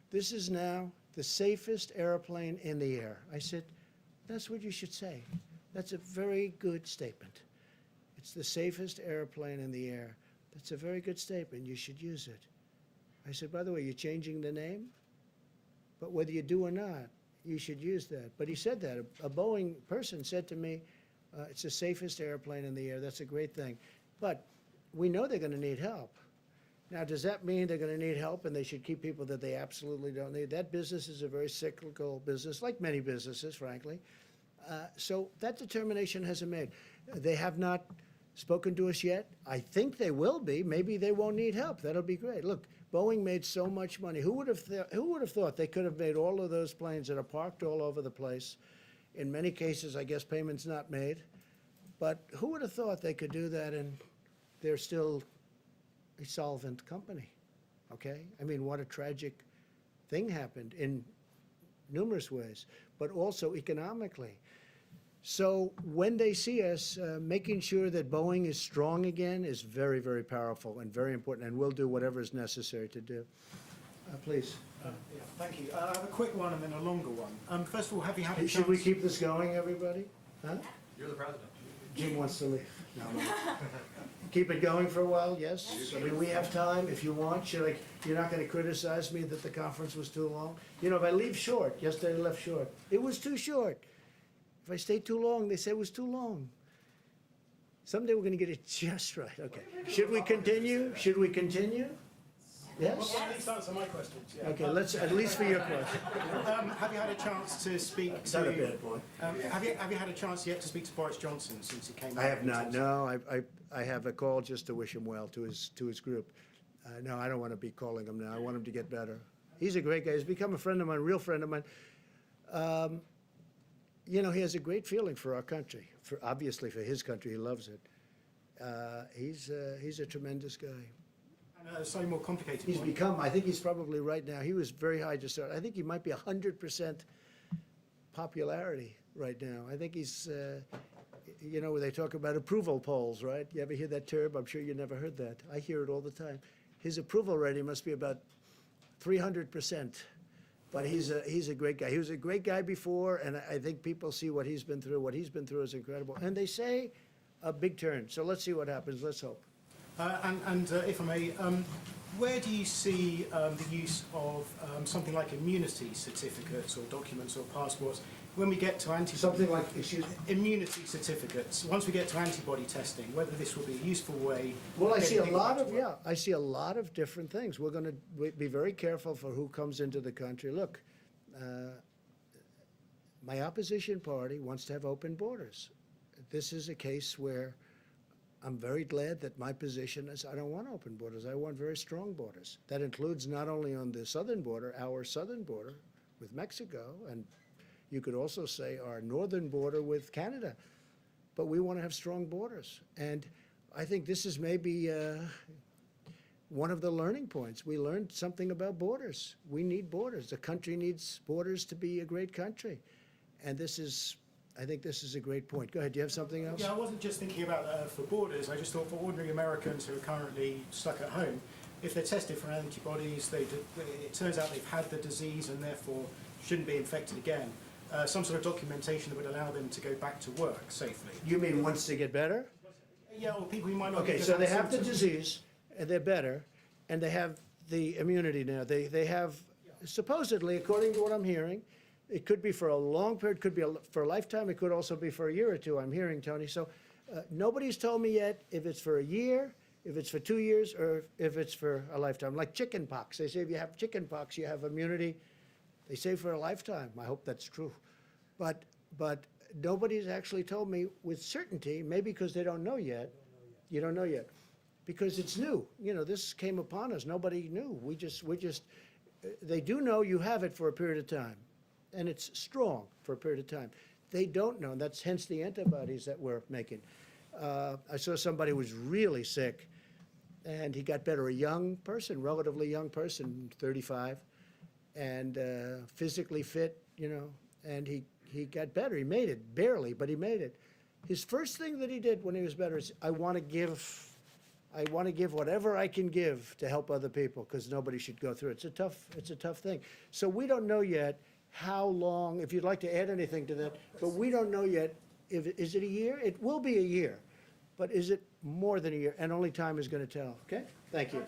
this is now the safest airplane in the air. I said, that's what you should say. That's a very good statement. It's the safest airplane in the air. That's a very good statement. You should use it. I said, by the way, you're changing the name? But whether you do or not, you should use that. But he said that. A Boeing person said to me, it's the safest airplane in the air. That's a great thing. But we know they're gonna need help. Now, does that mean they're gonna need help and they should keep people that they absolutely don't need? That business is a very cyclical business, like many businesses, frankly. So that determination hasn't made. They have not spoken to us yet. I think they will be. Maybe they won't need help. That'll be great. Look, Boeing made so much money. Who would have thought they could have made all of those planes that are parked all over the place? In many cases, I guess payments not made. But who would have thought they could do that and they're still a solvent company, okay? I mean, what a tragic thing happened in numerous ways, but also economically. So when they see us, making sure that Boeing is strong again is very, very powerful and very important, and we'll do whatever is necessary to do. Please. Yeah, thank you. I have a quick one and then a longer one. First of all, have you had a chance... Should we keep this going, everybody? Huh? You're the president. Jim wants to leave. No. Keep it going for a while, yes? I mean, we have time if you want. You're not gonna criticize me that the conference was too long? You know, if I leave short, yesterday I left short. It was too short. If I stay too long, they say it was too long. Someday we're gonna get it just right, okay. Should we continue? Should we continue? Yes? Well, at least answer my questions, yeah. Okay, let's, at least for your question. Have you had a chance to speak to... Not a bad point. Have you had a chance yet to speak to Boris Johnson since he came out? I have not, no. I have a call just to wish him well to his group. No, I don't want to be calling him now. I want him to get better. He's a great guy. He's become a friend of mine, a real friend of mine. You know, he has a great feeling for our country. Obviously for his country, he loves it. He's a tremendous guy. And a slightly more complicated He's one. become, I think he's probably right now, he was very high to start. I think he might be 100% popularity right now. I think he's, you know, they talk about approval polls, right? You ever hear that term? I'm sure you never heard that. I hear it all the time. His approval rating must be about 300%. But he's a great guy. He was a great guy before, and I think people see what he's been through. What he's been through is incredible. And they say a big turn. So let's see what happens. Let's hope. If I may, where do you see the use of something like immunity certificates or documents or passports when we get to antibody... Something like, excuse me? Immunity certificates. Once we get to antibody testing, whether this will be a useful way... Well, I see a lot of, yeah, I see a lot of different things. We're going to be very careful for who comes into the country. Look, my opposition party wants to have open borders. This is a case where I'm very glad that my position is I don't want open borders. I want very strong borders. That includes not only on the southern border, our southern border with Mexico, and you could also say our northern border with Canada. But we want to have strong borders. And I think this is maybe one of the learning points. We learned something about borders. We need borders. The country needs borders to be a great country. And this is, I think this is a great point. Go ahead, do you have something else? Yeah, I wasn't just thinking about for borders. I just thought for ordinary Americans who are currently stuck at home, if they're tested for antibodies, it turns out they've had the disease and therefore shouldn't be infected again. Some sort of documentation that would allow them to go back to work safely. You mean once they get better? Yeah, or people who might not... Okay, so they have the disease, and they're better, and they have the immunity now. They have, supposedly, according to what I'm hearing, it could be for a long period, could be for a lifetime, it could also be for a year or two, I'm hearing, Tony. So nobody's told me yet if it's for a year, if it's for 2 years, or if it's for a lifetime. Like chicken pox. They say if you have chicken pox, you have immunity. They say for a lifetime. I hope that's true. But nobody's actually told me with certainty, maybe because they don't know yet. You don't know yet. Because it's new. You know, this came upon us. Nobody knew. They do know you have it for a period of time. And it's strong for a period of time. They don't know, and that's hence the antibodies that we're making. I saw somebody who was really sick, and he got better, a young person, relatively young person, 35, and physically fit, you know, and he got better. He made it, barely, but he made it. His first thing that he did when he was better is, I want to give whatever I can give to help other people, because nobody should go through it. It's a tough thing. So we don't know yet how long, if you'd like to add anything to that, but we don't know yet, is it a year? It will be a year, but is it more than a year? And only time is going to tell, okay? Thank you.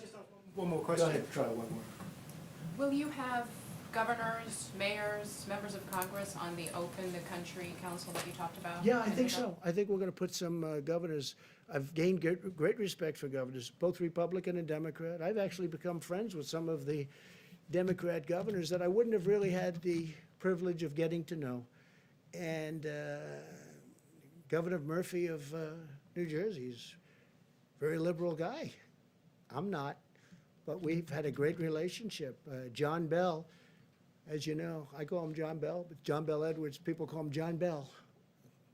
One more question. Go ahead, try one more. Will you have governors, mayors, members of Congress on the Open the Country Council that you talked about? Yeah, I think so. I think we're going to put some governors. I've gained great respect for governors, both Republican and Democrat. I've actually become friends with some of the Democrat governors that I wouldn't have really had the privilege of getting to know. And Governor Murphy of New Jersey is a very liberal guy. I'm not, but we've had a great relationship. John Bell, as you know, I call him John Bell, but John Bell Edwards, people call him John Bell,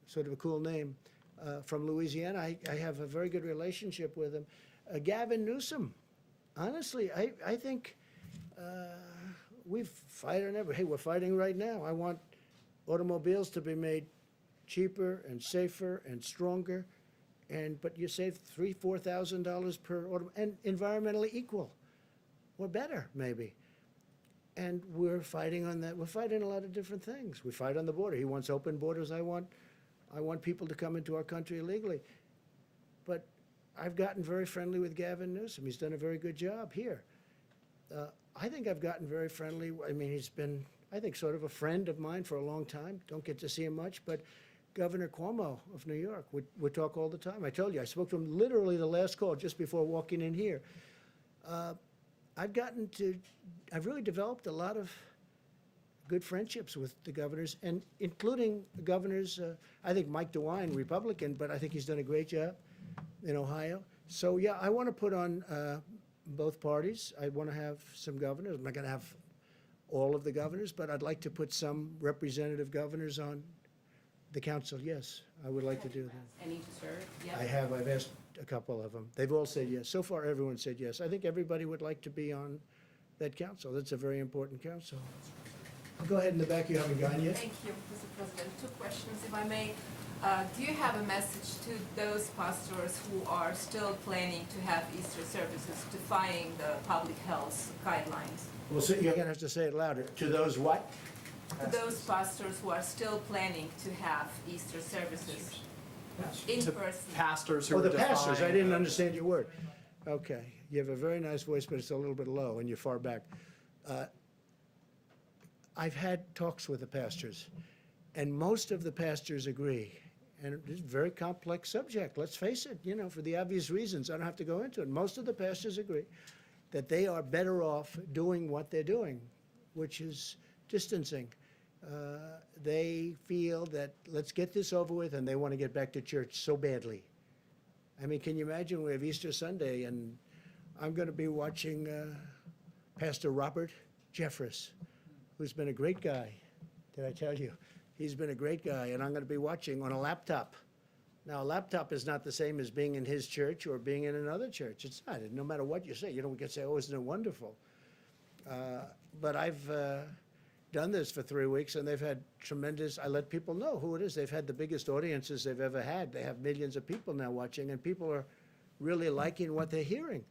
sort of a cool name. From Louisiana, I have a very good relationship with him. Gavin Newsom, honestly, I think we've fight on every, hey, we're fighting right now. I want automobiles to be made cheaper and safer and stronger, but you save $3,000-4,000 per auto, and environmentally equal, or better, maybe. And we're fighting on that. We're fighting a lot of different things. We fight on the border. He wants open borders. I want people to come into our country illegally. But I've gotten very friendly with Gavin Newsom. He's done a very good job here. I think I've gotten very friendly. I mean, he's been, I think, sort of a friend of mine for a long time. Don't get to see him much, but Governor Cuomo of New York, we talk all the time. I told you, I spoke to him literally the last call just before walking in here. I've really developed a lot of good friendships with the governors, and including governors, I think Mike DeWine, Republican, but I think he's done a great job in Ohio. So yeah, I want to put on both parties. I want to have some governors. I'm not going to have all of the governors, but I'd like to put some representative governors on the council. Yes, I would like to do that. Any to serve? Yes. I have. I've asked a couple of them. They've all said yes. So far, everyone said yes. I think everybody would like to be on that council. That's a very important council. Go ahead in the back. You haven't gone yet. Thank you, Mr. President. Two questions, if I may. Do you have a message to those pastors who are still planning to have Easter services, defying the public health guidelines? Well, so you're going to have to say it louder. To those what? To those pastors who are still planning to have Easter services in person. Pastors who Oh, are the pastors. I defying, didn't understand your word. Okay. You have a very nice voice, but it's a little bit low, and you're far back. I've had talks with the pastors, and most of the pastors agree. And it's a very complex subject, let's face it, for the obvious reasons. I don't have to go into it. Most of the pastors agree that they are better off doing what they're doing, which is distancing. They feel that let's get this over with, and they want to get back to church so badly. I mean, can you imagine we have Easter Sunday, and I'm going to be watching Pastor Robert Jeffress, who's been a great guy. Did I tell you? He's been a great guy, and I'm going to be watching on a laptop. Now, a laptop is not the same as being in his church or being in another church. It's not. No matter what you say, we can say, oh, isn't it wonderful? But I've done this for 3 weeks, and they've had tremendous, I let people know who it is. They've had the biggest audiences they've ever had. They have millions of people now watching, and people are really liking what they're hearing.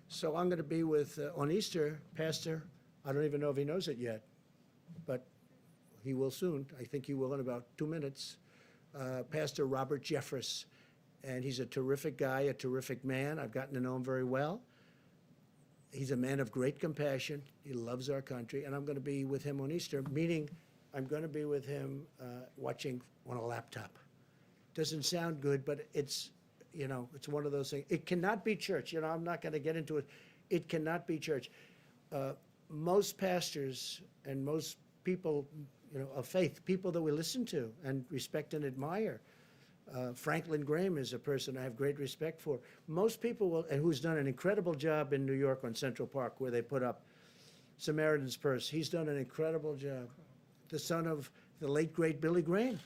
So I'm going to be with, on Easter, Pastor, I don't even know if he knows it yet, but he will soon. I think he will in about 2 minutes. Pastor Robert Jeffress, and he's a terrific guy, a terrific man. I've gotten to know him very well. He's a man of great compassion. He loves our country, and I'm going to be with him on Easter, meaning I'm going to be with him watching on a laptop. Doesn't sound good, but it's, it's one of those things. It cannot be church. I'm not going to get into it. It cannot be church. Most pastors and most people, of faith, people that we listen to and respect and admire. Franklin Graham is a person I have great respect for. Most people will, and who's done an incredible job in New York on Central Park, where they put up Samaritan's Purse. He's done an incredible job. The son of the late, great Billy Graham.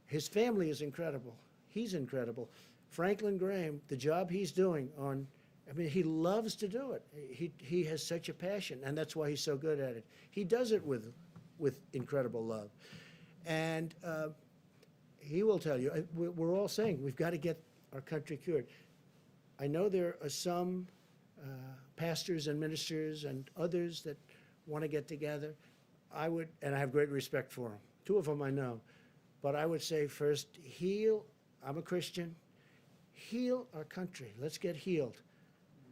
His family is incredible. He's incredible. Franklin Graham, the job he's doing he loves to do it. He has such a passion, and that's why he's so good at it. He does it with incredible love. And he will tell you, we're all saying we've got to get our country cured. I know there are some pastors and ministers and others that want to get together. And I have great respect for them. 2 of them I know. But I would say first, I'm a Christian, heal our country. Let's get healed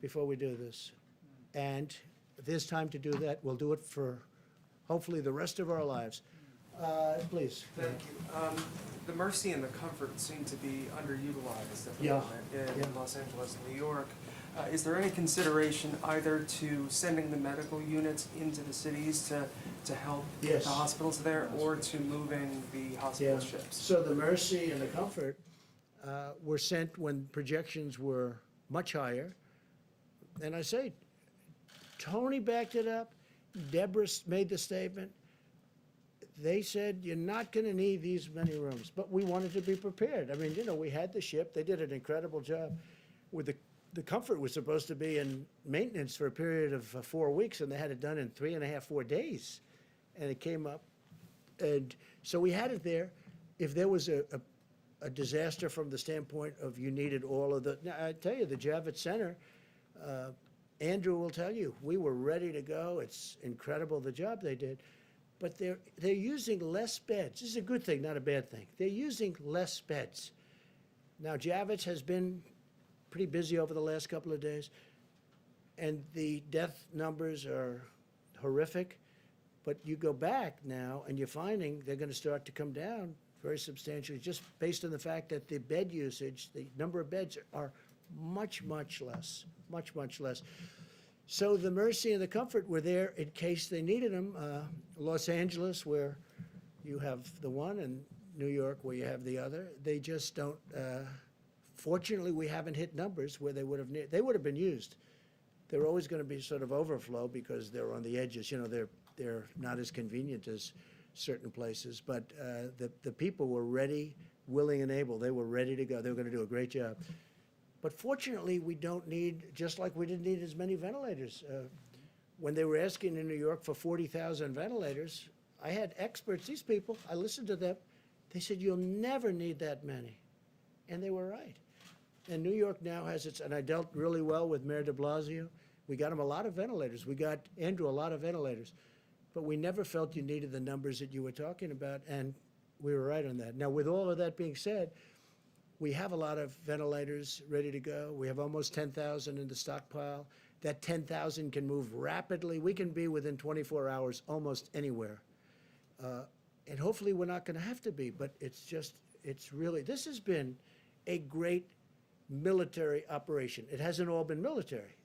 before we do this. And if there's time to do that, we'll do it for hopefully the rest of our lives. Please. Thank you. The Mercy and the Comfort seem to be underutilized at the Yeah. moment in Los Angeles and New York. Is there any consideration either to sending the medical units into the cities to help Yes. the hospitals there, or to moving the hospital ships? So the Mercy and the Comfort were sent when projections were much higher. And I say, Tony backed it up. Deborah made the statement. They said, you're not going to need these many rooms. But we wanted to be prepared. I mean, you know, we had the ship. They did an incredible job. With the Comfort was supposed to be in maintenance for a period of 4 weeks, and they had it done in 3.5, 4 days. And it came up. And so we had it there. If there was a disaster from the standpoint of you needed all of the, now, I tell you, the Javits Center, Andrew will tell you, we were ready to go. It's incredible the job they did. But they're using less beds. This is a good thing, not a bad thing. They're using less beds. Now, Javits has been pretty busy over the last couple of days, and the death numbers are horrific. But you go back now, and you're finding they're going to start to come down very substantially, just based on the fact that the bed usage, the number of beds are much, much less, much, much less. So the Mercy and the Comfort were there in case they needed them. Los Angeles, where you have the one, and New York, where you have the other. They just don't. Fortunately, we haven't hit numbers where they would have been used. They're always going to be sort of overflow because they're on the edges. You know, they're not as convenient as certain places. But the people were ready, willing, and able. They were ready to go. They were going to do a great job. But fortunately, we don't need, just like we didn't need as many ventilators. When they were asking in New York for 40,000 ventilators, I had experts, these people, I listened to them. They said, you'll never need that many. And they were right. And New York now has its, and I dealt really well with Mayor de Blasio. We got him a lot of ventilators. We got Andrew a lot of ventilators. But we never felt you needed the numbers that you were talking about, and we were right on that. Now, with all of that being said, we have a lot of ventilators ready to go. We have almost 10,000 in the stockpile. That 10,000 can move rapidly. We can be within 24 hours almost anywhere. And hopefully we're not going to have to be, but it's really, this has been a great military operation. It hasn't all been military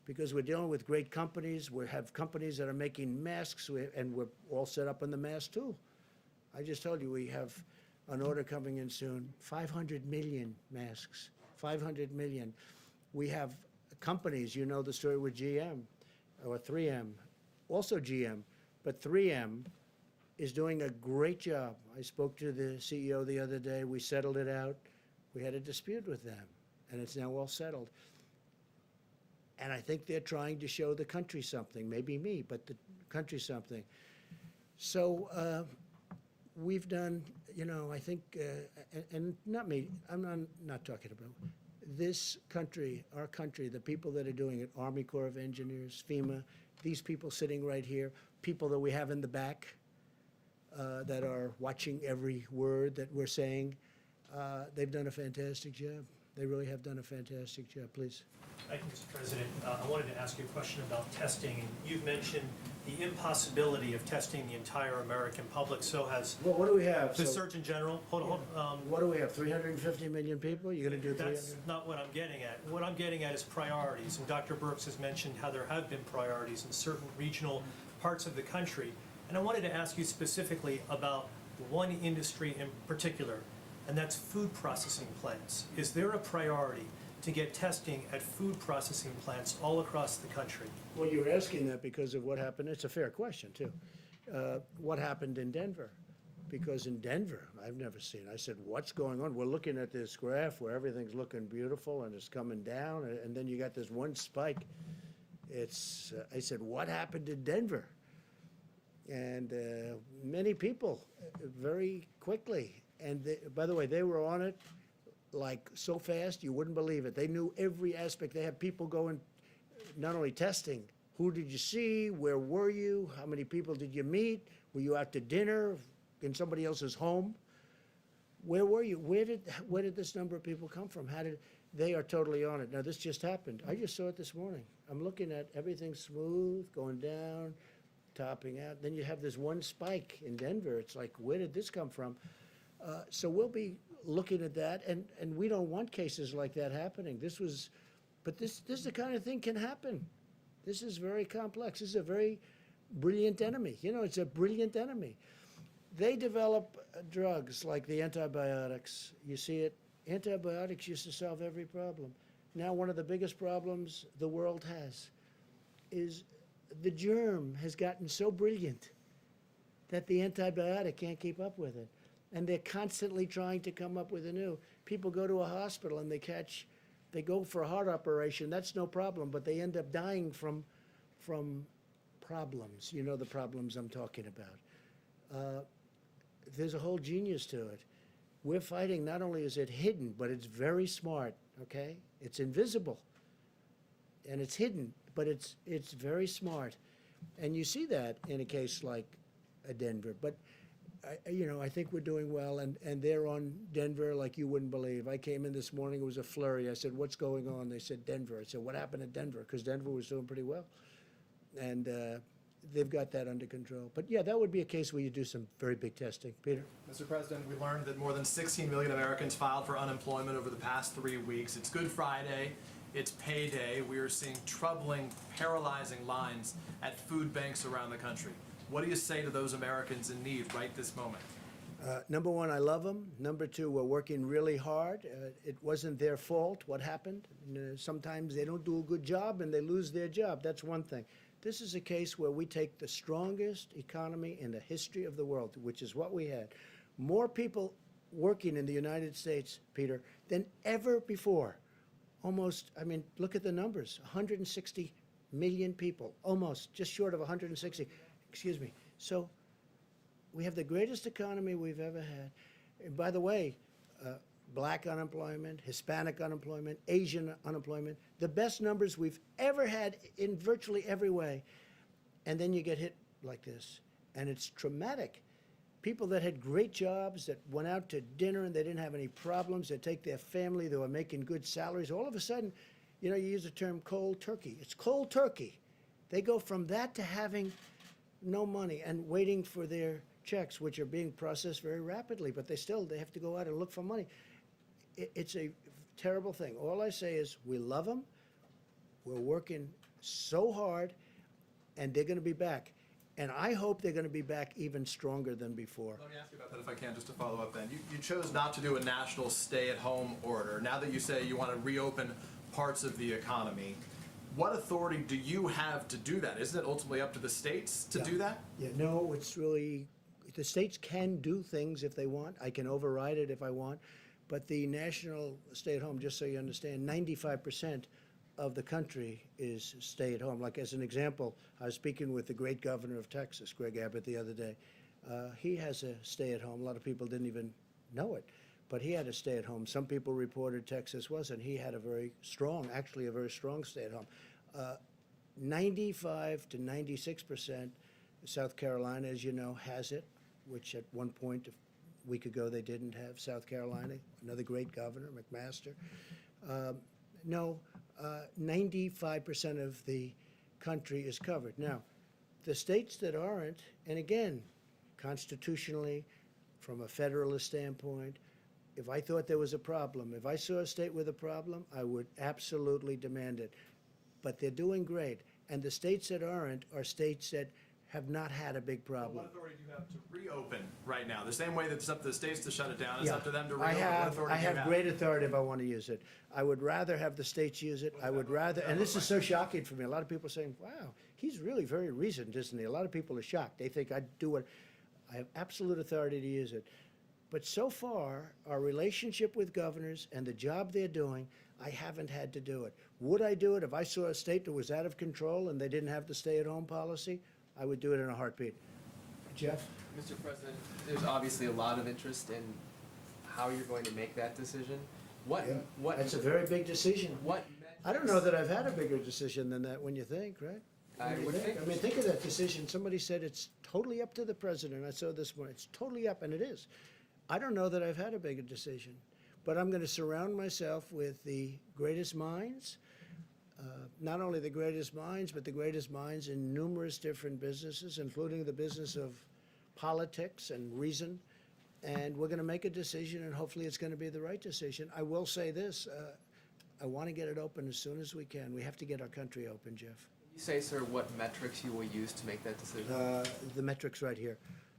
because we're dealing with great companies. We have companies that are making masks, and we're all set up on the mask tool. I just told you we have an order coming in soon, 500 million masks, 500 million. We have companies, you know the story with GM or 3M, also GM, but 3M is doing a great job. I spoke to the CEO the other day. We settled it out. We had a dispute with them, and it's now all settled. And I think they're trying to show the country something, maybe me, but the country something. So we've done, you know, I think, and not me, I'm not talking about this country, our country, the people that are doing it, Army Corps of Engineers, FEMA, these people sitting right here, people that we have in the back that are watching every word that we're saying, they've done a fantastic job. They really have done a fantastic job. Please. Thank you, Mr. President. I wanted to ask you a question about testing. And you've mentioned the impossibility of testing the entire American public. So has Well, what do we have? the So- Surgeon General. Hold on. What do we have, 350 million people? You're going to do 300? That's not what I'm getting at. What I'm getting at is priorities. And Dr. Birx has mentioned how there have been priorities in certain regional parts of the country. And I wanted to ask you specifically about one industry in particular, and that's food processing plants. Is there a priority to get testing at food processing plants all across the country? Well, you're asking that because of what happened. It's a fair question, too. What happened in Denver? Because in Denver, I've never seen, I said, what's going on? We're looking at this graph where everything's looking beautiful and it's coming down, and then you got this one spike. It's, I said, what happened in Denver? And many people, very quickly. And by the way, they were on it like so fast, you wouldn't believe it. They knew every aspect. They had people going, not only testing, who did you see? Where were you? How many people did you meet? Were you out to dinner in somebody else's home? Where were you? Where did this number of people come from? They are totally on it. Now, this just happened. I just saw it this morning. I'm looking at everything smooth, going down. topping out. Then you have this one spike in Denver. It's like, where did this come from? So we'll be looking at that, and we don't want cases like that happening. But this is the kind of thing can happen. This is very complex. This is a very brilliant enemy. You know, it's a brilliant enemy. They develop drugs like the antibiotics. You see it. Antibiotics used to solve every problem. Now one of the biggest problems the world has is the germ has gotten so brilliant that the antibiotic can't keep up with it. And they're constantly trying to come up with a new. People go to a hospital and they go for a heart operation. That's no problem, but they end up dying from problems. You know the problems I'm talking about. There's a whole genius to it. We're fighting, not only is it hidden, but it's very smart, okay? It's invisible, and it's hidden, but it's very smart. And you see that in a case like Denver. But, I think we're doing well, and they're on Denver like you wouldn't believe. I came in this morning, it was a flurry. I said, what's going on? They said, Denver. I said, what happened at Denver? Because Denver was doing pretty well. And they've got that under control. But yeah, that would be a case where you do some very big testing. Peter? Mr. President, we learned that more than 16 million Americans filed for unemployment over the past 3 weeks. It's Good Friday. It's payday. We are seeing troubling, paralyzing lines at food banks around the country. What do you say to those Americans in need right this moment? Number one, I love them. Number two, we're working really hard. It wasn't their fault what happened. Sometimes they don't do a good job and they lose their job. That's one thing. This is a case where we take the strongest economy in the history of the world, which is what we had. More people working in the United States, Peter, than ever before. Almost, look at the numbers, 160 million people, almost, just short of 160. Excuse me. So we have the greatest economy we've ever had. And by the way, black unemployment, Hispanic unemployment, Asian unemployment, the best numbers we've ever had in virtually every way. And then you get hit like this. And it's traumatic. People that had great jobs, that went out to dinner and they didn't have any problems, they take their family, they were making good salaries, all of a sudden, you use the term cold turkey. It's cold turkey. They go from that to having no money and waiting for their checks, which are being processed very rapidly, but they have to go out and look for money. It's a terrible thing. All I say is we love them. We're working so hard, and they're going to be back. And I hope they're going to be back even stronger than before. Let me ask you about that if I can, just to follow up then. You chose not to do a national stay-at-home order. Now that you say you want to reopen parts of the economy, what authority do you have to do that? Isn't it ultimately up to the states to do that? Yeah, no, it's really, the states can do things if they want. I can override it if I want. But the national stay-at-home, just so you understand, 95% of the country is stay-at-home. Like as an example, I was speaking with the great governor of Texas, Greg Abbott, the other day. He has a stay-at-home. A lot of people didn't even know it. But he had a stay-at-home. Some people reported Texas wasn't. He had a very strong stay-at-home. 95 to 96%, South Carolina, as you know, has it, which at one point, a week ago, they didn't have South Carolina. Another great governor, McMaster. 95% of the country is covered. Now, the states that aren't, and again, constitutionally, from a federalist standpoint, if I thought there was a problem, if I saw a state with a problem, I would absolutely demand it. But they're doing great. And the states that aren't are states that have not had a big problem. What authority do you have to reopen right now? The same way that it's up to the states to shut it down, it's Yeah. up to them to reopen. What authority I do you have great authority if I want to use it. I would rather have the states use it. I would rather, and this is so shocking for me. A lot of people are saying, wow, he's really very reasoned, isn't he? A lot of people are shocked. They think I'd do it. I have absolute authority to use it. But so far, our relationship with governors and the job they're doing, I haven't had to do it. Would I do it if I saw a state that was out of control and they didn't have the stay-at-home policy? I would do it in a heartbeat. Jeff? Mr. President, there's obviously a lot of interest in how you're going to make that decision. That's a very big decision. I don't know that I've had a bigger decision than that when you think, right? I would think. I mean, think of that decision. Somebody said it's totally up to the president. I saw this morning. It's totally up, and it is. I don't know that I've had a bigger decision, but I'm going to surround myself with the greatest minds, not only the greatest minds, but the greatest minds in numerous different businesses, including the business of politics and reason. And we're going to make a decision, and hopefully it's going to be the right decision. I will say this, I want to get it open as soon as we can. We have to get our country open, Jeff. Can you say, sir, what metrics you will use to make that decision? The metrics right here.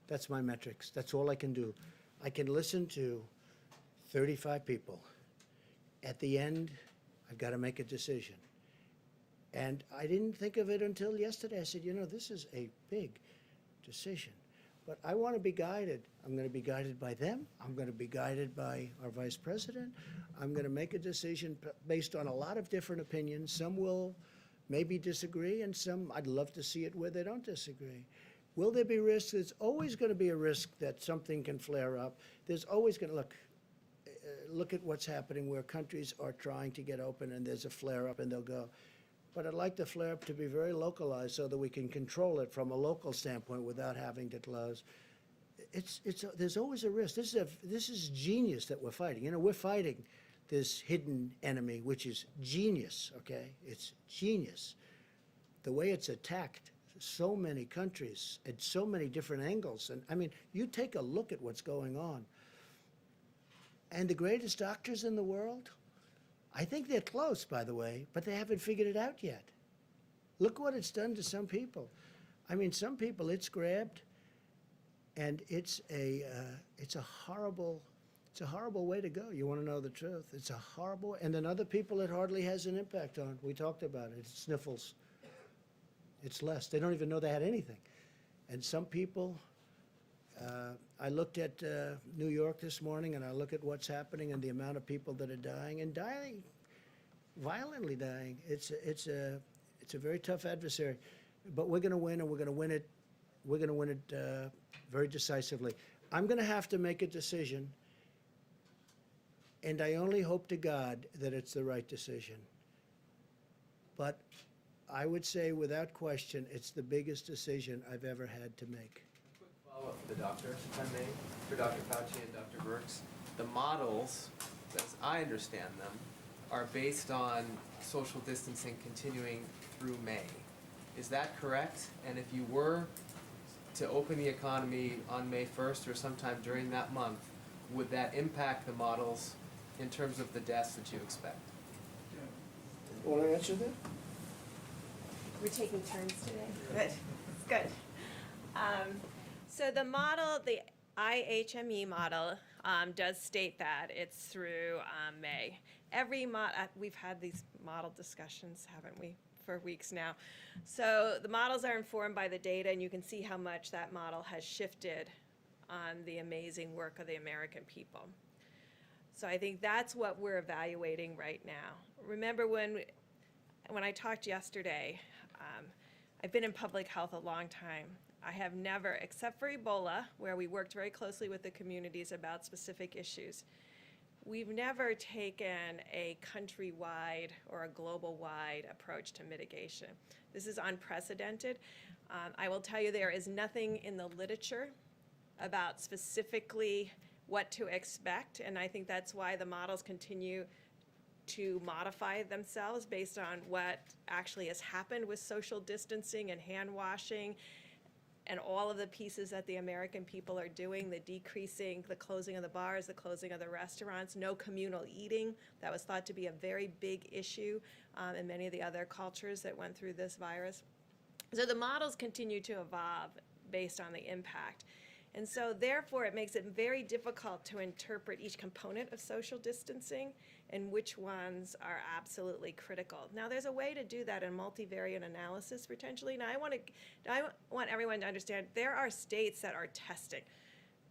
That's my metrics. That's all I can do. I can listen to 35 people. At the end, I've got to make a decision. And I didn't think of it until yesterday. I said, you know, this is a big decision. But I want to be guided. I'm going to be guided by them. I'm going to be guided by our vice president. I'm going to make a decision based on a lot of different opinions. Some will maybe disagree, and some I'd love to see it where they don't disagree. Will there be risks? There's always going to be a risk that something can flare up. There's always going to, look at what's happening where countries are trying to get open and there's a flare up and they'll go. But I'd like the flare up to be very localized so that we can control it from a local standpoint without having to close. There's always a risk. This is genius that we're fighting. You know, we're fighting this hidden enemy, which is genius, okay? It's genius. The way it's attacked so many countries at so many different angles. And I mean, you take a look at what's going on. And the greatest doctors in the world, I think they're close, by the way, but they haven't figured it out yet. Look what it's done to some people. I mean, some people it's grabbed, and it's a horrible way to go. You want to know the truth? It's a horrible. And then other people it hardly has an impact on. We talked about it. It's Sniffles. It's less. They don't even know they had anything. And some people. I looked at New York this morning, and I look at what's happening and the amount of people that are dying, and dying, violently dying. It's a very tough adversary, but we're going to win, and we're going to win it. We're going to win it very decisively. I'm going to have to make a decision, and I only hope to God that it's the right decision. But I would say, without question, it's the biggest decision I've ever had to make. Follow-up for the doctor, if I may, for Dr. Fauci and Dr. Birx. The models, as I understand them, are based on social distancing continuing through May. Is that correct? And if you were to open the economy on May 1st or sometime during that month, would that impact the models in terms of the deaths that you expect? Want to answer that? We're taking turns today. Good. Good. So the model, the IHME model, does state that it's through May. We've had these model discussions, haven't we, for weeks now. So the models are informed by the data, and you can see how much that model has shifted on the amazing work of the American people. So I think that's what we're evaluating right now. Remember when I talked yesterday, I've been in public health a long time. I have never, except for Ebola, where we worked very closely with the communities about specific issues, we've never taken a countrywide or a global-wide approach to mitigation. This is unprecedented. I will tell you there is nothing in the literature about specifically what to expect, and I think that's why the models continue to modify themselves based on what actually has happened with social distancing and hand washing and all of the pieces that the American people are doing, the decreasing, the closing of the bars, the closing of the restaurants, no communal eating. That was thought to be a very big issue in many of the other cultures that went through this virus. So the models continue to evolve based on the impact. And so therefore, it makes it very difficult to interpret each component of social distancing and which ones are absolutely critical. Now, there's a way to do that in multivariate analysis potentially. Now, I want everyone to understand there are states that are testing.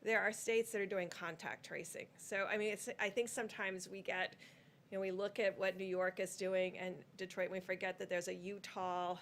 There are states that are doing contact tracing. So, I mean, I think sometimes we get, we look at what New York is doing and Detroit, and we forget that there's a Utah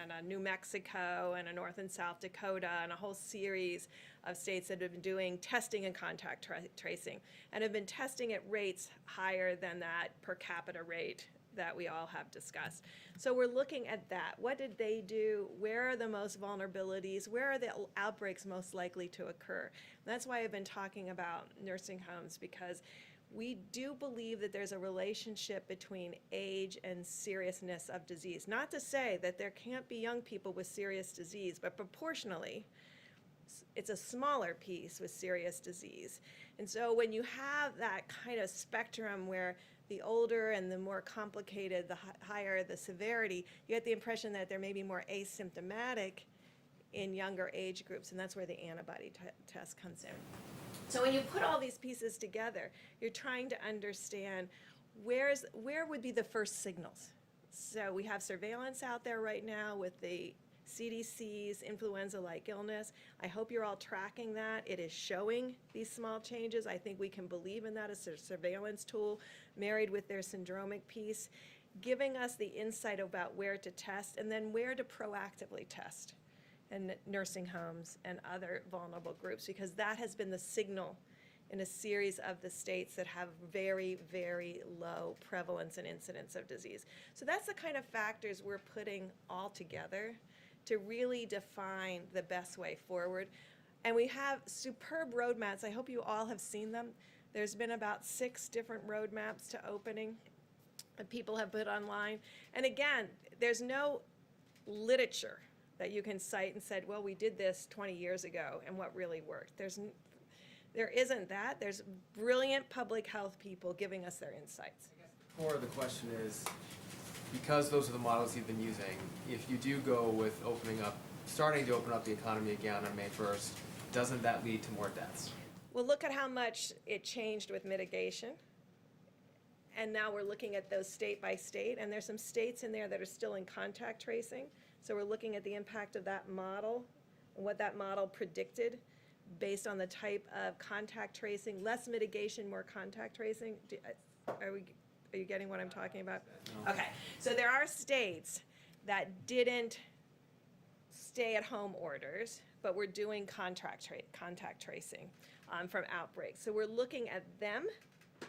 and a New Mexico and a North and South Dakota and a whole series of states that have been doing testing and contact tracing and have been testing at rates higher than that per capita rate that we all have discussed. So we're looking at that. What did they do? Where are the most vulnerabilities? Where are the outbreaks most likely to occur? And that's why I've been talking about nursing homes, because we do believe that there's a relationship between age and seriousness of disease. Not to say that there can't be young people with serious disease, but proportionally, it's a smaller piece with serious disease. And so when you have that kind of spectrum where the older and the more complicated, the higher the severity, you get the impression that there may be more asymptomatic in younger age groups, and that's where the antibody test comes in. So when you put all these pieces together, you're trying to understand where would be the first signals. So we have surveillance out there right now with the CDC's influenza-like illness. I hope you're all tracking that. It is showing these small changes. I think we can believe in that as a surveillance tool married with their syndromic piece, giving us the insight about where to test and then where to proactively test in nursing homes and other vulnerable groups, because that has been the signal in a series of the states that have very, very low prevalence and incidence of disease. So that's the kind of factors we're putting all together to really define the best way forward. And we have superb roadmaps. I hope you all have seen them. There's been about 6 different roadmaps to opening that people have put online. And again, there's no literature that you can cite and said, well, we did this 20 years ago and what really worked. There isn't that. There's brilliant public health people giving us their insights. The core of the question is, because those are the models you've been using, if you do go with starting to open up the economy again on May 1st, doesn't that lead to more deaths? Well, look at how much it changed with mitigation. And now we're looking at those state by state, and there's some states in there that are still in contact tracing. So we're looking at the impact of that model and what that model predicted based on the type of contact tracing, less mitigation, more contact tracing. Are you getting what I'm talking about? No. Okay, so there are states that didn't stay-at-home orders, but we're doing contact tracing from outbreaks. So we're looking at them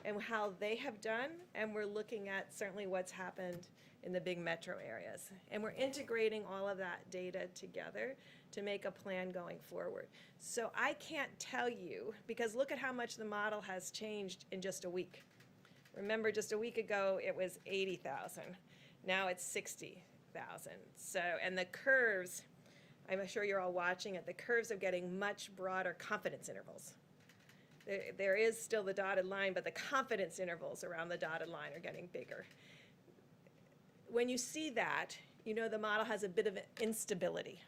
and how they have done, and we're looking at certainly what's happened in the big metro areas. And we're integrating all of that data together to make a plan going forward. So I can't tell you, because look at how much the model has changed in just a week. Remember, just a week ago, it was 80,000. Now it's 60,000. So, and the curves, I'm sure you're all watching it, the curves are getting much broader confidence intervals. There is still the dotted line, but the confidence intervals around the dotted line are getting bigger. When you see that, you know the model has a bit of instability.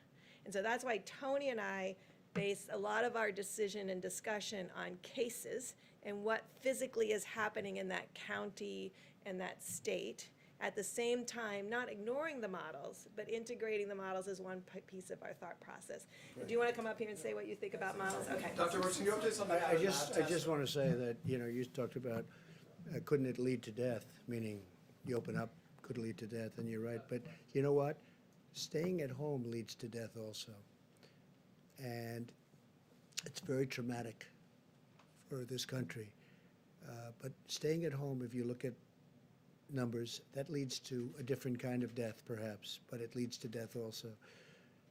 And so that's why Tony and I base a lot of our decision and discussion on cases and what physically is happening in that county and that state. At the same time, not ignoring the models, but integrating the models as one piece of our thought process. Right. Do you want to come up here and say what you think about models? Okay. Dr. Works, can you update something? I just want to say that, you talked about couldn't it lead to death, meaning you open up, could lead to death, and you're right. But you know what? Staying at home leads to death also. And it's very traumatic for this country. But staying at home, if you look at numbers, that leads to a different kind of death, perhaps, but it leads to death also.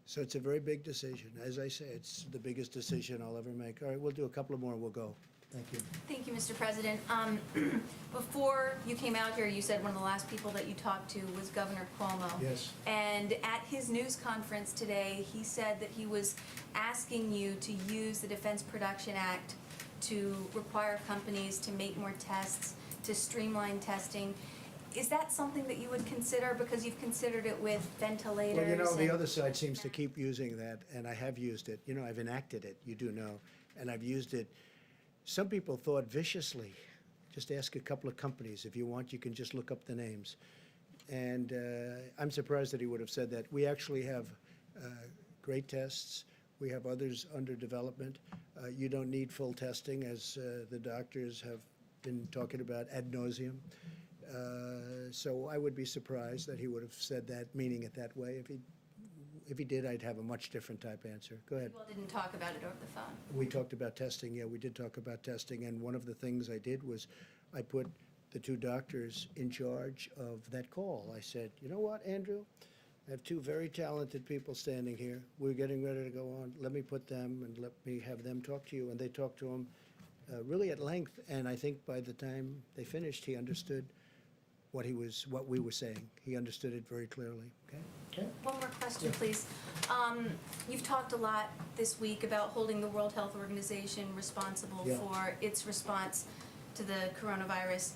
So it's a very big decision. As I say, it's the biggest decision I'll ever make. All right, we'll do a couple of more and we'll go. Thank you. Thank you, Mr. President. Before you came out here, you said one of the last people that you talked to was Governor Cuomo. Yes. And at his news conference today, he said that he was asking you to use the Defense Production Act to require companies to make more tests, to streamline testing. Is that something that you would consider, because you've considered it with ventilators? Well, the other side seems to keep using that, and I have used it. I've enacted it, you do know, and I've used it. Some people thought viciously. Just ask a couple of companies. If you want, you can just look up the names. And I'm surprised that he would have said that. We actually have great tests. We have others under development. You don't need full testing, as the doctors have been talking about ad nauseum. So I would be surprised that he would have said that, meaning it that way. If he did, I'd have a much different type answer. Go ahead. People didn't talk about it over the phone. We talked about testing. Yeah, we did talk about testing. And one of the things I did was I put the 2 doctors in charge of that call. I said, you know what, Andrew? I have 2 very talented people standing here. We're getting ready to go on. Let me put them and let me have them talk to you. And they talked to him. really at length, and I think by the time they finished, he understood what we were saying. He understood it very clearly, okay? One more question, please. You've talked a lot this week about holding the World Health Organization responsible Yeah. for its response to the coronavirus.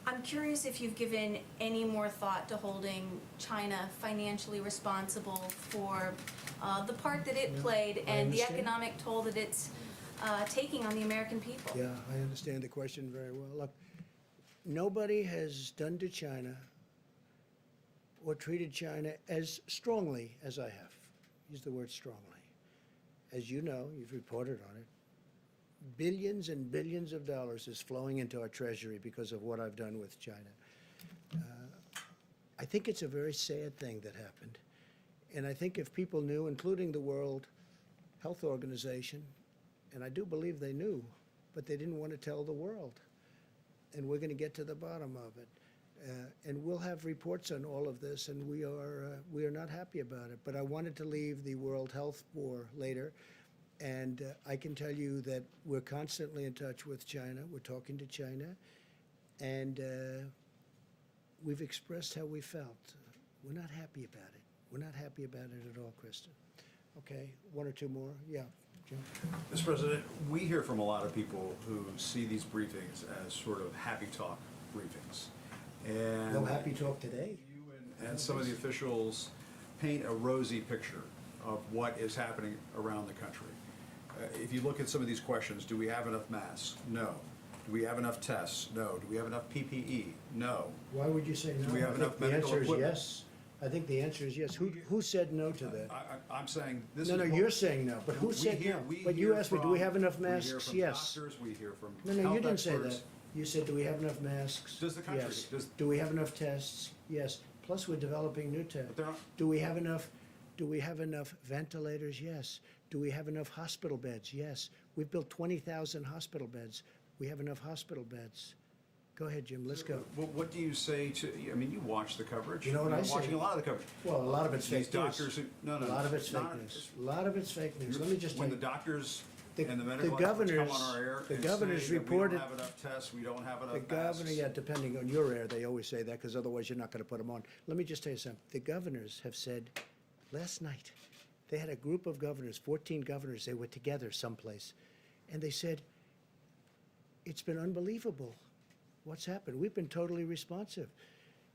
I'm curious if you've given any more thought to holding China financially responsible for the part that it played I and the understand. economic toll that it's taking on the American people. Yeah, I understand the question very well. Look, nobody has done to China or treated China as strongly as I have. Use the word strongly. As you know, you've reported on it. Billions and billions of dollars is flowing into our treasury because of what I've done with China. I think it's a very sad thing that happened. And I think if people knew, including the World Health Organization, and I do believe they knew, but they didn't want to tell the world. And we're going to get to the bottom of it. And we'll have reports on all of this, and we are not happy about it. But I wanted to leave the World Health for later. And I can tell you that we're constantly in touch with China. We're talking to China. And we've expressed how we felt. We're not happy about it. We're not happy about it at all, Kristen. Okay, one or two more? Yeah, Jim? Mr. President, we hear from a lot of people who see these briefings as sort of happy talk briefings. And No happy talk today? and some of the officials paint a rosy picture of what is happening around the country. If you look at some of these questions, do we have enough masks? No. Do we have enough tests? No. Do we have enough PPE? No. Why would you say no? Do we have I enough think the medical answer is equipment? yes. I think the answer is yes. Who said no to that? I'm saying this No, is. no, what- you're saying no, but who we said hear- no? we But you hear asked me, do we from- have enough We hear masks? from Yes. doctors, we hear from No, no, you health didn't say experts. that. You said, do we have enough masks? Does the country- Yes. does- Do we have enough tests? Yes. Plus, we're developing new tests. But they're not- Do we have enough ventilators? Yes. Do we have enough hospital beds? Yes. We've built 20,000 hospital beds. We have enough hospital beds. Go ahead, Jim, let's go. What do you say to, I mean, you watch the coverage. You know what I You're say? watching a lot of the coverage. Well, a lot of it's These fake news. doctors who, no, A lot of it's fake not- news. A lot of it's fake news. Let me just tell When you. the doctors The- and the the medical experts come governors- on our air the and governors say that we reported- don't have enough tests, we don't have enough The governor, masks. yeah, depending on your air, they always say that, because otherwise you're not going to put them on. Let me just tell you something. The governors have said, last night, they had a group of governors, 14 governors, they were together someplace, and they said, it's been unbelievable what's happened. We've been totally responsive.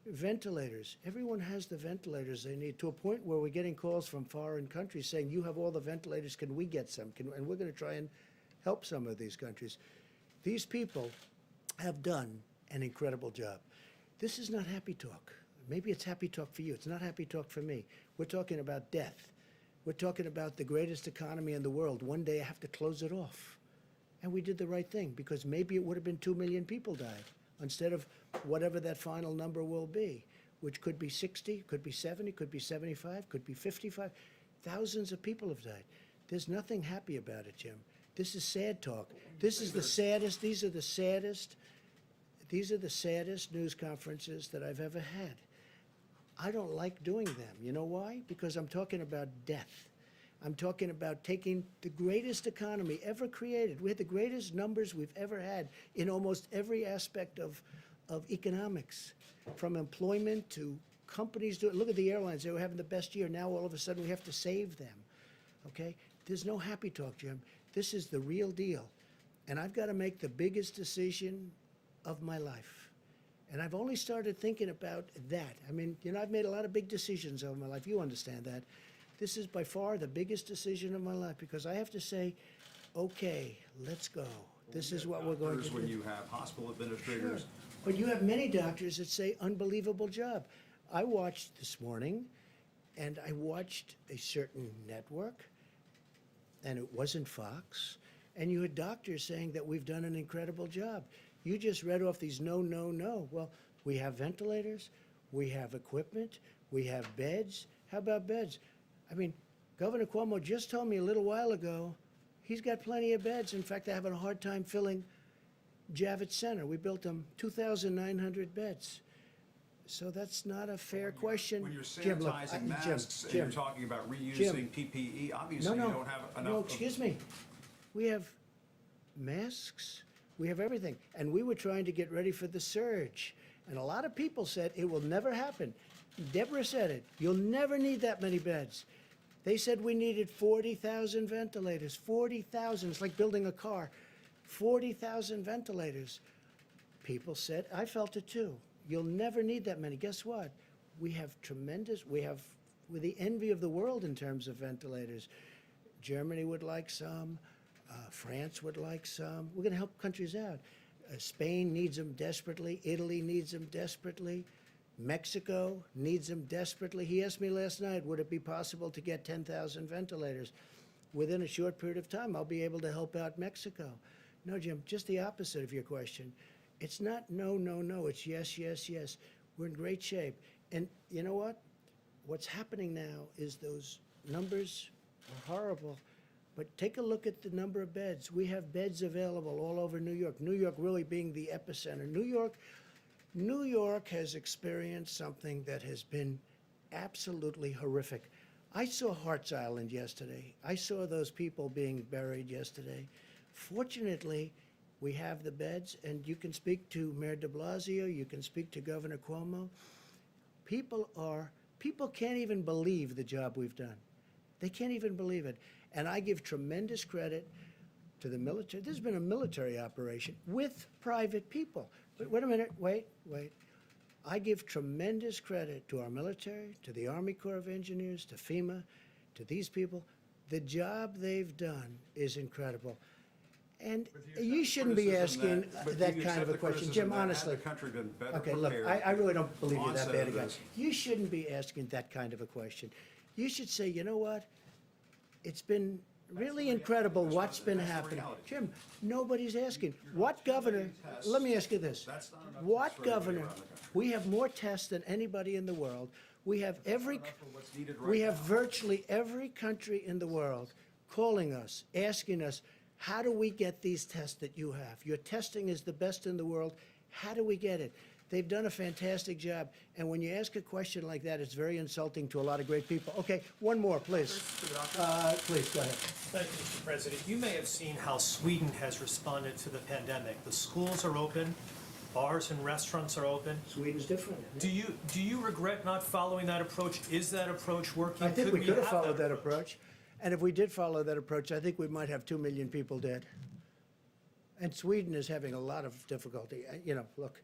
Ventilators, everyone has the ventilators they need, to a point where we're getting calls from foreign countries saying, you have all the ventilators, can we get some? And we're going to try and help some of these countries. These people have done an incredible job. This is not happy talk. Maybe it's happy talk for you. It's not happy talk for me. We're talking about death. We're talking about the greatest economy in the world. One day I have to close it off. And we did the right thing, because maybe it would have been 2 million people died instead of whatever that final number will be, which could be 60, could be 70, could be 75, could be 55. Thousands of people have died. There's nothing happy about it, Jim. This is sad talk. This is the saddest, these are the saddest news conferences that I've ever had. I don't like doing them. You know why? Because I'm talking about death. I'm talking about taking the greatest economy ever created. We had the greatest numbers we've ever had in almost every aspect of economics, from employment to companies. Look at the airlines. They were having the best year. Now all of a sudden we have to save them. Okay? There's no happy talk, Jim. This is the real deal. And I've got to make the biggest decision of my life. And I've only started thinking about that. I mean, you know, I've made a lot of big decisions over my life. You understand that. This is by far the biggest decision of my life, because I have to say, okay, let's go. This is what we're going to do. When you have hospital administrators. Sure. But you have many doctors that say, unbelievable job. I watched this morning, and I watched a certain network, and it wasn't Fox, and you had doctors saying that we've done an incredible job. You just read off these no, no, no. Well, we have ventilators, we have equipment, we have beds. How about beds? I mean, Governor Cuomo just told me a little while ago, he's got plenty of beds. In fact, they're having a hard time filling Javits Center. We built them 2,900 beds. So that's not a fair question. When you're Jim, look, sanitizing Jim, masks and you're Jim, talking about reusing Jim. PPE, obviously you don't have enough. No, excuse me. We have masks, We have everything. And we were trying to get ready for the surge. And a lot of people said it will never happen. Deborah said it. You'll never need that many beds. They said we needed 40,000 ventilators. 40,000. It's like building a car. 40,000 ventilators. People said, I felt it too. You'll never need that many. Guess what? We're the envy of the world in terms of ventilators. Germany would like some. France would like some. We're going to help countries out. Spain needs them desperately. Italy needs them desperately. Mexico needs them desperately. He asked me last night, would it be possible to get 10,000 ventilators? Within a short period of time, I'll be able to help out Mexico. No, Jim, just the opposite of your question. It's not no, no, no. It's yes, yes, yes. We're in great shape. And you know what? What's happening now is those numbers are horrible. But take a look at the number of beds. We have beds available all over New York. New York really being the epicenter. New York has experienced something that has been absolutely horrific. I saw Hart's Island yesterday. I saw those people being buried yesterday. Fortunately, we have the beds, and you can speak to Mayor de Blasio, you can speak to Governor Cuomo. People can't even believe the job we've done. They can't even believe it. And I give tremendous credit to the military. This has been a military operation with private people. Wait a minute, wait. I give tremendous credit to our military, to the Army Corps of Engineers, to FEMA, to these people. The job they've done is incredible. And you shouldn't be asking that kind of a question. Jim, honestly. Okay, look, I really don't believe you're that bad a guy. You shouldn't be asking that kind of a question. You should say, you know what? It's been really incredible what's been happening. Jim, nobody's asking. What governor, let me ask you this. What governor, we have more tests than anybody in the world. We have virtually every country in the world calling us, asking us, how do we get these tests that you have? Your testing is the best in the world. How do we get it? They've done a fantastic job. And when you ask a question like that, it's very insulting to a lot of great people. Okay, one more, please. Please, go ahead. Thank you, Mr. President. You may have seen how Sweden has responded to the pandemic. The schools are open, bars and restaurants are open. Sweden's different. Do you regret not following that approach? Is that approach working? I think we could have followed that approach. And if we did follow that approach, I think we might have 2 million people dead. And Sweden is having a lot of difficulty. You know, look,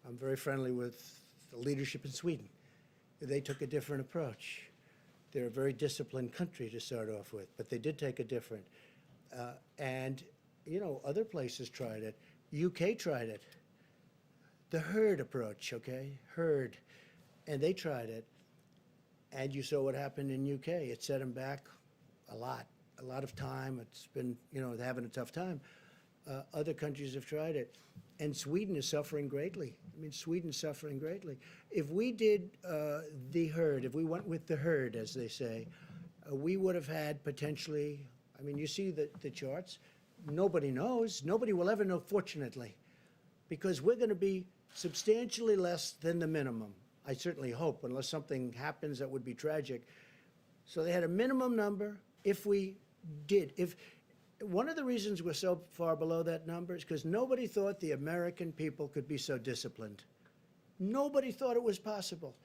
I'm very friendly with the leadership in Sweden. They took a different approach. They're a very disciplined country to start off with, but they did take a different. And, you know, other places tried it. UK tried it. The herd approach, okay? Herd. And they tried it. And you saw what happened in UK. It set them back a lot of time. It's been, you know, they're having a tough time. Other countries have tried it. And Sweden is suffering greatly. I mean, Sweden's suffering greatly. If we did the herd, if we went with the herd, as they say, we would have had potentially, I mean, you see the charts. Nobody knows. Nobody will ever know, fortunately, because we're going to be substantially less than the minimum. I certainly hope, unless something happens that would be tragic. So they had a minimum number. If one of the reasons we're so far below that number is because nobody thought the American people could be so disciplined. Nobody thought it was possible.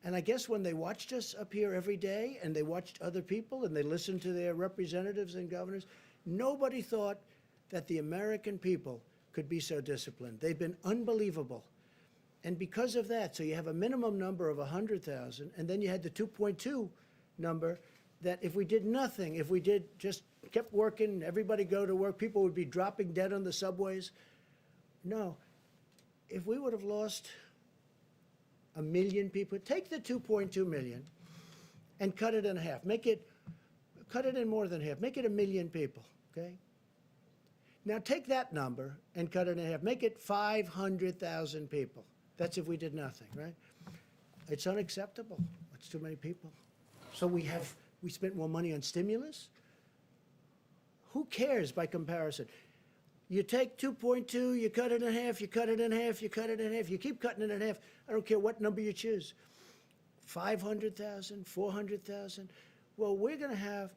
And I guess when they watched us up here every day and they watched other people and they listened to their representatives and governors, nobody thought that the American people could be so disciplined. They've been unbelievable. And because of that, so you have a minimum number of 100,000, and then you had the 2.2 number that if we did nothing, if we did just kept working, everybody go to work, people would be dropping dead on the subways. No. If we would have lost 1 million people, take the 2.2 million and cut it in half. Cut it in more than half. Make it 1 million people, okay? Now take that number and cut it in half. Make it 500,000 people. That's if we did nothing, right? It's unacceptable. It's too many people. So we spent more money on stimulus? Who cares by comparison? You take 2.2, you cut it in half, you cut it in half, you cut it in half, you keep cutting it in half. I don't care what number you choose. 500,000, 400,000. Well, we're going to have,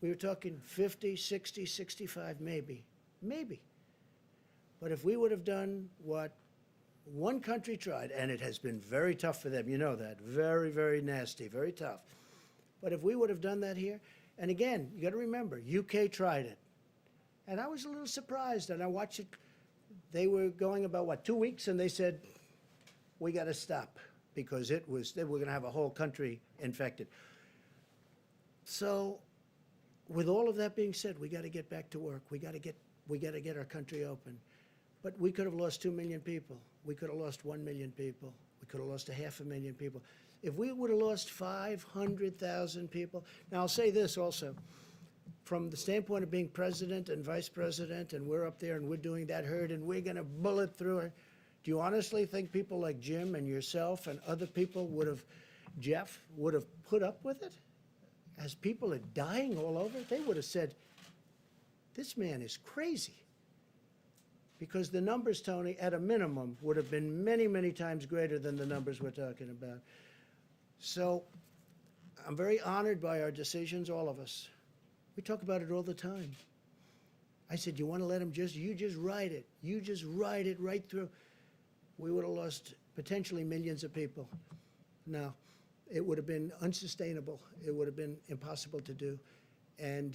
we were talking 50, 60, 65, maybe. But if we would have done what one country tried, and it has been very tough for them, you know that, very, very nasty, very tough. But if we would have done that here, and again, you got to remember, UK tried it. And I was a little surprised, and I watched it. They were going about, what, 2 weeks, and they said, we got to stop, because they were going to have a whole country infected. So with all of that being said, we got to get back to work. We got to get our country open. But we could have lost 2 million people. We could have lost 1 million people. We could have lost 500,000 people. If we would have lost 500,000 people, now I'll say this also, from the standpoint of being president and vice president, and we're up there and we're doing that herd and we're going to bullet through it, do you honestly think people like Jim and yourself and other people would have, Jeff, would have put up with it? As people are dying all over, they would have said, this man is crazy. Because the numbers, Tony, at a minimum, would have been many, many times greater than the numbers we're talking about. So I'm very honored by our decisions, all of us. We talk about it all the time. I said, you want to let him you just ride it. You just ride it right through. We would have lost potentially millions of people. No, it would have been unsustainable. It would have been impossible to do. And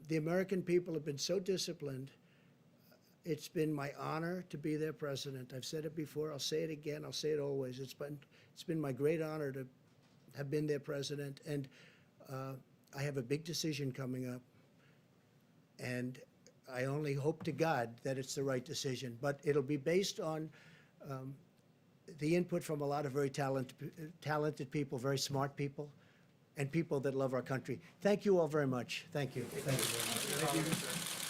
the American people have been so disciplined. It's been my honor to be their president. I've said it before. I'll say it again. I'll say it always. It's been my great honor to have been their president. And I have a big decision coming up. And I only hope to God that it's the right decision. But it'll be based on the input from a lot of very talented people, very smart people, and people that love our country. Thank you all very much. Thank you. Thank you very much. Thank you.